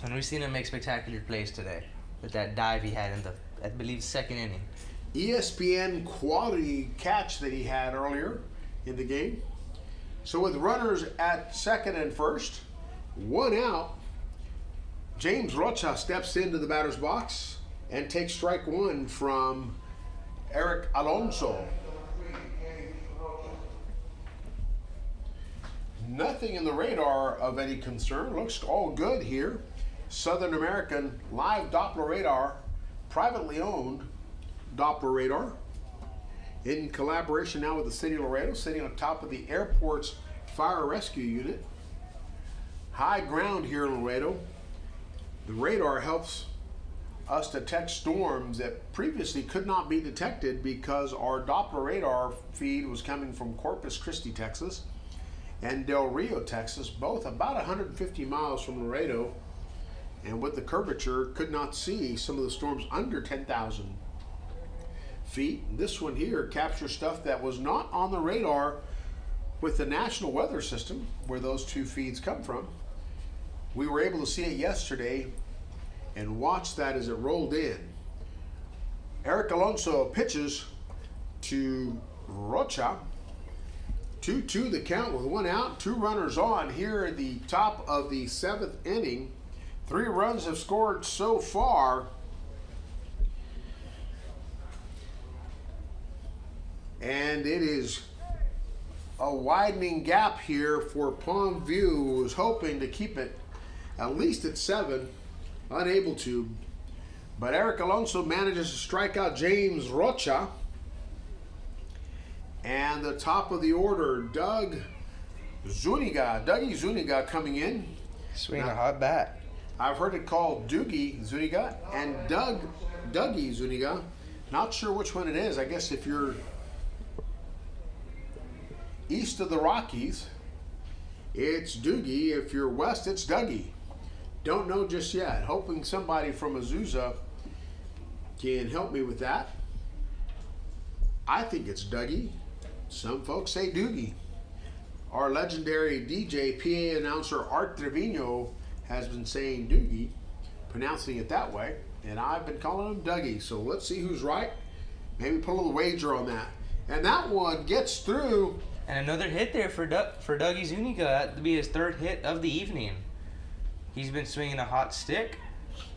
And we've seen him make spectacular plays today with that dive he had in the, I believe, 2nd inning. ESPN quality catch that he had earlier in the game. So with runners at 2nd and 1st, 1 out, James Rocha steps into the batter's box and takes strike 1 from Eric Alonso. Nothing in the radar of any concern. Looks all good here. Southern American live Doppler radar, privately owned Doppler radar, in collaboration now with the city of Laredo, sitting on top of the airport's fire rescue unit. High ground here in Laredo. The radar helps us detect storms that previously could not be detected because our Doppler radar feed was coming from Corpus Christi, Texas. and Del Rio, Texas, both about 150 miles from Laredo. And with the curvature, could not see some of the storms under 10,000 feet. This one here captures stuff that was not on the radar with the National Weather System, where those two feeds come from. We were able to see it yesterday and watch that as it rolled in. Eric Alonso pitches to Rocha. 2-2 the count with one out, 2 runners on here at the top of the 7th inning. 3 runs have scored so far. And it is a widening gap here for Palmview, who was hoping to keep it at least at 7, unable to. But Eric Alonso manages to strike out James Rocha. And the top of the order, Dougie Zuniga coming in. Swinging a hot bat. I've heard it called Doogie Zuniga and Dougie Zuniga. Not sure which one it is. I guess if you're east of the Rockies, it's Doogie. If you're west, it's Dougie. Don't know just yet. Hoping somebody from Azusa can help me with that. I think it's Dougie. Some folks say Doogie. Our legendary DJ, PA announcer Art Trevino has been saying Doogie, pronouncing it that way, and I've been calling him Dougie. So let's see who's right. Maybe put a little wager on that. And that one gets through. And another hit there for Dougie Zuniga. That to be his 3rd hit of the evening. He's been swinging a hot stick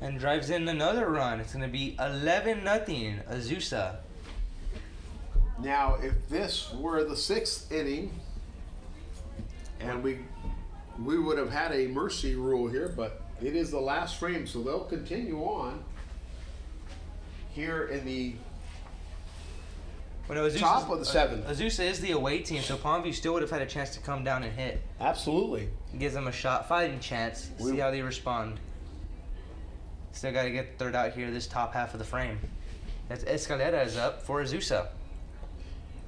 and drives in another run. It's going to be 11-0 Azusa. Now, if this were the 6th inning, and we would have had a mercy rule here, but it is the last frame, so they'll continue on here in the top of the 7th. Azusa is the away team, so Palmview still would have had a chance to come down and hit. Absolutely. It gives them a fighting chance. See how they respond. Still got to get the 3rd out here, this top half of the frame. That's Escalera is up for Azusa.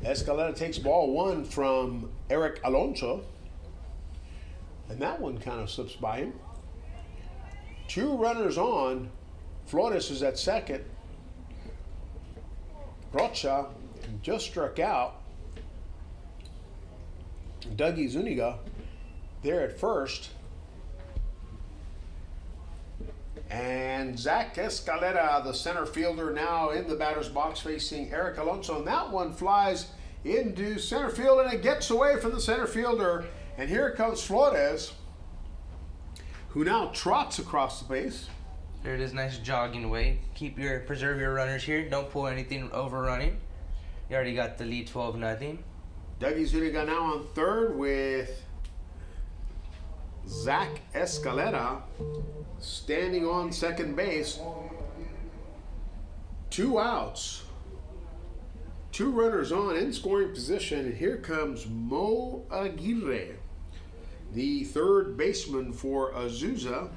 Escalera takes ball 1 from Eric Alonso. And that one kind of slips by him. 2 runners on. Flores is at 2nd. Rocha just struck out. Dougie Zuniga there at 1st. And Zach Escalera, the center fielder, now in the batter's box facing Eric Alonso. And that one flies into center field, and it gets away from the center fielder. And here comes Flores, who now trots across the base. There it is, nice jogging way. Preserve your runners here. Don't pull anything overrunning. You already got the lead 12-0. Dougie Zuniga now on 3rd with Zach Escalera standing on 2nd base. 2 outs. 2 runners on in scoring position, and here comes Mo Aguirre, the 3rd baseman for Azusa,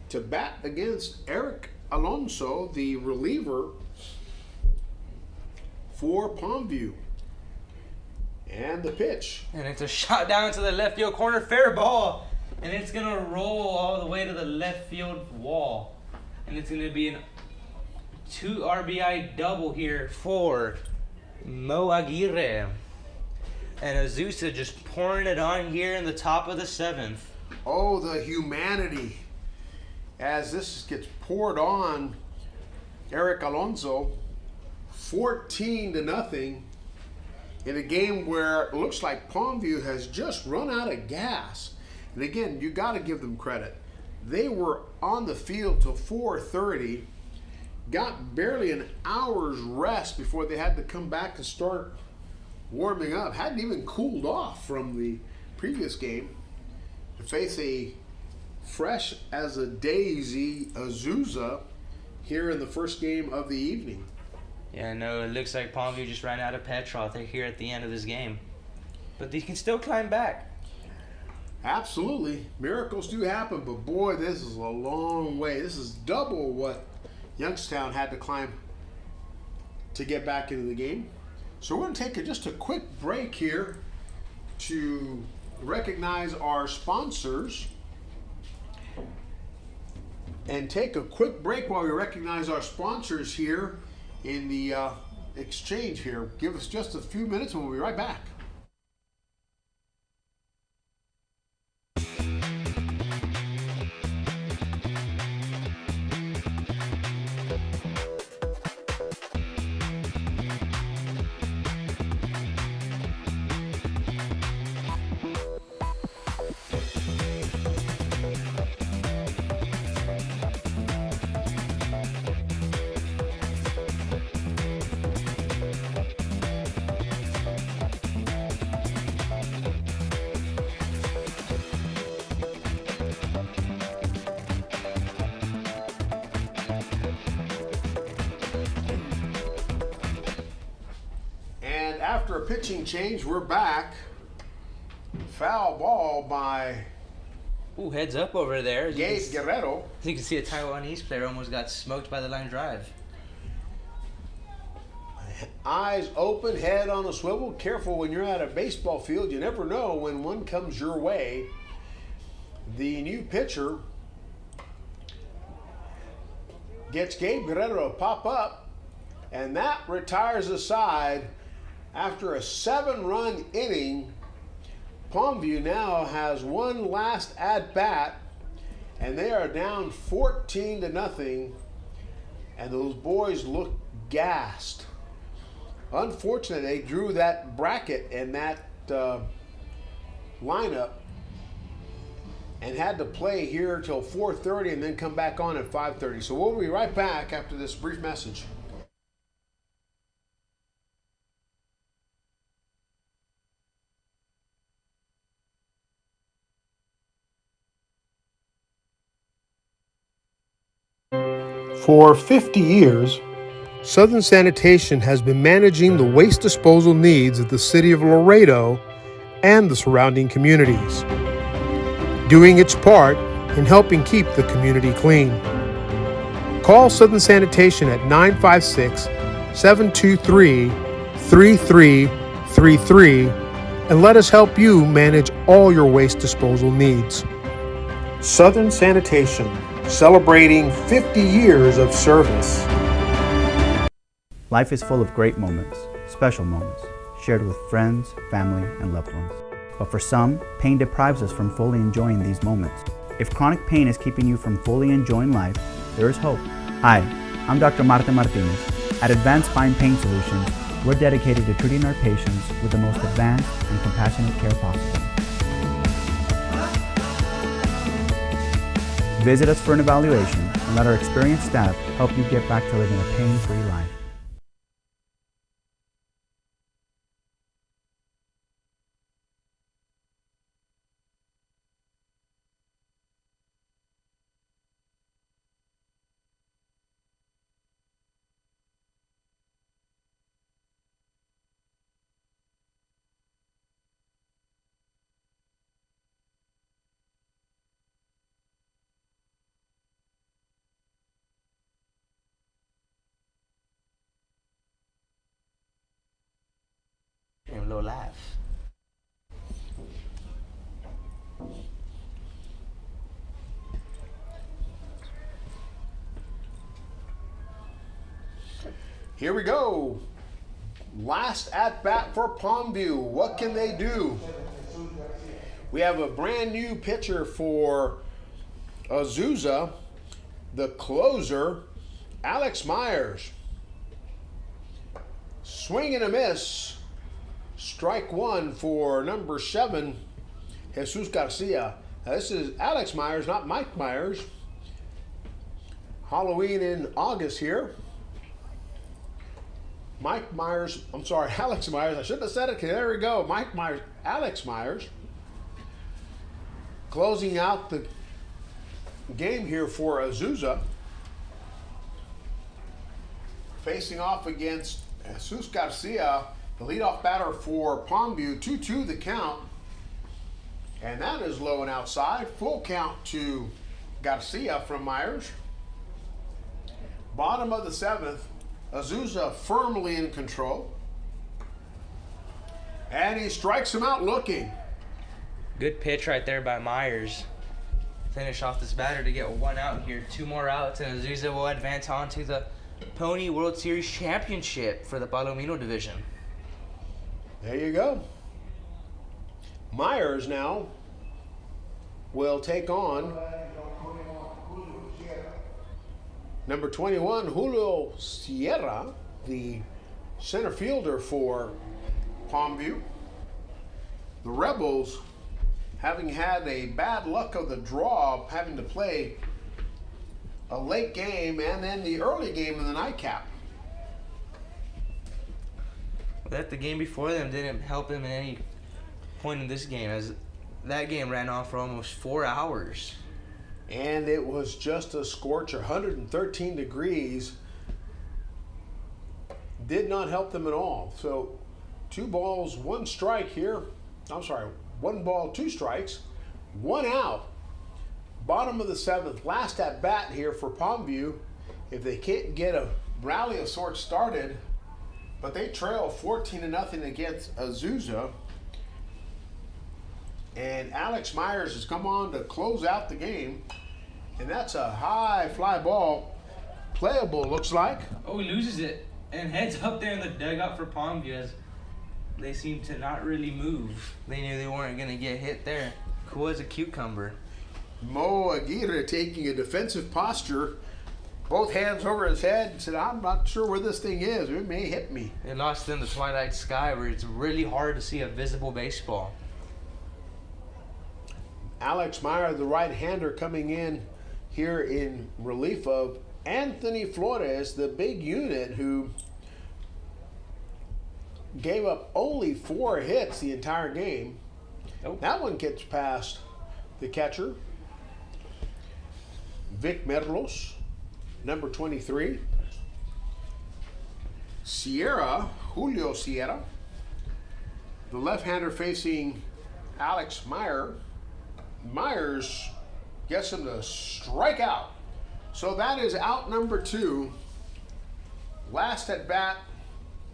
to bat against Eric Alonso, the reliever for Palmview. And the pitch. And it's a shot down to the left field corner, fair ball. And it's going to roll all the way to the left field wall. And it's going to be a 2 RBI double here for Mo Aguirre. And Azusa just pouring it on here in the top of the 7th. Oh, the humanity as this gets poured on Eric Alonso. 14-0 in a game where it looks like Palmview has just run out of gas. And again, you got to give them credit. They were on the field till 4:30, got barely an hour's rest before they had to come back and start warming up. Hadn't even cooled off from the previous game to face a fresh as a daisy Azusa here in the first game of the evening. Yeah, no, it looks like Palmview just ran out of petrol here at the end of this game. But they can still climb back. Absolutely. Miracles do happen, but boy, this is a long way. This is double what Youngstown had to climb to get back into the game. So we're going to take just a quick break here to recognize our sponsors and take a quick break while we recognize our sponsors here in the exchange here. Give us just a few minutes and we'll be right back. After a pitching change, we're back. Foul ball by Ooh, heads up over there. Gabe Guerrero. As you can see, a Taiwanese player almost got smoked by the line drive. Eyes open, head on a swivel. Careful when you're at a baseball field. You never know when one comes your way. The new pitcher gets Gabe Guerrero to pop up, and that retires the side. After a 7-run inning, Palmview now has one last at-bat, and they are down 14-0, and those boys look gassed. Unfortunately, they drew that bracket and that lineup and had to play here till 4:30 and then come back on at 5:30. So we'll be right back after this brief message. For 50 years, Southern Sanitation has been managing the waste disposal needs of the city of Laredo and the surrounding communities, doing its part in helping keep the community clean. Call Southern Sanitation at 956-723-3333 and let us help you manage all your waste disposal needs. Southern Sanitation, celebrating 50 years of service. Life is full of great moments, special moments, shared with friends, family, and loved ones. But for some, pain deprives us from fully enjoying these moments. If chronic pain is keeping you from fully enjoying life, there is hope. Hi, I'm Dr. Marta Martinez. At Advanced Spine Pain Solutions, we're dedicated to treating our patients with the most advanced and compassionate care possible. Visit us for an evaluation and let our experienced staff help you get back to living a pain-free life. A little laugh. Here we go. Last at bat for Palmview. What can they do? We have a brand new pitcher for Azusa, the closer, Alex Myers. Swing and a miss. Strike one for number 7, Jesus Garcia. Now this is Alex Myers, not Mike Myers. Halloween in August here. Alex Myers. I shouldn't have said it. There we go. Alex Myers. Closing out the game here for Azusa. Facing off against Jesus Garcia, the leadoff batter for Palmview. 2-2 the count. And that is low and outside. Full count to Garcia from Myers. Bottom of the 7th. Azusa firmly in control. And he strikes him out looking. Good pitch right there by Myers. Finish off this batter to get one out here. 2 more outs, and Azusa will advance on to the Pony World Series Championship for the Palomino division. There you go. Myers now will take on number 21, Julio Sierra, the center fielder for Palmview. The Rebels, having had a bad luck of the draw, having to play a late game and then the early game in the nightcap. That the game before them didn't help him at any point in this game, as that game ran on for almost 4 hours. And it was just a scorch, 113 degrees. Did not help them at all. So 2 balls, 1 strike here. I'm sorry, 1 ball, 2 strikes, 1 out. Bottom of the 7th, last at bat here for Palmview. If they can't get a rally of sorts started, but they trail 14-0 against Azusa. And Alex Myers has come on to close out the game. And that's a high fly ball. Playable, looks like. Oh, he loses it and heads up there in the dugout for Palmview as they seem to not really move. They knew they weren't going to get hit there. Cool as a cucumber. Mo Aguirre taking a defensive posture, both hands over his head, and said, I'm not sure where this thing is. It may hit me. They lost in the twilight sky where it's really hard to see a visible baseball. Alex Meyer, the right-hander, coming in here in relief of Anthony Flores, the big unit who gave up only 4 hits the entire game. Nope. That one gets past the catcher, Vic Merlos, number 23. Sierra, Julio Sierra, the left-hander facing Alex Meyer. Myers gets him to strike out. So that is out number 2. Last at bat,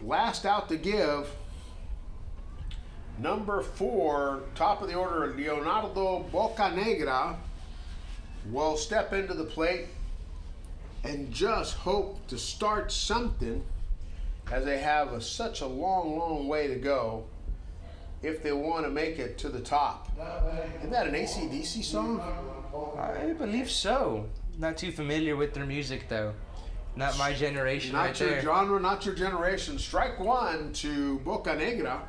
last out to give. Number 4, top of the order, Leonardo Bocanegra will step into the plate and just hope to start something, as they have such a long, long way to go if they want to make it to the top. Isn't that an AC/DC song? I believe so. Not too familiar with their music, though. Not my generation. Not right your there. genre, not your generation. Strike 1 to Bocanegra.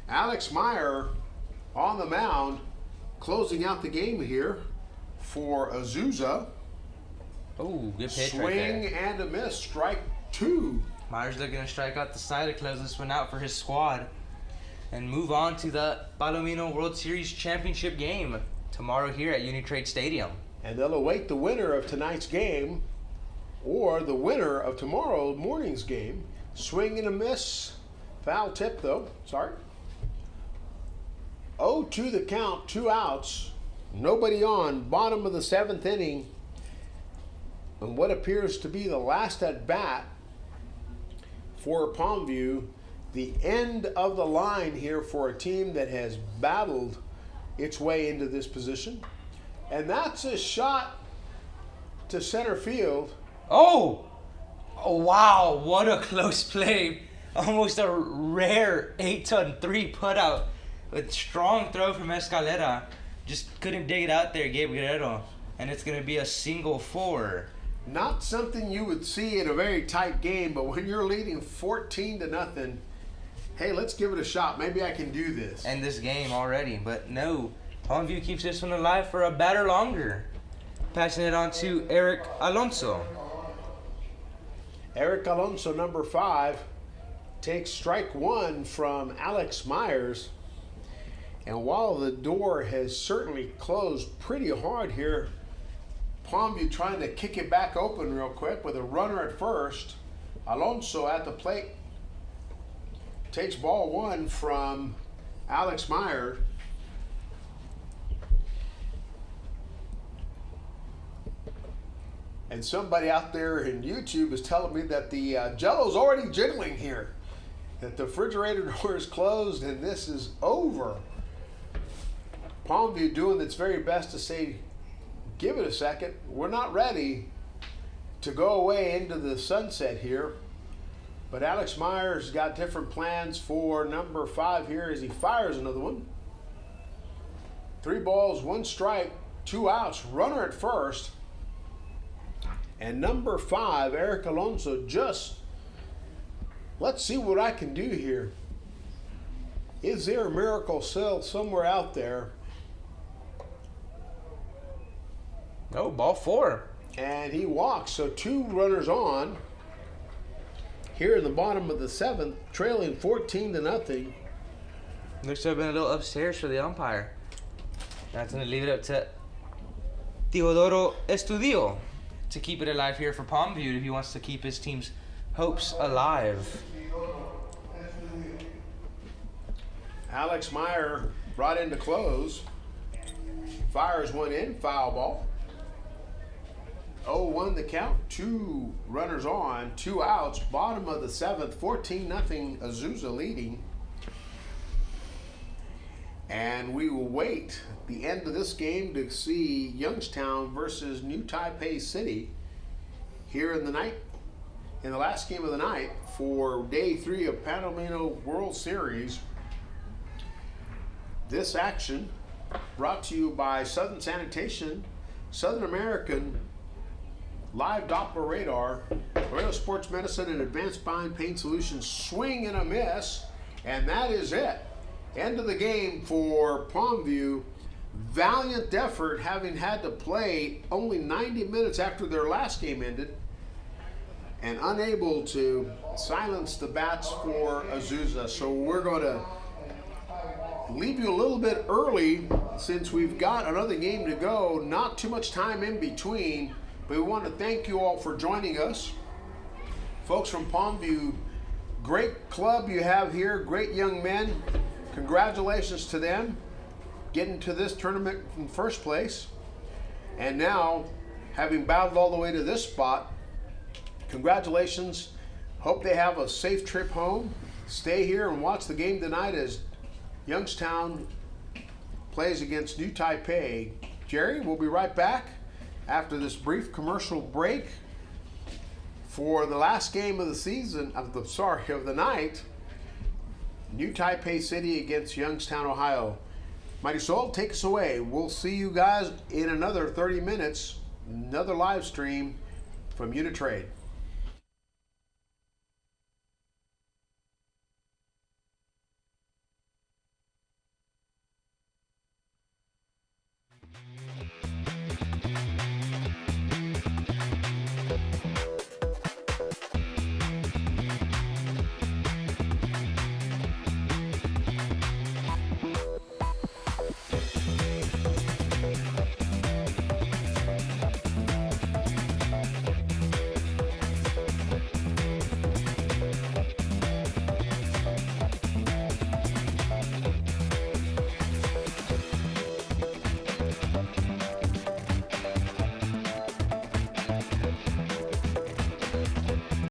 Alex Meyer on the mound, closing out the game here for Azusa. Oh, good pitch Swing right there. and a miss. Strike 2. Myers looking to strike out the side to close this one out for his squad and move on to the Palomino World Series Championship game tomorrow here at Unitrade Stadium. And they'll await the winner of tonight's game or the winner of tomorrow morning's game. Swing and a miss. Foul tip, though. Sorry. 0-2 the count, 2 outs. Nobody on. Bottom of the 7th inning. And what appears to be the last at bat for Palmview. The end of the line here for a team that has battled its way into this position. And that's a shot to center field. Oh! Oh, wow. What a close play. Almost a rare 8-3 putout with strong throw from Escalera. Just couldn't dig it out there, Gabe Guerrero. And it's going to be a single 4. Not something you would see in a very tight game, but when you're leading 14-0, hey, let's give it a shot. Maybe I can do this. End this game already, but no. Palmview keeps this one alive for a batter longer. Passing it on to Eric Alonso. Eric Alonso, number 5, takes strike 1 from Alex Myers. And while the door has certainly closed pretty hard here, Palmview trying to kick it back open real quick with a runner at first. Alonso at the plate takes ball 1 from Alex Myers. And somebody out there in YouTube is telling me that the Jello's already jiggling here, that the refrigerator door is closed and this is over. Palmview doing its very best to say, give it a second. We're not ready to go away into the sunset here. But Alex Myers got different plans for number 5 here as he fires another one. 3 balls, 1 strike, 2 outs, runner at first. And number 5, Eric Alonso, just, let's see what I can do here. Is there a miracle cell somewhere out there? No, ball 4. And he walks, so 2 runners on. Here in the bottom of the 7th, trailing 14-0. Looks to have been a little upstairs for the umpire. That's going to leave it up to Teodoro Estudio to keep it alive here for Palmview if he wants to keep his team's hopes alive. Alex Meyer brought in to close. Fires one in, foul ball. 0-1 the count, 2 runners on, 2 outs, bottom of the 7th, 14-0 Azusa leading. And we will wait the end of this game to see Youngstown versus New Taipei City here in the night, in the last game of the night for day 3 of Palomino World Series. This action brought to you by Southern Sanitation, Southern American, Live Doppler Radar, Laredo Sports Medicine, and Advanced Spine Pain Solutions. Swing and a miss, and that is it. End of the game for Palmview. Valiant effort, having had to play only 90 minutes after their last game ended, and unable to silence the bats for Azusa. So we're going to leave you a little bit early since we've got another game to go. Not too much time in between, but we want to thank you all for joining us. Folks from Palmview, great club you have here, great young men. Congratulations to them getting to this tournament in first place. And now, having battled all the way to this spot, congratulations. Hope they have a safe trip home. Stay here and watch the game tonight as Youngstown plays against New Taipei. Jerry, we'll be right back after this brief commercial break for the last game of the season, of the night. New Taipei City against Youngstown, Ohio. Mighty Soul, take us away. We'll see you guys in another 30 minutes, another live stream from Unitrade.